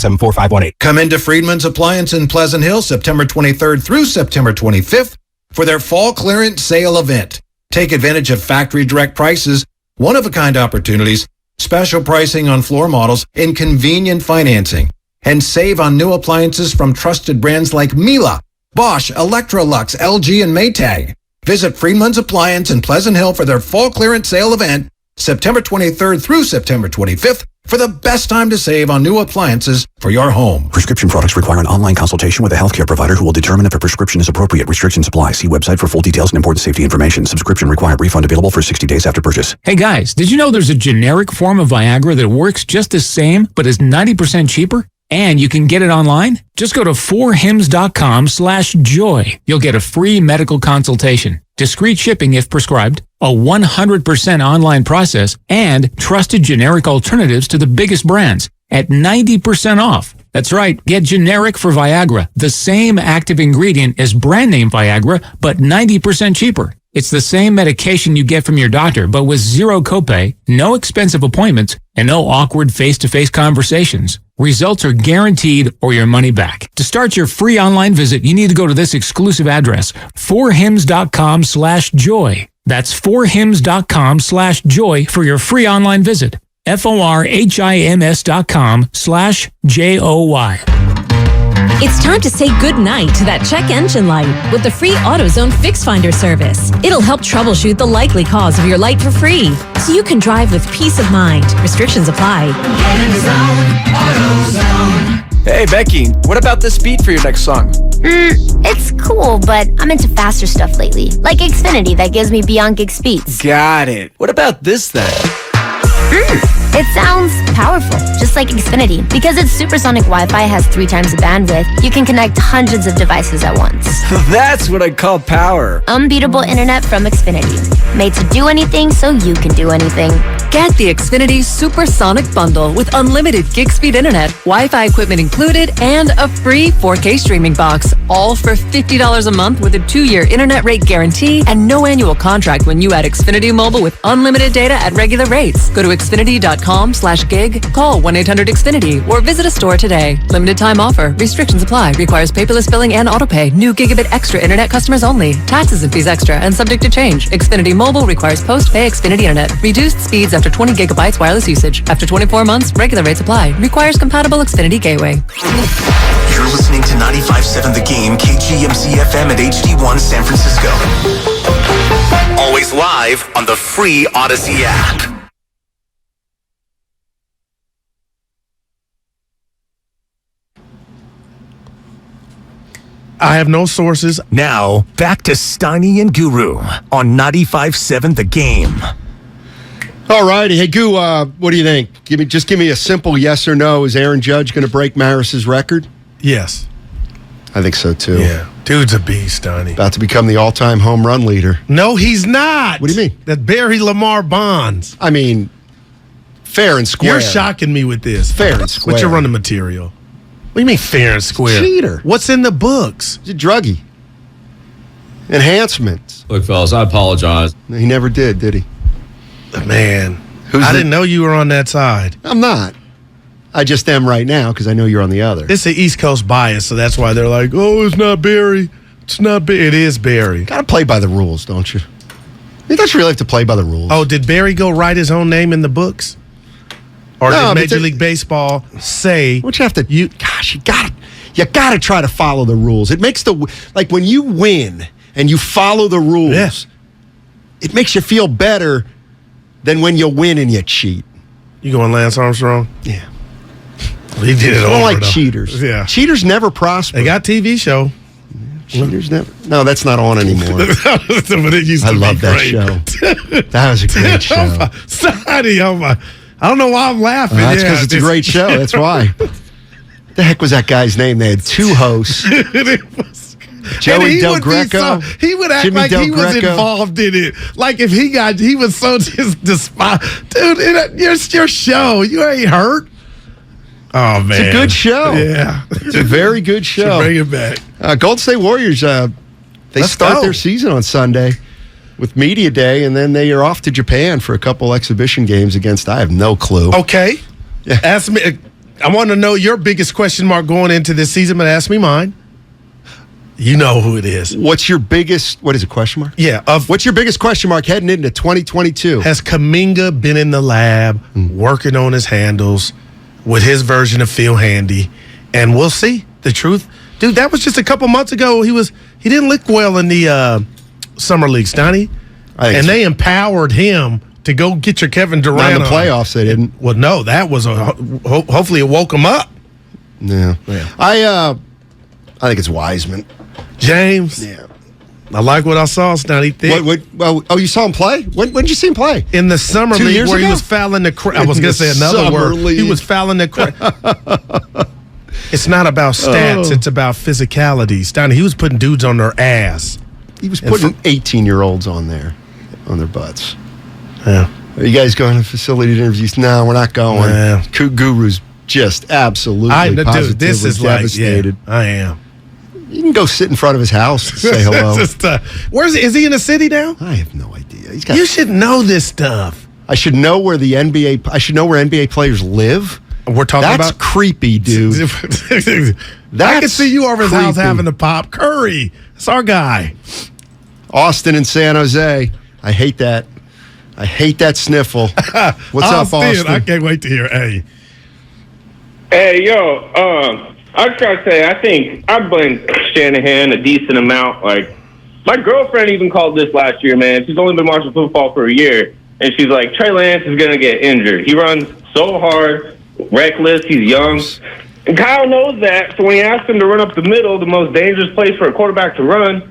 Come into Friedman's Appliance in Pleasant Hill September 23rd through September 25th for their fall clearance sale event. Take advantage of factory direct prices, one-of-a-kind opportunities, special pricing on floor models, and convenient financing. And save on new appliances from trusted brands like Miele, Bosch, Electrolux, LG, and Maytag. Visit Friedman's Appliance in Pleasant Hill for their fall clearance sale event September 23rd through September 25th for the best time to save on new appliances for your home. Prescription products require an online consultation with a healthcare provider who will determine if a prescription is appropriate. Restrictions apply. See website for full details and important safety information. Subscription required. Refund available for 60 days after purchase. Hey guys, did you know there's a generic form of Viagra that works just the same but is 90% cheaper? And you can get it online? Just go to 4hims.com/joy. You'll get a free medical consultation, discreet shipping if prescribed, a 100% online process, and trusted generic alternatives to the biggest brands at 90% off. That's right, get generic for Viagra, the same active ingredient as brand name Viagra, but 90% cheaper. It's the same medication you get from your doctor, but with zero copay, no expensive appointments, and no awkward face-to-face conversations. Results are guaranteed or your money back. To start your free online visit, you need to go to this exclusive address, 4hims.com/joy. That's 4hims.com/joy for your free online visit. FORHIMS.com/JOY. It's time to say goodnight to that check engine light with the free AutoZone Fix Finder service. It'll help troubleshoot the likely cause of your light for free, so you can drive with peace of mind. Restrictions apply. Hey, Becky, what about this beat for your next song? It's cool, but I'm into faster stuff lately, like Xfinity that gives me beyond gig speeds. Got it. What about this then? It sounds powerful, just like Xfinity. Because its supersonic Wi-Fi has 3 times the bandwidth, you can connect hundreds of devices at once. That's what I call power. Unbeatable internet from Xfinity. Made to do anything so you can do anything. Get the Xfinity Supersonic Bundle with unlimited gig speed internet, Wi-Fi equipment included, and a free 4K streaming box. All for $50 a month with a 2-year internet rate guarantee and no annual contract when you add Xfinity Mobile with unlimited data at regular rates. Go to Xfinity.com/gig, call 1-800-XFINITY, or visit a store today. Limited time offer. Restrictions apply. Requires paperless billing and autopay. New gigabit extra internet customers only. Taxes and fees extra and subject to change. Xfinity Mobile requires post-pay Xfinity internet. Reduced speeds after 20 gigabytes wireless usage. After 24 months, regular rates apply. Requires compatible Xfinity gateway. You're listening to 95.7 The Game, KGMC FM at HD1 San Francisco. Always live on the free Odyssey app. I have no sources. Now, back to Steiny and Guru on 95.7 The Game. All righty. Hey, Goo, what do you think? Give me a simple yes or no. Is Aaron Judge going to break Maris's record? Yes. I think so, too. Yeah. Dude's a beast, Steiny. About to become the all-time home run leader. No, he's not. What do you mean? That Barry Lamar Bonds. I mean, fair and square. You're shocking me with this. Fair and square. What's your running material? What do you mean fair and square? Cheater. What's in the books? He's a druggie. Enhancements. Look, fellas, I apologize. He never did he? Man, I didn't know you were on that side. I'm not. I just am right now because I know you're on the other. It's the East Coast bias, so that's why they're like, oh, it's not Barry. It's not Barry. It is Barry. Got to play by the rules, don't you? Don't you really have to play by the rules? Oh, did Barry go write his own name in the books? Or No, did but Major League Baseball say... Don't you have to... you gotta try to follow the rules. It makes like when you win and you follow the rules, it makes you feel better than when you win and you cheat. You going Lance Armstrong? Yeah. He did it I don't over, like though. cheaters. Yeah. Cheaters never prosper. They got TV show. Cheaters never... No, that's not on anymore. But it used to I be love that great. show. That was a great show. Sonny, I don't know why I'm laughing. That's because it's a great show. That's why. The heck was that guy's name? They had 2 hosts. Joey Del Greco. He would act Jimmy like Del he was Greco. involved in it. Like if he was so just despised. Dude, it's your show. You ain't hurt. Oh, man. It's a good show. Yeah. It's a very good show. Bring it back. Golden State Warriors, they start their season on Sunday with Media Day, and then they are off to Japan for a couple exhibition games against, I have no clue. Okay. Yeah. Ask me. I want to know your biggest question mark going into this season, but ask me mine. You know who it is. What's your biggest, what is it, question mark? Yeah. What's your biggest question mark heading into 2022? Has Kuminga been in the lab working on his handles with his version of Feel Handy? And we'll see. The truth. Dude, that was just a couple months ago. He didn't look well in the Summer League, Steiny. And they empowered him to go get your Kevin Durant. Not in the playoffs, they didn't. Well, no, that was hopefully it woke him up. Yeah. I think it's Wiseman. James. Yeah. I like what I saw, Steiny. You saw him play? When did you see him play? In the summer 2 league years where ago? he was fouling the crowd. I was going to say another word. He was fouling the crowd. It's not about stats. It's about physicality. Steiny, he was putting dudes on their ass. He was putting 18-year-olds on their butts. Yeah. Are you guys going to facility interviews? No, we're not going. Yeah. Guru's just absolutely positively this is devastated. I am. You can go sit in front of his house and say hello. Is he in the city now? I have no idea. You should know this stuff. I should know where NBA players live. We're talking That's about creepy, dude. I can see you over his house having the pop. Curry. That's our guy. Austin and San Jose. I hate that. I hate that sniffle. What's up, Austin? I can't wait to hear. Hey, yo, I just gotta say, I think I blame Shanahan a decent amount. Like, my girlfriend even called this last year, man. She's only been watching football for a year, and she's like, Trey Lance is gonna get injured. He runs so hard, reckless, he's young. And Kyle knows that, so when he asked him to run up the middle, the most dangerous place for a quarterback to run,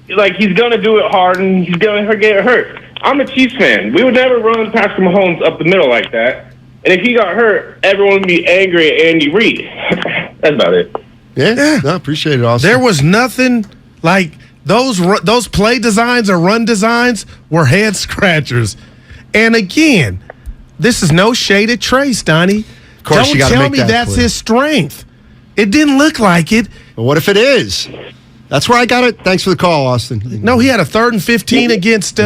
like, he's gonna do it hard, and he's gonna get hurt. I'm a Chiefs fan. We would never run Patrick Mahomes up the middle like that. And if he got hurt, everyone would be angry at Andy Reid. That's about it. Yeah. No, appreciate it, Austin. There was nothing like those play designs or run designs were head scratchers. And again, this is no shade at Trey, Steiny. Of course, Don't you gotta tell make me that that's clear. his strength. It didn't look like it. But what if it is? That's where I got it. Thanks for the call, Austin. No, he had a 3rd and 15 against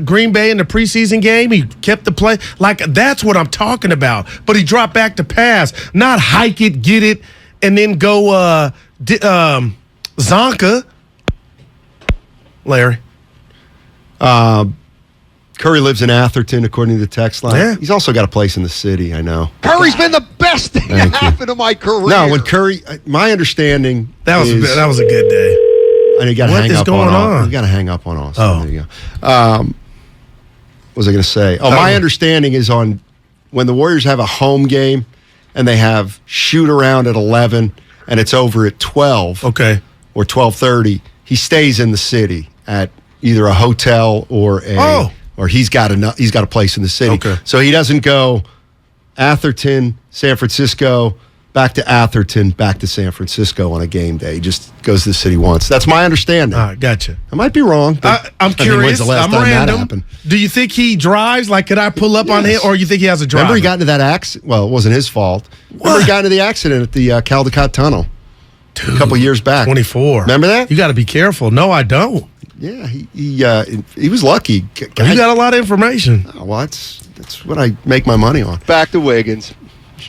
Green Bay in the preseason game. He kept the play. Like, that's what I'm talking about. But he dropped back to pass, not hike it, get it, and then go Zonka. Larry. Curry lives in Atherton, according to the text line. Yeah. He's also got a place in the city, I know. Curry's been the best thing to happen to my career. No, when Curry, my understanding that was a good day. And you got to hang up on. You got to hang up on Austin. Oh. There you go. What was I going to say? My understanding is on when the Warriors have a home game and they have shoot around at 11 and it's over at 12. Okay. Or 12:30. He stays in the city at either a hotel or he's got a place in the city. Okay. So he doesn't go Atherton, San Francisco, back to Atherton, back to San Francisco on a game day. He just goes to the city once. That's my understanding. Gotcha. I might be wrong. But I'm curious. When's the last I'm time random. that happened? Do you think he drives? Like, could I pull up on him, or you think he has a driver? Remember he got into that accident? Well, it wasn't his fault. Remember he got into the accident at the Caldecott Tunnel a couple years back. 24. Remember that? You got to be careful. No, I don't. Yeah, he was lucky. You got a lot of information. Oh, well, that's what I make my money on. Back to Wiggins.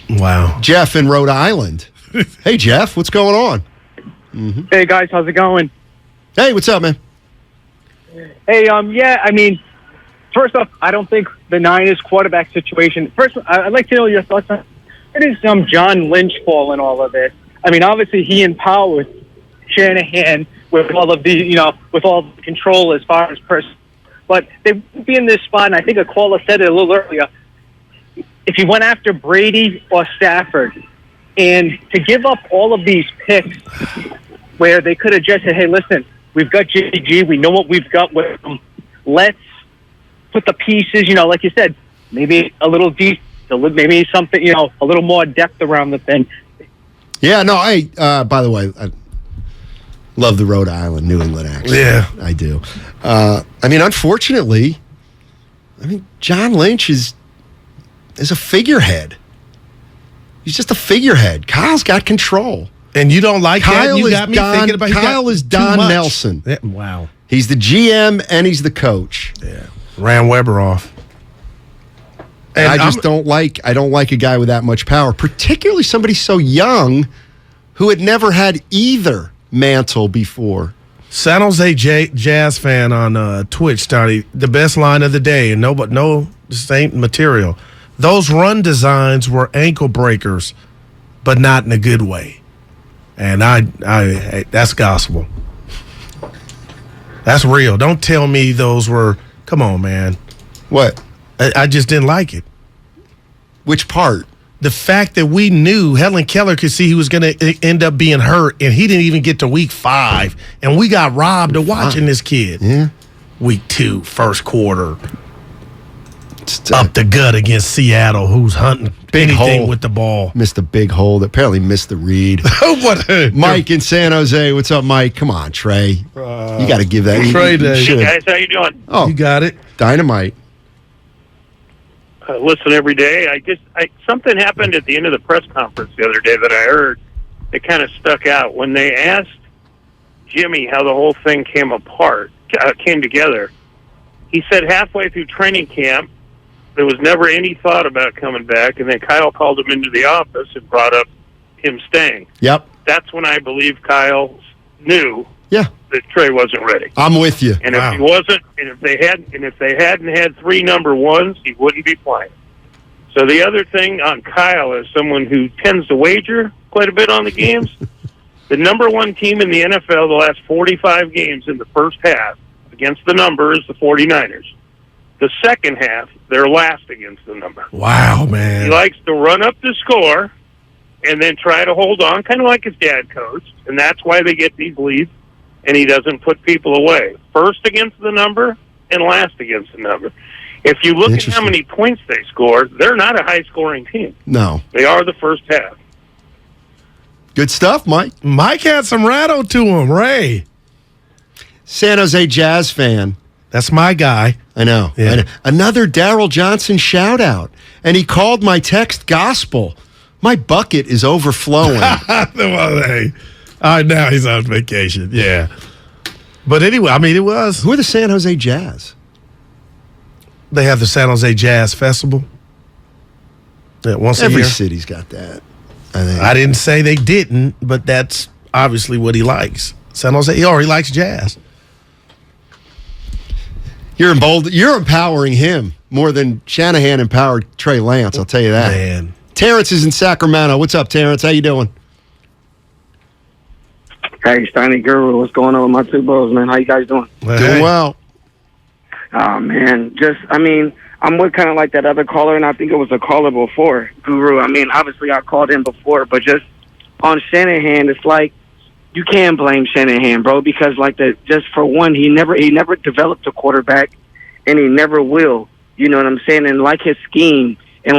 Wow. Jeff in Rhode Island. Hey, Jeff, what's going on? Mm-hmm. Hey, guys, how's it going? Hey, what's up, man? Hey, I mean, first off, I don't think the Niners quarterback situation. First, I'd like to know your thoughts on what is John Lynch fall in all of this? I mean, obviously he empowers Shanahan with all of the, with all the control as far as person, but they would be in this spot. And I think a caller said it a little earlier. If you went after Brady or Stafford, and to give up all of these picks where they could have just said, hey, listen, we've got JG, we know what we've got with them. Let's put the pieces, like you said, maybe a little deep, maybe something, a little more depth around the thing. Yeah, no, by the way, I love the Rhode Island, New England accent. Yeah. I do. Unfortunately, John Lynch is a figurehead. He's just a figurehead. Kyle's got control. And you don't like Kyle that? You is got me Don, thinking about Kyle is Don Nelson. Yeah, wow. He's the GM and he's the coach. Yeah. Ran Weber off. And I don't like a guy with that much power, particularly somebody so young who had never had either mantle before. San Jose Jazz fan on Twitch started the best line of the day, and no, this ain't material. Those run designs were ankle breakers, but not in a good way. And I that's gospel. That's real. Don't tell me those were. Come on, man. What? I just didn't like it. Which part? The fact that we knew Helen Keller could see he was going to end up being hurt, and he didn't even get to week 5, and we got robbed of watching this kid. Yeah. Week 2, first quarter. Up the gut against Seattle, who's hunting big anything hole with the ball. Missed a big hole. Apparently missed the read. What? Mike in San Jose. What's up, Mike? Come on, Trey. You got to give that. Trey Day. should. Hey guys, how you doing? Oh, you got it. Dynamite. Listen every day. Something happened at the end of the press conference the other day that I heard that kind of stuck out. When they asked Jimmy how the whole thing came together, he said halfway through training camp, there was never any thought about coming back, and then Kyle called him into the office and brought up him staying. Yep. That's when I believe Kyle knew that Trey wasn't ready. I'm with you. And if he wasn't, and if they hadn't had 3 number ones, he wouldn't be playing. So the other thing on Kyle, as someone who tends to wager quite a bit on the games, the number 1 team in the NFL the last 45 games in the first half against the number is the 49ers. The second half, they're last against the number. Wow, man. He likes to run up the score and then try to hold on, kind of like his dad coached, and that's why they get these leads, and he doesn't put people away. First against the number and last against the number. If you look at how many points they score, they're not a high-scoring team. No. They are the first half. Good stuff, Mike. Mike had some rattle to him, Ray. San Jose Jazz fan. That's my guy. I know. Yeah. I know. Another Daryl Johnson shout-out. And he called my text gospel. My bucket is overflowing. Well, hey, now he's on vacation. Yeah. But anyway, I mean, it was. Who are the San Jose Jazz? They have the San Jose Jazz Festival. Yeah, once a year. Every city's got that. I didn't say they didn't, but that's obviously what he likes. San Jose, he likes jazz. You're empowering him more than Shanahan empowered Trey Lance, I'll tell you that. Man. Terrence is in Sacramento. What's up, Terrence? How you doing? Hey, Steiny Guru, what's going on with my 2 bros, man? How you guys doing? Doing well. Oh, man, I'm with kind of like that other caller, and I think it was a caller before, Guru. I mean, obviously I called in before, but just on Shanahan, it's like you can't blame Shanahan, bro, because just for one, he never developed a quarterback, and he never will. You know what I'm saying? And like his scheme, and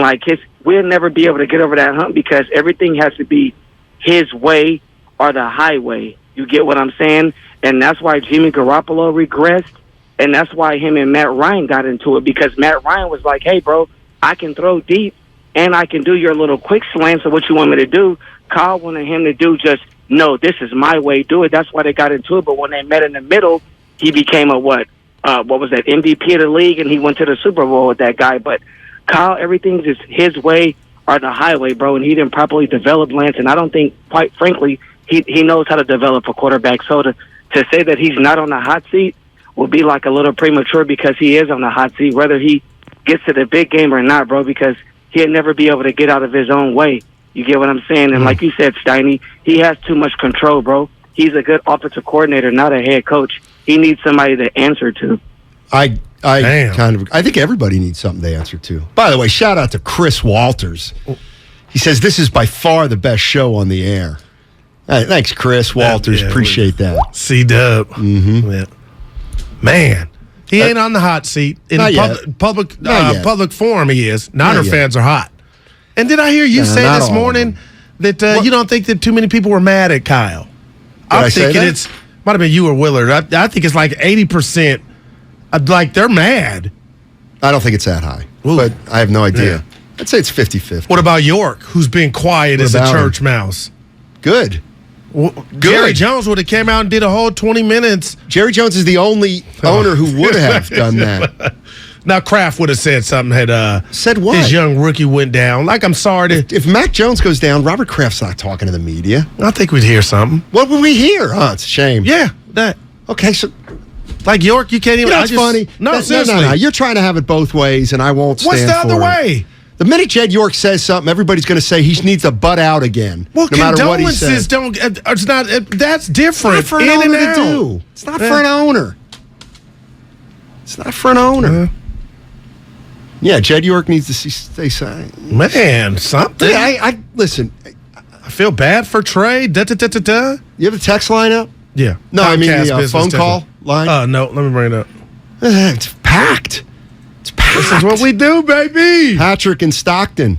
we'll never be able to get over that hump because everything has to be his way or the highway. You get what I'm saying? And that's why Jimmy Garoppolo regressed. And that's why him and Matt Ryan got into it, because Matt Ryan was like, hey, bro, I can throw deep and I can do your little quick slants of what you want me to do. Kyle wanted him to do no, this is my way, do it. That's why they got into it. But when they met in the middle, he became what was that, MVP of the league, and he went to the Super Bowl with that guy. But Kyle, everything's just his way or the highway, bro, and he didn't properly develop Lance. And I don't think, quite frankly, he knows how to develop a quarterback. So to say that he's not on the hot seat will be like a little premature, because he is on the hot seat, whether he gets to the big game or not, bro, because he'll never be able to get out of his own way. You get what I'm saying? And like you said, Steiny, he has too much control, bro. He's a good offensive coordinator, not a head coach. He needs somebody to answer to. I think everybody needs something to answer to. By the way, shout out to Chris Walters. He says this is by far the best show on the air. Thanks, Chris Walters. Appreciate that. C-Dub. Mm-hmm. Yeah. Man, he ain't on the hot seat. In public forum, he is. Niner fans are hot. And did I hear you say this morning that you don't think that too many people were mad at Kyle? I'm thinking it's might have been you or Willard. I think it's like 80%. Like they're mad. I don't think it's that high, but I have no idea. Yeah. I'd say it's 50-50. What about York, who's been quiet as a church mouse? Good. Jerry Jones would have came out and did a whole 20 minutes. Jerry Jones is the only owner who would have done that. Now, Kraft would have said something said what? His young rookie went down. Like, I'm sorry to... If Mac Jones goes down, Robert Kraft's not talking to the media. I think we'd hear something. What would we hear? Oh, it's a shame. Yeah, that. Okay, so... Like York, you can't even... That's funny. No, seriously. No. You're trying to have it both ways, and I won't stand for it. What's the other way? The minute Jed York says something, everybody's going to say he needs to butt out again. Well, no matter what he says. Don't... It's not... That's different. It's not for an owner to do. It's not for an owner. It's not for an owner. Yeah, Jed York needs to stay signed. Man, something. I listen. I feel bad for Trey. You have a text line up? Yeah. No, I mean the phone technical. call line. No, let me bring it up. It's packed. It's packed. This is what we do, baby. Patrick in Stockton.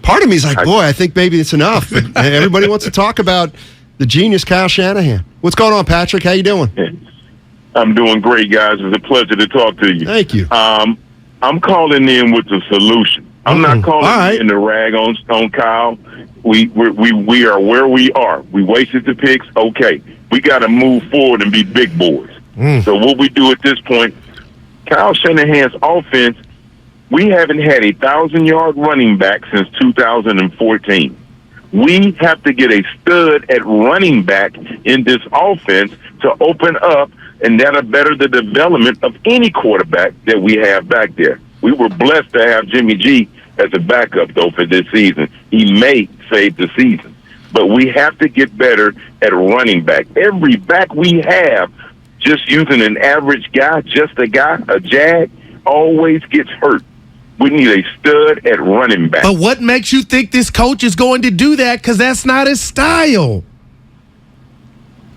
Part of me is like, boy, I think maybe it's enough. But everybody wants to talk about the genius Kyle Shanahan. What's going on, Patrick? How you doing? I'm doing great, guys. It's a pleasure to talk to you. Thank you. I'm calling in with the solution. I'm not calling in to rag on Kyle. We are where we are. We wasted the picks. Okay, we got to move forward and be big boys. So what we do at this point, Kyle Shanahan's offense, we haven't had a 1,000-yard running back since 2014. We have to get a stud at running back in this offense to open up, and that'll better the development of any quarterback that we have back there. We were blessed to have Jimmy G as a backup, though, for this season. He may save the season. But we have to get better at running back. Every back we have, just using an average guy, just a guy, a jag, always gets hurt. We need a stud at running back. But what makes you think this coach is going to do that? Because that's not his style.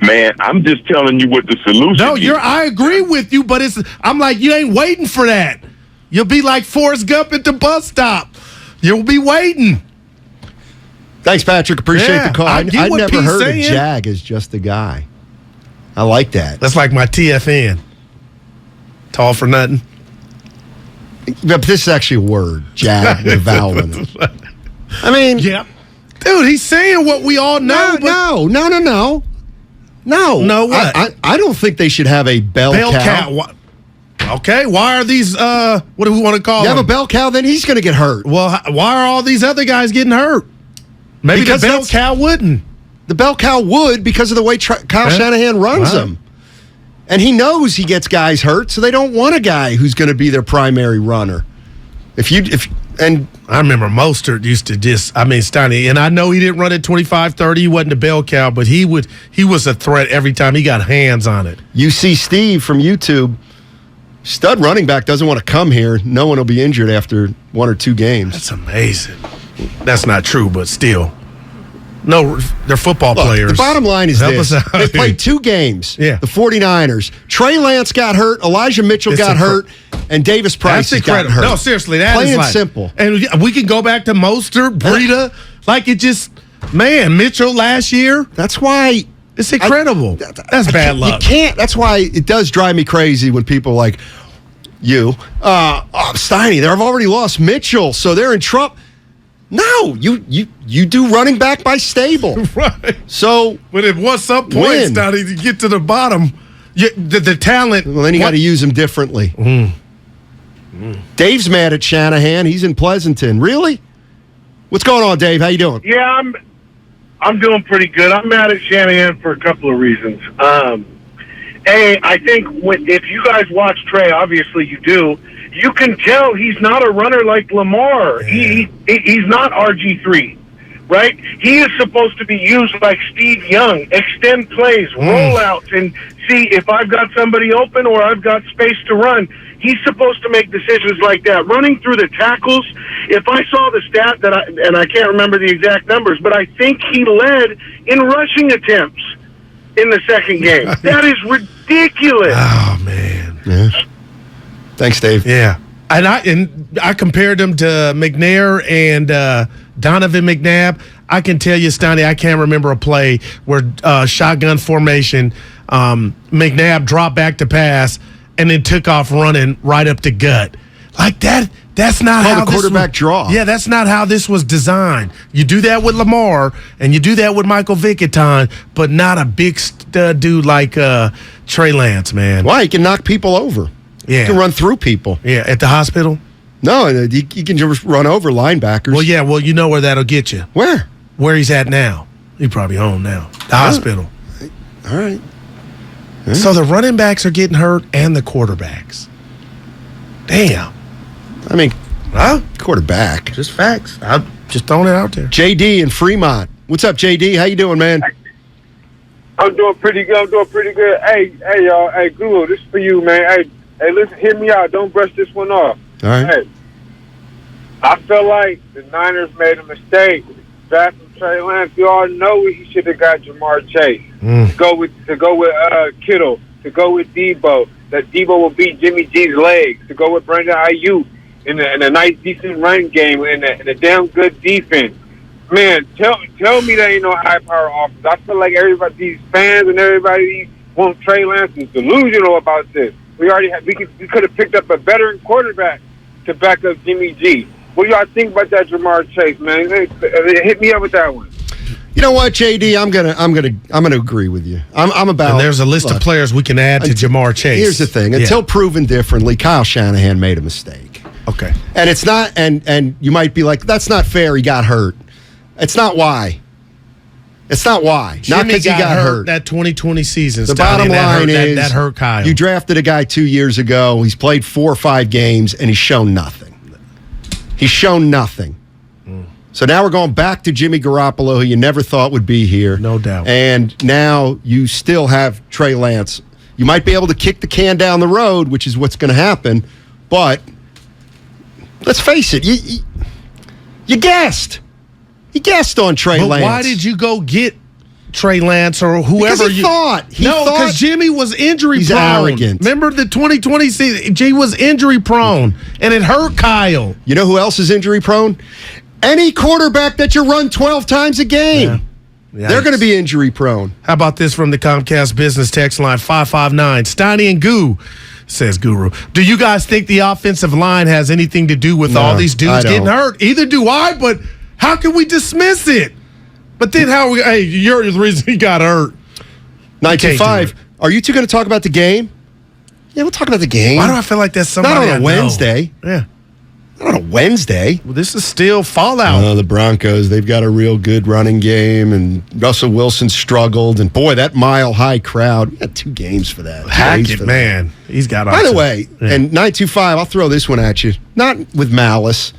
Man, I'm just telling you what the solution is. No, I agree with you, but I'm like, you ain't waiting for that. You'll be like Forrest Gump at the bus stop. You'll be waiting. Thanks, Patrick. Appreciate the call. I'd never heard saying. a jag as just a guy. I like that. That's like my TFN. Tall for nothing. But this is actually a word, jag, with a vowel in it. I mean, yeah, dude, he's saying what we all know. No. No, what? I don't think they should have a bell cow. Okay, why are these, what do we want to call them? You have a bell cow, then he's going to get hurt. Well, why are all these other guys getting hurt? Maybe because the bell cow wouldn't. The bell cow would because of the way Kyle Shanahan runs them. And he knows he gets guys hurt, so they don't want a guy who's going to be their primary runner. And I remember Mostert used to Steiny, and I know he didn't run at 25-30, he wasn't a bell cow, but he was a threat every time he got hands on it. You see Steve from YouTube, stud running back doesn't want to come here. No one will be injured after 1 or 2 games. That's amazing. That's not true, but still. No, they're football players. The bottom line is this. They played 2 games. Yeah. The 49ers. Trey Lance got hurt. Elijah Mitchell got hurt. And Davis Price got hurt. No, seriously. That Plain is and simple. And we can go back to Mostert, Breida. Like it just, man, Mitchell last year. That's why. It's incredible. That's bad luck. You can't. That's why it does drive me crazy when people like Steiny, they've already lost Mitchell, so they're in trouble. No, you do running back by stable. Right. So, but at some point, Steiny, to get to the bottom, the talent. Well, then you got to use them differently. Dave's mad at Shanahan. He's in Pleasanton. Really? What's going on, Dave? How you doing? Yeah, I'm doing pretty good. I'm mad at Shanahan for a couple of reasons. I think if you guys watch Trey, obviously you do, you can tell he's not a runner like Lamar. He's not RG3, right? He is supposed to be used like Steve Young, extend plays, rollouts, and see if I've got somebody open or I've got space to run. He's supposed to make decisions like that. Running through the tackles, if I saw the stat and I can't remember the exact numbers, but I think he led in rushing attempts in the second game. That is ridiculous. Oh, man. Yeah. Thanks, Dave. Yeah. And I compared him to McNair and Donovan McNabb. I can tell you, Steiny, I can't remember a play where shotgun formation, McNabb dropped back to pass and then took off running right up the gut. Like that. That's not how the quarterback draw. Yeah, that's not how this was designed. You do that with Lamar and you do that with Michael Vick, but not a big stud dude like Trey Lance, man. Why? He can knock people over. Yeah. He can run through people. Yeah, at the hospital? No, he can just run over linebackers. Well, yeah, you know where that'll get you. Where? Where he's at now. He's probably home now. The hospital. All right. Yeah. So the running backs are getting hurt and the quarterbacks. Damn. I mean, quarterback. Just facts. I'm just throwing it out there. JD in Fremont. What's up, JD? How you doing, man? I'm doing pretty good. Hey, y'all. Hey, Guru, this is for you, man. Hey, listen, hear me out. Don't brush this one off. All right. Hey, I feel like the Niners made a mistake drafting Trey Lance. You all know he should have got Jamar Chase to go with Kittle, to go with Debo. That Debo will beat Jimmy G's legs. To go with Brandon Ayuk in a nice, decent run game and a damn good defense. Man, tell me that ain't no high power offense. I feel like everybody, these fans and everybody want Trey Lance is delusional about this. We could have picked up a veteran quarterback to back up Jimmy G. What do y'all think about that Jamar Chase, man? Hit me up with that one. You know what, JD? I'm gonna agree with you. I'm about. And there's a list of players we can add to Jamar Chase. Here's the thing: until proven differently, Kyle Shanahan made a mistake. Okay, and it's not. And you might be like, "That's not fair. He got hurt." It's not why. It's not why. Jimmy not because he got hurt. That 2020 season. The bottom line is that hurt Kyle. You drafted a guy 2 years ago. He's played 4 or 5 games, and he's shown nothing. He's shown nothing. So now we're going back to Jimmy Garoppolo, who you never thought would be here. No doubt. And now you still have Trey Lance. You might be able to kick the can down the road, which is what's going to happen. But let's face it, you guessed. You guessed on Trey Lance. Why did you go get Trey Lance or whoever because he thought. Because Jimmy was injury he's prone. Arrogant. Remember the 2020 season? Jimmy was injury prone, and it hurt Kyle. You know who else is injury prone? Any quarterback that you run 12 times a game. Yeah. They're going to be injury prone. How about this from the Comcast Business text line 559? Steiny and Goo, says Guru. Do you guys think the offensive line has anything to do with all these dudes getting hurt? Either do I, but how can we dismiss it? But then you're the reason he got hurt. 925. Are you two going to talk about the game? Yeah, we'll talk about the game. Why do I feel like that's somebody Not on a Wednesday. Yeah. Not on a Wednesday. Well, this is still fallout. The Broncos, they've got a real good running game, and Russell Wilson struggled. And, boy, that mile-high crowd. We got 2 games for that. Hackett, man. He's got By the way, and 925, I'll throw this one at you. Not with malice.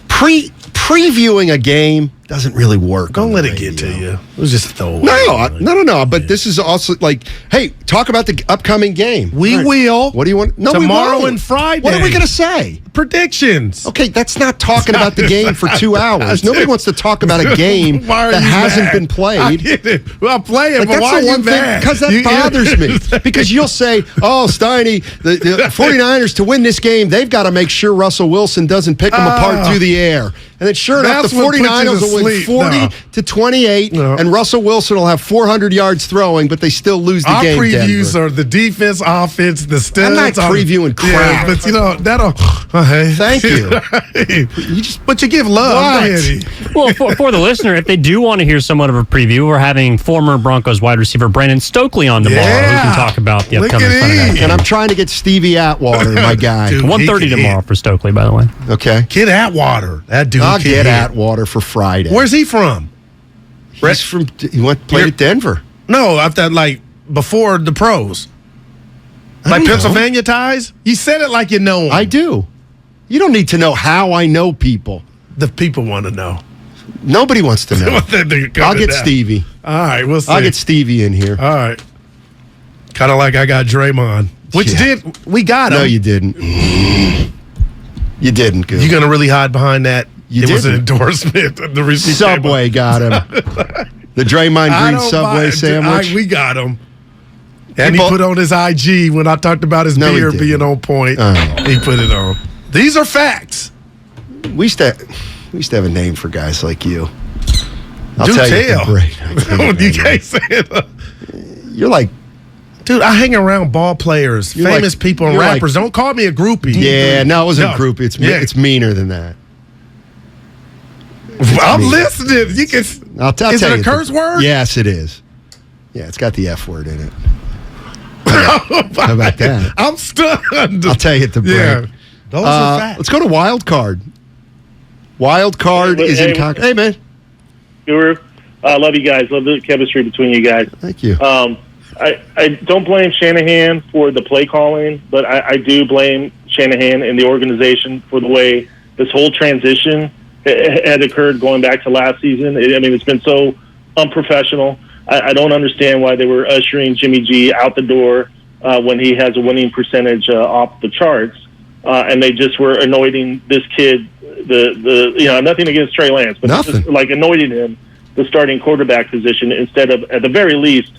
Previewing a game doesn't really work. Don't let it get to you. It was just a throwaway. No. But this is also like, hey, talk about the upcoming game. We will. What do you want? No, tomorrow and Friday. What are we going to say? Predictions. Okay, that's not talking about the game for 2 hours. Nobody wants to talk about a game that hasn't been played. I get it. Well, I'm playing, but why are you mad? Because that bothers me. Because you'll say, oh, Steiny, the 49ers, to win this game, they've got to make sure Russell Wilson doesn't pick them apart through the air. And then sure enough, the 49ers will win 40-28, and Russell Wilson will have 400 yards throwing, but they still lose the game. Our previews are the defense, offense, the studs. I'm not previewing crap. Yeah, but that'll. Thank you. But you give love. Well, for the listener, if they do want to hear somewhat of a preview, we're having former Broncos wide receiver Brandon Stokely on tomorrow who can talk about the upcoming Sunday night game. And I'm trying to get Stevie Atwater, my guy. 1:30 tomorrow for Stokely, by the way. Okay. Get Atwater. That dude. I'll get Atwater for Friday. Where's he from? He's from. He played at Denver. No, I thought like before the pros. Like Pennsylvania ties? You said it like you know him. I do. You don't need to know how I know people. The people want to know. Nobody wants to know. I'll get Stevie. All right, we'll see. I'll get Stevie in here. All right. Kind of like I got Draymond. We got him. No, you didn't. You didn't. Good. You going to really hide behind that? It was an endorsement. The Subway got him. The Draymond Green Subway sandwich. We got him. And he put on his IG when I talked about his beard being on point. He put it on. These are facts. We used to have a name for guys like you. You can't say it. You're like, dude, I hang around ball players, famous people, and rappers. Don't call me a groupie. Yeah, no, it wasn't a groupie. It's meaner than that. I'm listening. You can. Is it a curse word? Yes, it is. Yeah, it's got the F word in it. How about that? I'm stunned. I'll tell you at the break. Yeah. Those are facts. Let's go to Wild Card. Wild Card is in Concord. Hey, man. Guru, I love you guys. Love the chemistry between you guys. Thank you. I don't blame Shanahan for the play calling, but I do blame Shanahan and the organization for the way this whole transition had occurred going back to last season. It's been so unprofessional. I don't understand why they were ushering Jimmy G out the door when he has a winning percentage off the charts. and they just were anointing this kid. Nothing against Trey Lance, but just like anointing him the starting quarterback position instead of, at the very least,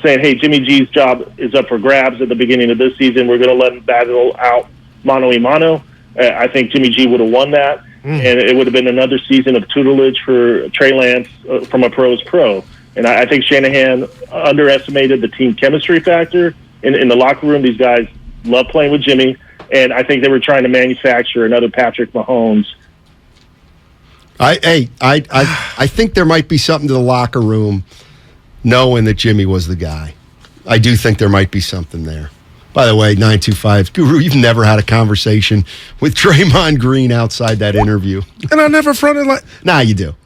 saying, "Hey, Jimmy G's job is up for grabs at the beginning of this season. We're going to let him battle out mano a mano." I think Jimmy G would have won that, and it would have been another season of tutelage for Trey Lance from a pro's pro. And I think Shanahan underestimated the team chemistry factor in the locker room. These guys love playing with Jimmy, and I think they were trying to manufacture another Patrick Mahomes. I think there might be something to the locker room knowing that Jimmy was the guy. I do think there might be something there. By the way, 925 Guru, you've never had a conversation with Draymond Green outside that interview. And I never fronted like... Nah, you do.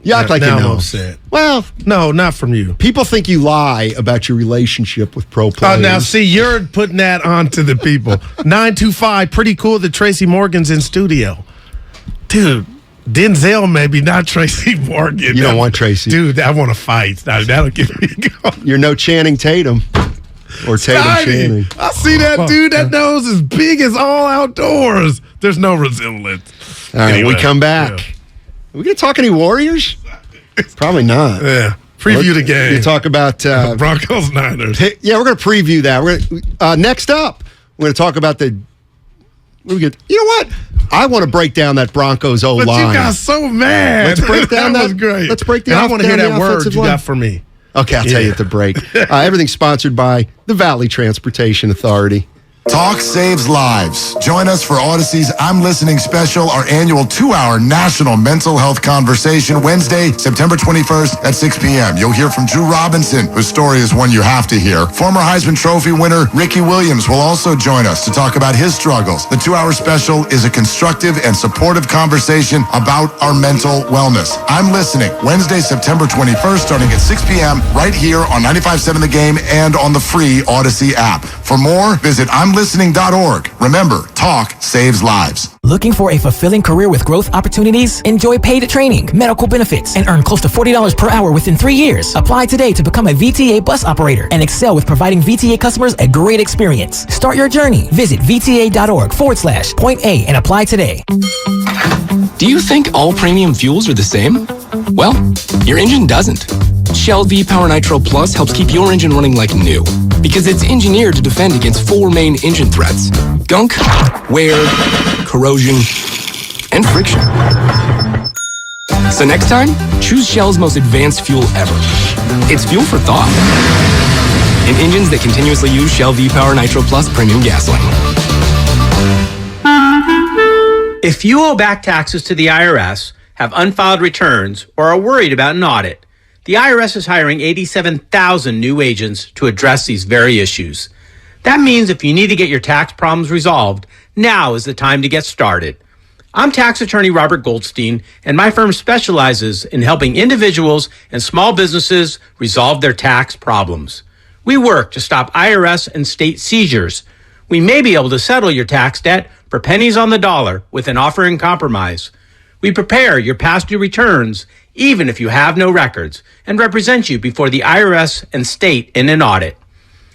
You act like you know. I'm upset. Well, no, not from you. People think you lie about your relationship with pro players. Now, see, you're putting that onto the people. 925, pretty cool that Tracy Morgan's in studio. Dude, Denzel maybe, not Tracy Morgan. You don't want Tracy. Dude, I want to fight. That'll get me going. You're no Channing Tatum. Or Tatum Channing. I see that dude. That nose is big as all outdoors. There's no resemblance. All right, anyway, we come back. Yeah. Are we going to talk any Warriors? Probably not. Yeah. Preview the game. You talk about Broncos Niners. Yeah, we're going to preview that. We're gonna, next up, we're going to talk about the. You know what? I want to break down that Broncos O line. But you got so mad. Let's break down that. Was great. Let's break down. And I want to hear that word you got for me. Okay, I'll tell you at the break. Everything's sponsored by the Valley Transportation Authority. Talk saves lives. Join us for Odyssey's I'm Listening Special, our annual 2-hour national mental health conversation, Wednesday, September 21st at 6 p.m. You'll hear from Drew Robinson, whose story is one you have to hear. Former Heisman Trophy winner Ricky Williams will also join us to talk about his struggles. The 2-hour special is a constructive and supportive conversation about our mental wellness. I'm Listening, Wednesday, September 21st, starting at 6 p.m. right here on 95.7 The Game and on the free Odyssey app. For more, visit imlistening.org. Remember, talk saves lives. Looking for a fulfilling career with growth opportunities? Enjoy paid training, medical benefits, and earn close to $40 per hour within 3 years. Apply today to become a VTA bus operator and excel with providing VTA customers a great experience. Start your journey. Visit VTA.org/Point A and apply today. Do you think all premium fuels are the same? Well, your engine doesn't. Shell V-Power Nitro Plus helps keep your engine running like new because it's engineered to defend against 4 main engine threats: gunk, wear, corrosion, and friction. So next time, choose Shell's most advanced fuel ever. It's fuel for thought. In engines that continuously use Shell V-Power Nitro Plus premium gasoline. If you owe back taxes to the IRS, have unfiled returns, or are worried about an audit, the IRS is hiring 87,000 new agents to address these very issues. That means if you need to get your tax problems resolved, now is the time to get started. I'm tax attorney Robert Goldstein, and my firm specializes in helping individuals and small businesses resolve their tax problems. We work to stop IRS and state seizures. We may be able to settle your tax debt for pennies on the dollar with an offer in compromise. We prepare your past due returns, even if you have no records, and represent you before the IRS and state in an audit.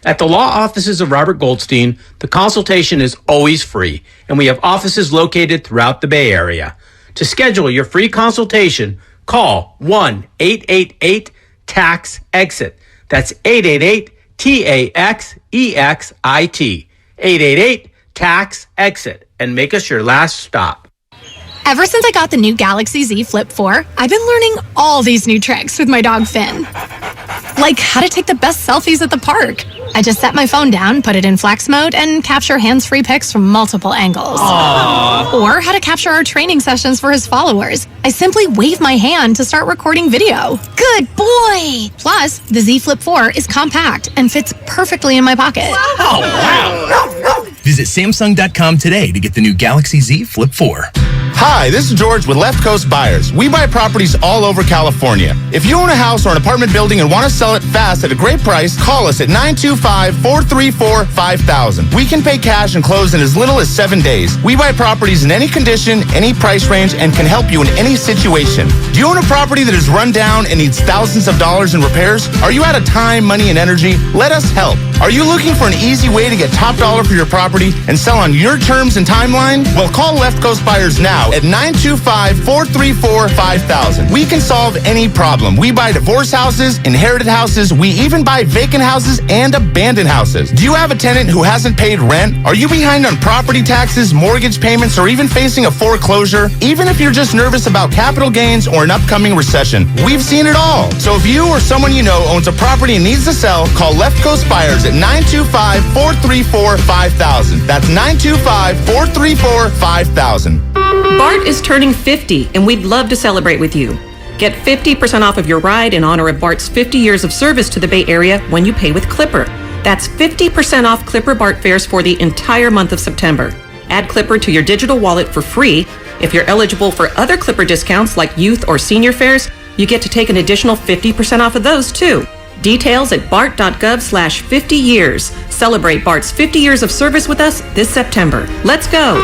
At the law offices of Robert Goldstein, the consultation is always free, and we have offices located throughout the Bay Area. To schedule your free consultation, call 1-888-TAX-EXIT. That's 888-TAXEXIT. 888-TAX-EXIT, and make us your last stop. Ever since I got the new Galaxy Z Flip 4, I've been learning all these new tricks with my dog Finn. Like how to take the best selfies at the park. I just set my phone down, put it in flex mode, and capture hands-free pics from multiple angles. Aww. Or how to capture our training sessions for his followers. I simply wave my hand to start recording video. Good boy! Plus, the Z Flip 4 is compact and fits perfectly in my pocket. Oh, wow! Visit Samsung.com today to get the new Galaxy Z Flip 4. Hi, this is George with Left Coast Buyers. We buy properties all over California. If you own a house or an apartment building and want to sell it fast at a great price, call us at 925-434-5000. We can pay cash and close in as little as 7 days. We buy properties in any condition, any price range, and can help you in any situation. Do you own a property that is run down and needs thousands of dollars in repairs? Are you out of time, money, and energy? Let us help. Are you looking for an easy way to get top dollar for your property and sell on your terms and timeline? Well, call Left Coast Buyers now at 925-434-5000. We can solve any problem. We buy divorce houses, inherited houses. We even buy vacant houses and abandoned houses. Do you have a tenant who hasn't paid rent? Are you behind on property taxes, mortgage payments, or even facing a foreclosure? Even if you're just nervous about capital gains or an upcoming recession, we've seen it all. So if you or someone you know owns a property and needs to sell, call Left Coast Buyers at 925-434-5000. That's 925-434-5000. Bart is turning 50, and we'd love to celebrate with you. Get 50% off of your ride in honor of Bart's 50 years of service to the Bay Area when you pay with Clipper. That's 50% off Clipper Bart fares for the entire month of September. Add Clipper to your digital wallet for free. If you're eligible for other Clipper discounts like youth or senior fares, you get to take an additional 50% off of those too. Details at bart.gov/50 years. Celebrate Bart's 50 years of service with us this September. Let's go.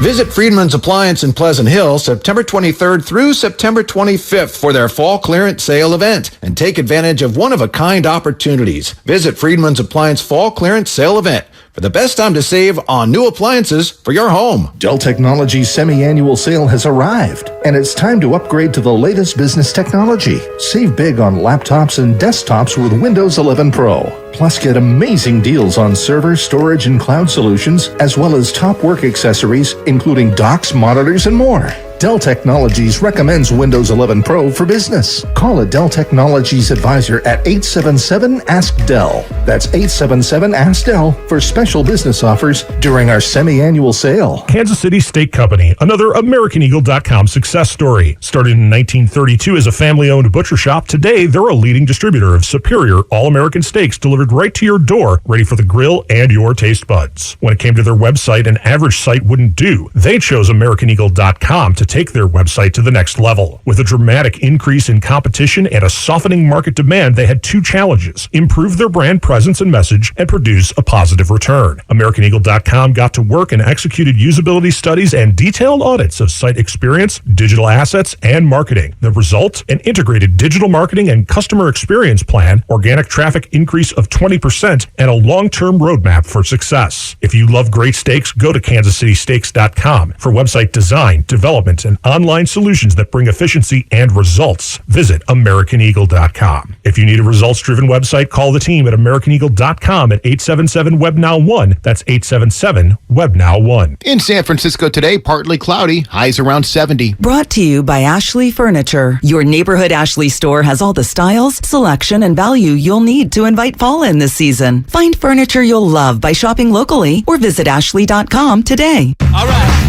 Visit Friedman's Appliance in Pleasant Hill September 23rd through September 25th for their fall clearance sale event and take advantage of one-of-a-kind opportunities. Visit Friedman's Appliance Fall Clearance Sale event for the best time to save on new appliances for your home. Dell Technologies semi-annual sale has arrived, and it's time to upgrade to the latest business technology. Save big on laptops and desktops with Windows 11 Pro. Plus, get amazing deals on server, storage, and cloud solutions, as well as top work accessories, including docks, monitors, and more. Dell Technologies recommends Windows 11 Pro for business. Call a Dell Technologies advisor at 877-ASK-DELL. That's 877-ASK-DELL for special business offers during our semi-annual sale. Kansas City Steak Company, another AmericanEagle.com success story. Started in 1932 as a family-owned butcher shop, today they're a leading distributor of superior all-American steaks delivered right to your door, ready for the grill and your taste buds. When it came to their website, an average site wouldn't do. They chose AmericanEagle.com to take their website to the next level. With a dramatic increase in competition and a softening market demand, they had two challenges: improve their brand presence and message and produce a positive return. AmericanEagle.com got to work and executed usability studies and detailed audits of site experience, digital assets, and marketing. The result? An integrated digital marketing and customer experience plan, organic traffic increase of 20%, and a long-term roadmap for success. If you love great steaks, go to KansasCitySteaks.com for website design, development, and online solutions that bring efficiency and results. Visit AmericanEagle.com. If you need a results-driven website, call the team at AmericanEagle.com at 877-WebNow1. That's 877-WebNow1. In San Francisco today, partly cloudy, highs around 70. Brought to you by Ashley Furniture. Your neighborhood Ashley store has all the styles, selection, and value you'll need to invite fall in this season. Find furniture you'll love by shopping locally or visit Ashley.com today. All right.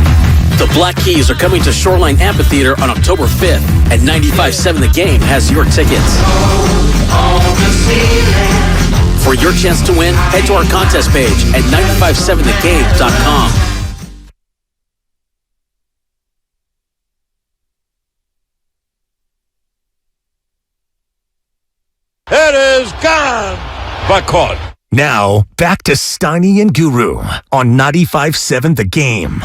The Black Keys are coming to Shoreline Amphitheater on October 5th, and 95.7 The Game has your tickets. For your chance to win, head to our contest page at 957thegame.com. It is gone, but caught. Now, back to Steiny and Guru on 95.7 The Game.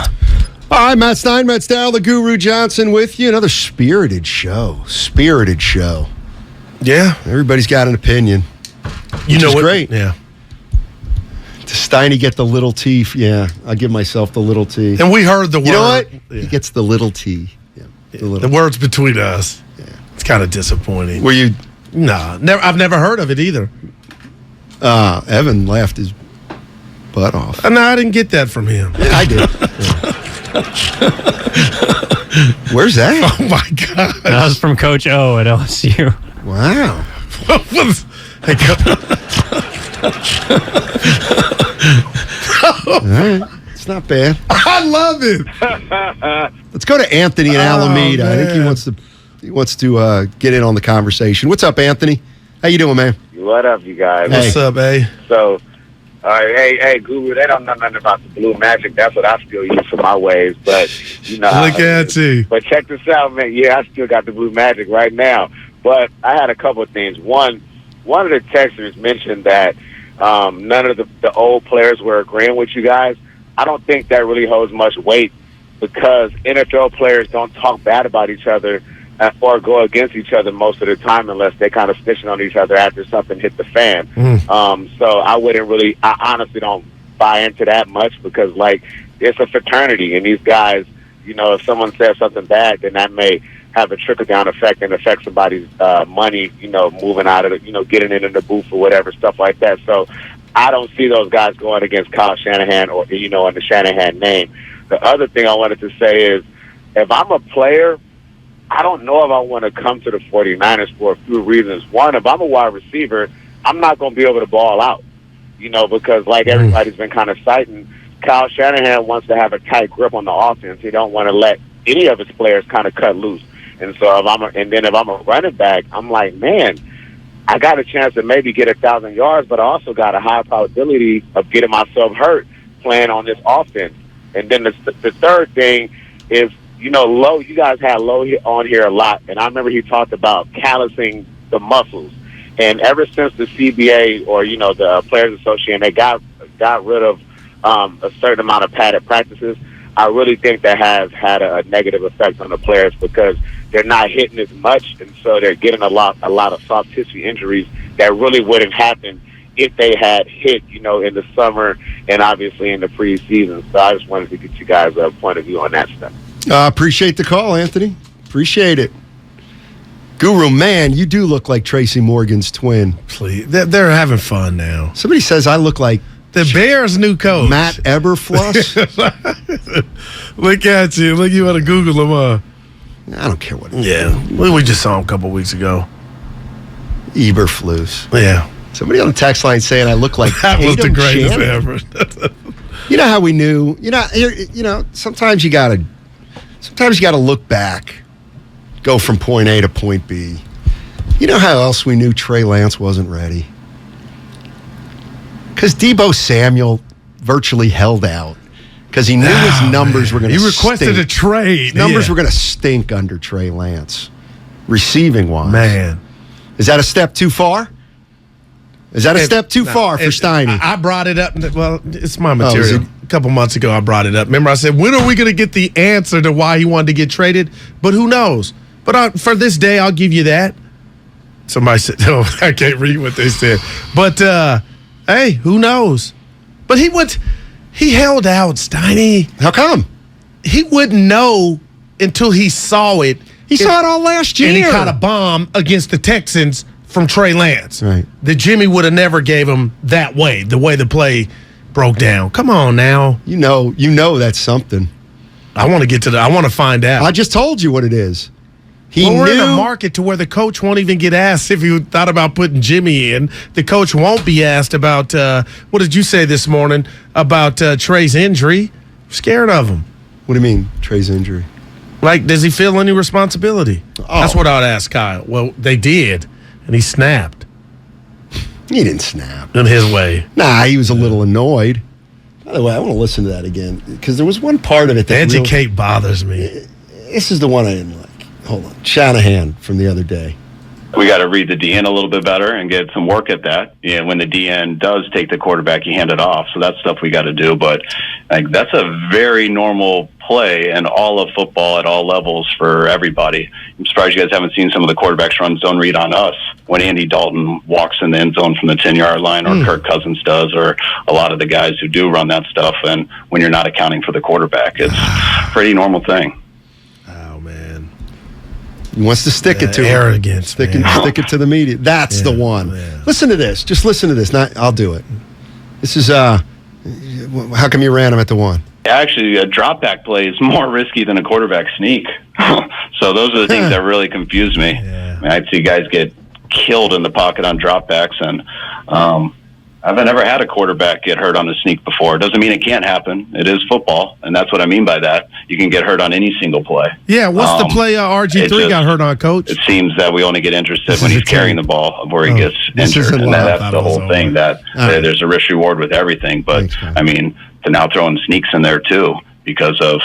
All right, Matt Stein, Matt Stowell, the Guru Johnson with you. Another spirited show. Spirited show. Yeah. Everybody's got an opinion. You know what? Great. Yeah. Does Steiny get the little T? Yeah, I'll give myself the little T. And we heard the word. You know what? Yeah. He gets the little T. Yeah. The words between us. Yeah. It's kind of disappointing. Were you? No, never. I've never heard of it either. Evan laughed his butt off. No, I didn't get that from him. Yeah, I did. Where's that? Oh my God! That was from Coach O at LSU. Wow. All right. It's not bad. I love it. Let's go to Anthony in Alameda. Man. I think he wants to get in on the conversation. What's up, Anthony? How you doing, man? What up, you guys? What's up, eh? So, Hey, Guru, they don't know nothing about the blue magic. That's what I still use for my waves. But, you know. Look at you. But check this out, man. Yeah, I still got the blue magic right now. But I had a couple of things. One of the texters mentioned that none of the old players were agreeing with you guys. I don't think that really holds much weight because NFL players don't talk bad about each other or go against each other most of the time unless they kind of snitching on each other after something hit the fan. So I honestly don't buy into that much because, like, it's a fraternity, and these guys, you know, if someone says something bad, then that may have a trickle-down effect and affect somebody's money, you know, moving out of it, you know, getting into the booth or whatever, stuff like that. So I don't see those guys going against Kyle Shanahan or, you know, in the Shanahan name. The other thing I wanted to say is if I'm a player, I don't know if I want to come to the 49ers for a few reasons. One, if I'm a wide receiver, I'm not going to be able to ball out, you know, because like everybody's been kind of citing, Kyle Shanahan wants to have a tight grip on the offense. He don't want to let any of his players kind of cut loose. And so if I'm a running back, I'm like, man, I got a chance to maybe get 1,000 yards, but I also got a high probability of getting myself hurt playing on this offense. And then the third thing is, you know, Lowe, you guys had Lowe on here a lot, and I remember he talked about callousing the muscles. And ever since the CBA or, you know, the Players Association, they got rid of a certain amount of padded practices, I really think that has had a negative effect on the players because they're not hitting as much, and so they're getting a lot of soft tissue injuries that really wouldn't happen if they had hit, you know, in the summer and obviously in the preseason. So I just wanted to get you guys a point of view on that stuff. Appreciate the call, Anthony. Appreciate it. Guru, man, you do look like Tracy Morgan's twin. Please. They're having fun now. Somebody says I look like the Bears' new coach. Matt Eberfluss. Look at you. Look, you want to Google him, I don't care what it is. Yeah. We just saw him a couple weeks ago. Eberflus. Yeah. Somebody on the text line saying I look like that was the greatest Shannon. ever. You know how we knew? You know, sometimes you gotta look back, go from point A to point B. You know how else we knew Trey Lance wasn't ready? Because Deebo Samuel virtually held out because he knew his numbers were going to stink. He requested a trade. His numbers were going to stink under Trey Lance, receiving wise. Man, is that a step too far? Is that a step too far for Steiny? I brought it up. Well, it's my material. A couple months ago, I brought it up. Remember, I said, when are we going to get the answer to why he wanted to get traded? But who knows? But for this day, I'll give you that. Somebody said, oh, I can't read what they said. But, hey, who knows? But he held out, Steiny. How come? He wouldn't know until he saw it. He saw it all last year. And he caught a bomb against the Texans from Trey Lance. Right. That Jimmy would have never gave him that way, the way the play broke down. Come on now. You know that's something. I want to find out. I just told you what it is. We're in a market to where the coach won't even get asked if he thought about putting Jimmy in. The coach won't be asked about, what did you say this morning about Trey's injury? I'm scared of him. What do you mean, Trey's injury? Like, does he feel any responsibility? Oh. That's what I would ask Kyle. Well, they did, and he snapped. He didn't snap. In his way. Nah, he was a little annoyed. By the way, I want to listen to that again because there was one part of it that Educate bothers me. This is the one I didn't like. Hold on. Shanahan from the other day. We got to read the DN a little bit better and get some work at that. Yeah, when the DN does take the quarterback, you hand it off. So that's stuff we got to do. But like that's a very normal play in all of football at all levels for everybody. I'm surprised you guys haven't seen some of the quarterbacks run zone read on us when Andy Dalton walks in the end zone from the 10-yard line or Kirk Cousins does or a lot of the guys who do run that stuff. And when you're not accounting for the quarterback, it's a pretty normal thing. He wants to stick it to arrogance. Stick it to the media. That's the one. Man. Listen to this. Just listen to this. I'll do it. This is how come you ran him at the one? Actually, a drop back play is more risky than a quarterback sneak. So those are the things that really confuse me. Yeah. I mean, I'd see guys get killed in the pocket on drop backs, and I've never had a quarterback get hurt on a sneak before. It doesn't mean it can't happen. It is football, and that's what I mean by that. You can get hurt on any single play. Yeah, what's the play RG3 got hurt on, Coach? It seems that we only get interested when he's carrying the ball where he gets injured, and that's the whole thing, that there's a risk-reward with everything. But, I mean, to now throwing sneaks in there, too, because of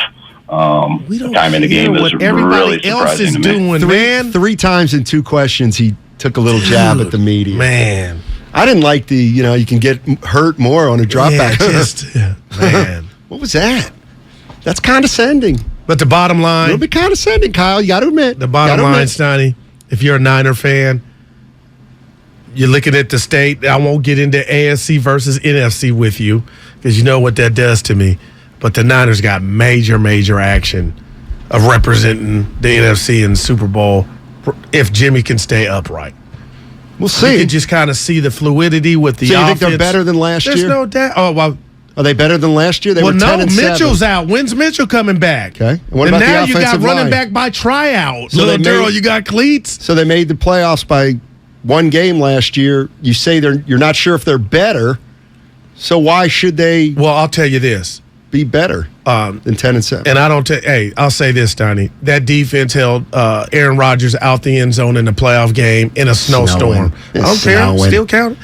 the time in the game is really surprising to me. Three times in 2 questions, he took a little jab at the media. Man. I didn't like the, you can get hurt more on a drop back. Man. What was that? That's condescending. But the bottom line. A little bit condescending, Kyle. You got to admit. The bottom line, Steiny, if you're a Niner fan, you're looking at the state. I won't get into AFC versus NFC with you because you know what that does to me. But the Niners got major, major action of representing the NFC in the Super Bowl if Jimmy can stay upright. We'll see. You can just kind of see the fluidity with the offense. So you think they're better than last year? There's no doubt. Oh, well. Are they better than last year? They were 10-7. Mitchell's out. When's Mitchell coming back? Okay. And what about the offensive line? Now you got running back by tryout. So Little Daryl, you got cleats. So they made the playoffs by 1 game last year. You say you're not sure if they're better. So why should they? Well, I'll tell you this. Be better than 10-7. And I don't I'll say this, Steiny. That defense held Aaron Rodgers out the end zone in the playoff game in a snowstorm. I don't care. Still count.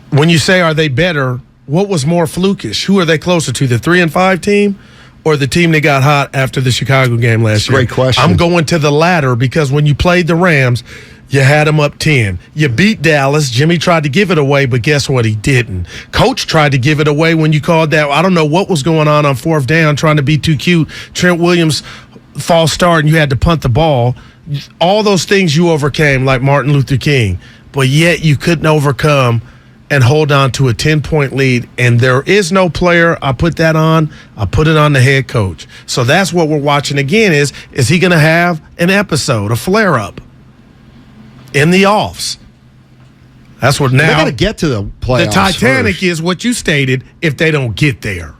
When you say, are they better, what was more flukish? Who are they closer to, the 3-5 team or the team that got hot after the Chicago game last year? Great question. I'm going to the latter because when you played the Rams, you had them up 10. You beat Dallas. Jimmy tried to give it away, but guess what? He didn't. Coach tried to give it away when you called that. I don't know what was going on 4th down, trying to be too cute. Trent Williams false start, and you had to punt the ball. All those things you overcame, like Martin Luther King, but yet you couldn't overcome and hold on to a 10-point lead. And there is no player, I put that on, I put it on the head coach. So that's what we're watching again is he going to have an episode, a flare-up in the offs? That's what now. They got to get to the playoffs. The Titanic first. is what you stated if they don't get there.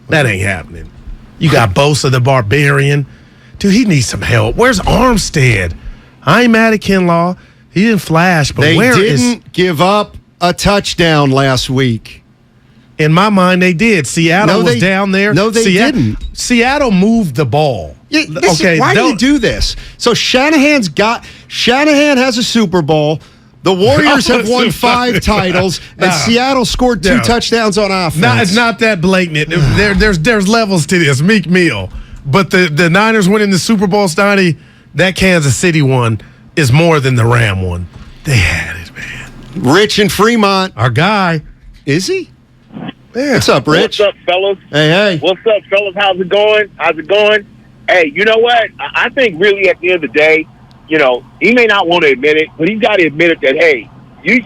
That ain't happening. You got Bosa the Barbarian. Dude, he needs some help. Where's Armstead? I ain't mad at Kinlaw. He didn't flash, but they where is... They didn't give up a touchdown last week. In my mind, they did. Seattle was down there. No, they didn't. Seattle moved the ball. Yeah, why do you do this? So Shanahan has a Super Bowl. The Warriors have won 5 titles, and Seattle scored 2 touchdowns on offense. No, it's not that blatant. There's levels to this. Meek Mill. But the Niners winning the Super Bowl, Steiny, that Kansas City one is more than the Ram one. They had it, man. Rich in Fremont. Our guy. Is he? Yeah. What's up, Rich? What's up, fellas? Hey. What's up, fellas? How's it going? Hey, you know what? I think really at the end of the day, he may not want to admit it, but he's got to admit it that, hey, you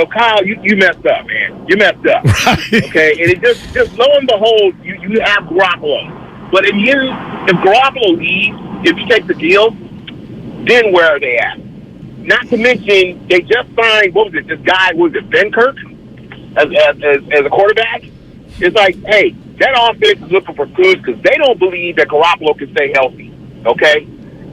Kyle, you messed up, man. You messed up. Right. Okay? And it just lo and behold, you have Garoppolo. But in the end, if Garoppolo leaves, if you take the deal, then where are they at? Not to mention, they just signed, this guy, Ben Kirk as a quarterback? It's like, hey, that offense is looking for clues because they don't believe that Garoppolo can stay healthy, okay?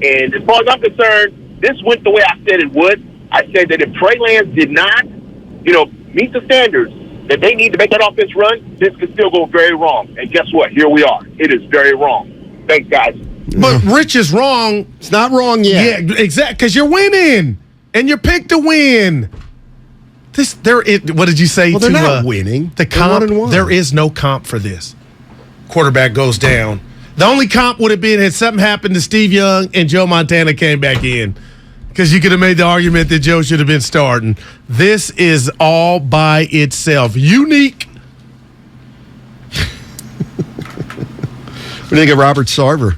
And as far as I'm concerned, this went the way I said it would. I said that if Trey Lance did not, meet the standards that they need to make that offense run, this could still go very wrong. And guess what? Here we are. It is very wrong. Thanks, guys. But Rich is wrong. It's not wrong yet. Yeah, exactly, because you're winning, and you're picked to win. What did you say? Well, they're not winning. The comp, there is no comp for this. Quarterback goes down. The only comp would have been had something happened to Steve Young and Joe Montana came back in, because you could have made the argument that Joe should have been starting. This is all by itself. Unique. What do you think of Robert Sarver?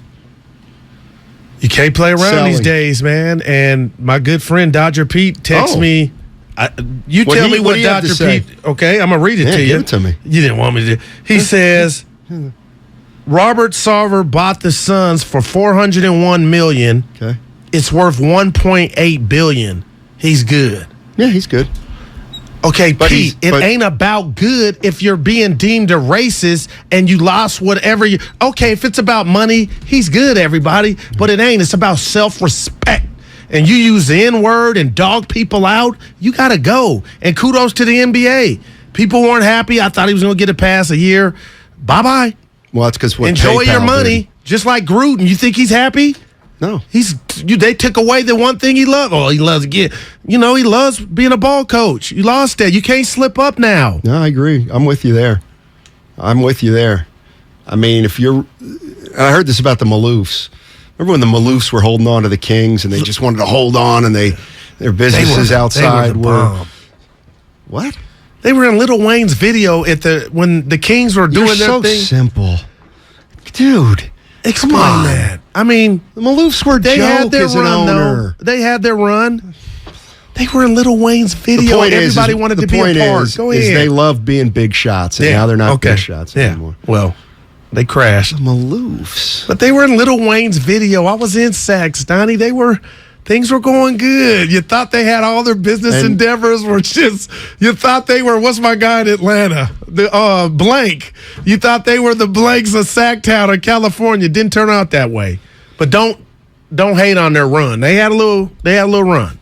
You can't play around these days, man. And my good friend Dodger Pete texts me. Tell me what Dodger Pete. Okay, I'm gonna read it to you. Give it to me. You didn't want me to. He says, Robert Sarver bought the Suns for $401 million. Okay, it's worth $1.8 billion. He's good. Yeah, he's good. Okay, Pete, it ain't about good if you're being deemed a racist and you lost whatever you... Okay, if it's about money, he's good, everybody, but it ain't. It's about self-respect. and you use the N-word and dog people out, you got to go. And kudos to the NBA. People weren't happy. I thought he was going to get a pass a year. Bye-bye. Well, that's because enjoy your PayPal money, did. just like Gruden. You think he's happy? No. They took away the one thing he loved. Oh, he loves he loves being a ball coach. You lost that. You can't slip up now. No, I agree. I'm with you there. I mean, I heard this about the Maloofs. Remember when the Maloofs were holding on to the Kings and they just wanted to hold on and their businesses outside were what? They were in Lil Wayne's video when the Kings were doing their thing. Simple. Dude, explain that. I mean, the Maloofs were they had their as an run, owner. though. They had their run. They were in Lil Wayne's video. Everybody wanted to be a part. Go ahead. They love being big shots, and now they're not big shots anymore. Well, they crashed. The Maloofs. But they were in Lil Wayne's video. I was in Saks, Donnie. Things were going good. You thought they had all their business endeavors were just, you thought they were, what's my guy in Atlanta? The Blank. You thought they were the Blanks of Sacktown or California. Didn't turn out that way. But don't hate on their run. They had a little run.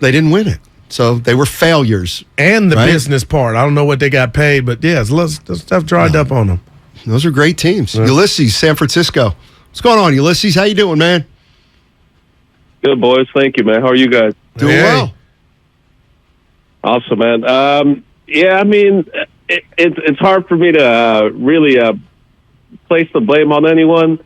They didn't win it. So they were failures. And the business part. I don't know what they got paid, but yes, stuff dried up on them. Those are great teams. Ulysses, San Francisco. What's going on, Ulysses? How you doing, man? Good, boys. Thank you, man. How are you guys? Doing well. Awesome, man. Yeah, I mean, it's hard for me to really place the blame on anyone,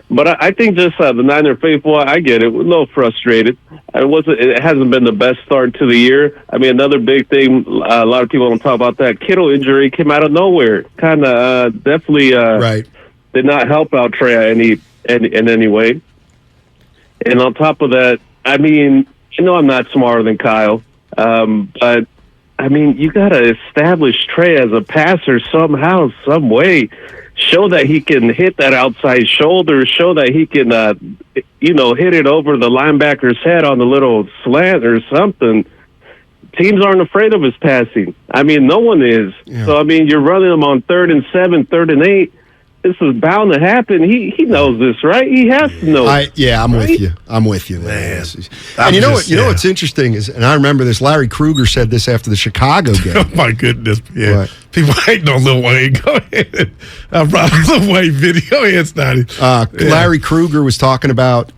but I think just the Niner faithful, I get it. We're a little frustrated. It hasn't been the best start to the year. I mean, another big thing, a lot of people don't talk about that Kittle injury came out of nowhere. Kind of definitely did not help out Trey in any way. And on top of that, I mean, I'm not smarter than Kyle, but, I mean, you got to establish Trey as a passer somehow, some way. Show that he can hit that outside shoulder. Show that he can, hit it over the linebacker's head on the little slant or something. Teams aren't afraid of his passing. I mean, no one is. Yeah. So, I mean, you're running him on 3rd and 7, 3rd and 8. This is bound to happen. He knows this, right? He has to know. I'm with you. I'm with you, man. And you know what's interesting is, and I remember this. Larry Krueger said this after the Chicago game. Oh my goodness! Yeah, what? People hating on Lil Wayne. Go ahead. I brought a Lil Wayne video. It's not. Larry Krueger was talking about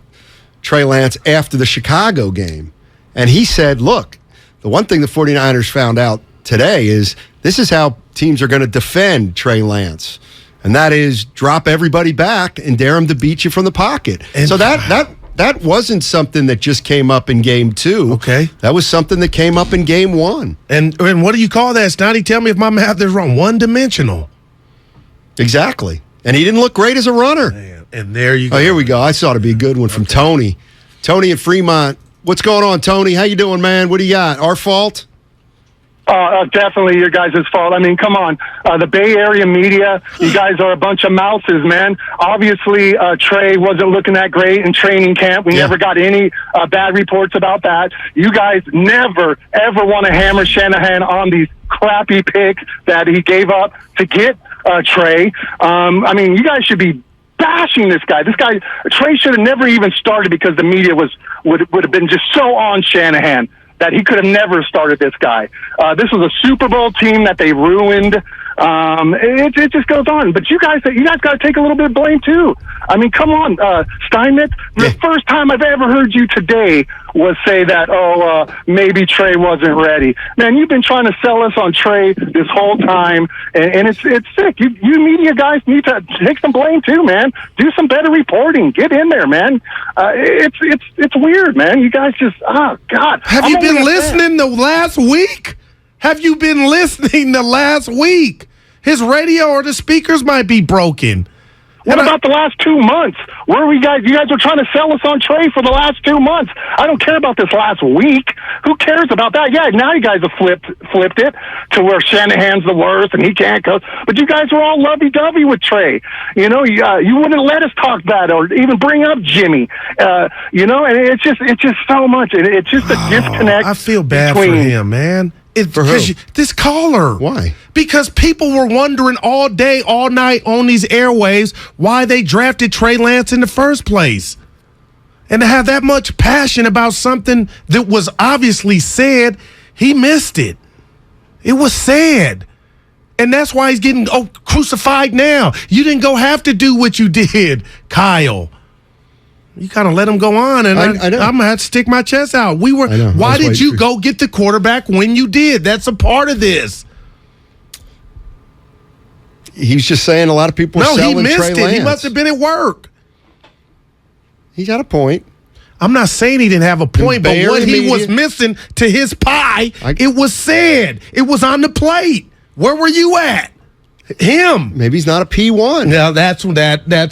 Trey Lance after the Chicago game, and he said, "Look, the one thing the 49ers found out today is this is how teams are going to defend Trey Lance." And that is drop everybody back and dare him to beat you from the pocket. And so that wasn't something that just came up in game 2. Okay. That was something that came up in game 1. And what do you call that, Steiny? Tell me if my math is wrong. One-dimensional. Exactly. And he didn't look great as a runner. Man. And there you go. Oh, here we go. I saw it be a good one from Tony. Tony at Fremont. What's going on, Tony? How you doing, man? What do you got? Our fault? Definitely your guys' fault. I mean, come on. The Bay Area media, you guys are a bunch of mouses, man. Obviously, Trey wasn't looking that great in training camp. We never got any bad reports about that. You guys never, ever want to hammer Shanahan on these crappy picks that he gave up to get Trey. I mean, you guys should be bashing this guy. Trey should have never even started because the media would have been just so on Shanahan that he could have never started this guy. This was a Super Bowl team that they ruined. It just goes on. But you guys got to take a little bit of blame too. I mean, come on, Steinmetz. The first time I've ever heard you today was say that, maybe Trey wasn't ready. Man, you've been trying to sell us on Trey this whole time, and it's sick. You media guys need to take some blame too, man. Do some better reporting. Get in there, man. It's weird, man. You guys just, God. Have you been listening the last week? Have you been listening the last week? His radio or the speakers might be broken. What about the last 2 months? Where were you guys? You guys were trying to sell us on Trey for the last 2 months. I don't care about this last week. Who cares about that? Yeah, now you guys have flipped it to where Shanahan's the worst and he can't coach. But you guys were all lovey-dovey with Trey. You wouldn't let us talk bad or even bring up Jimmy. And it's just so much. It's just a disconnect. I feel bad for him, man. This caller. Why? Because people were wondering all day, all night on these airwaves why they drafted Trey Lance in the first place. And to have that much passion about something that was obviously said, he missed it. It was said. And that's why he's getting crucified now. You didn't have to do what you did, Kyle. You kind of let him go on, and I'm going to have to stick my chest out. Why did you go get the quarterback when you did? That's a part of this. He's just saying a lot of people are selling Trey Lance. No, he missed it. He must have been at work. He got a point. I'm not saying he didn't have a point, but what he was missing to his pie, it was said. It was on the plate. Where were you at? Him. Maybe he's not a P1. Now that's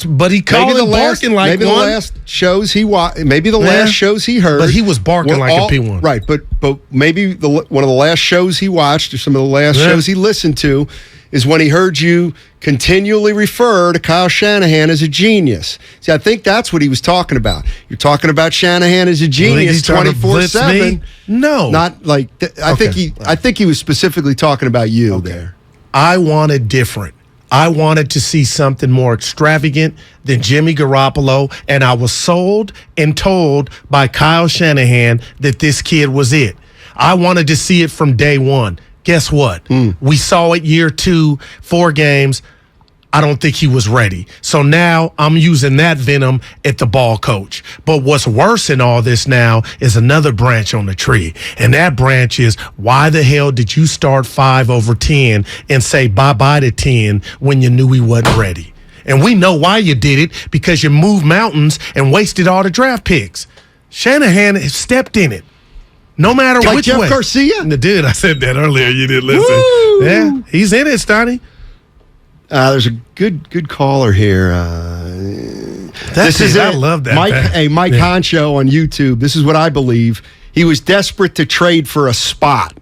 but he called it barking like maybe one. The last shows he maybe the last shows he heard. But he was barking like a P1. Right, but maybe one of the last shows he watched or some of the last shows he listened to is when he heard you continually refer to Kyle Shanahan as a genius. See, I think that's what he was talking about. You're talking about Shanahan as a genius 24/7. No. Not like I think he was specifically talking about you there. I wanted different. I wanted to see something more extravagant than Jimmy Garoppolo, and I was sold and told by Kyle Shanahan that this kid was it. I wanted to see it from day one. Guess what? We saw it year 2, 4 games. I don't think he was ready. So now I'm using that venom at the ball coach. But what's worse in all this now is another branch on the tree. And that branch is, why the hell did you start 5 over 10 and say bye-bye to 10 when you knew he wasn't ready? And we know why you did it, because you moved mountains and wasted all the draft picks. Shanahan stepped in it. No matter like which Jeff way. Garcia? Dude, I said that earlier. You didn't listen. Woo! Yeah, he's in it, Steiny. There's a good caller here. This is it. I love that. Mike Honcho on YouTube. This is what I believe. He was desperate to trade for a spot,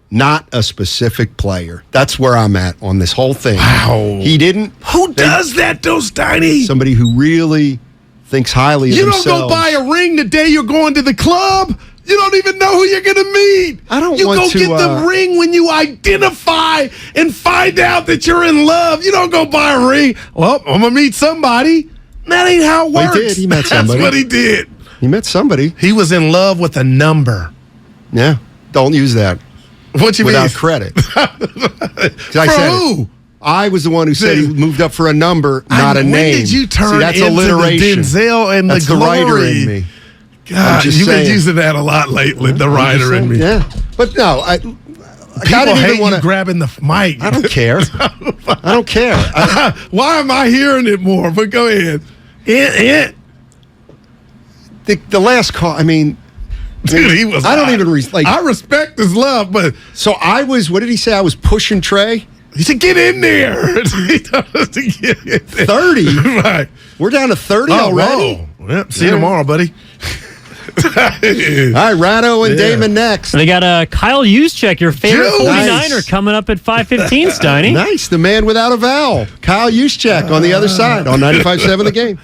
not a specific player. That's where I'm at on this whole thing. Wow. He didn't. Who does that, though, Steiny? Somebody who really thinks highly of themselves. You don't go buy a ring the day you're going to the club. You don't even know who you're going to meet. I don't you want to. You go get the ring when you identify and find out that you're in love. You don't go buy a ring. Well, I'm going to meet somebody. That ain't how it works. He did. He met somebody. That's what he did. He met somebody. He was in love with a number. Yeah. Don't use that. What you without mean? credit. For who? I was the one who said he moved up for a number, not a name. When did you turn that's into alliteration. The Denzel and that's the Glory? Writer in me. God, you've been using that a lot lately, the writer in me. Yeah. But no, I People didn't hate even want you grabbing the mic. I don't care. I don't care. Why am I hearing it more? But go ahead. The last call, I mean, dude, he was. I don't even I respect his love, but so I was. What did he say? I was pushing Trey. He said, "Get in there." 30. Right. We're down to 30 already. Yep. See you tomorrow, buddy. All right, Ratto and Damon next. They got Kyle Juszczyk, your favorite 49er, coming up at 5:15, Steiny. Nice. The man without a vowel. Kyle Juszczyk on the other side on 95.7 The Game.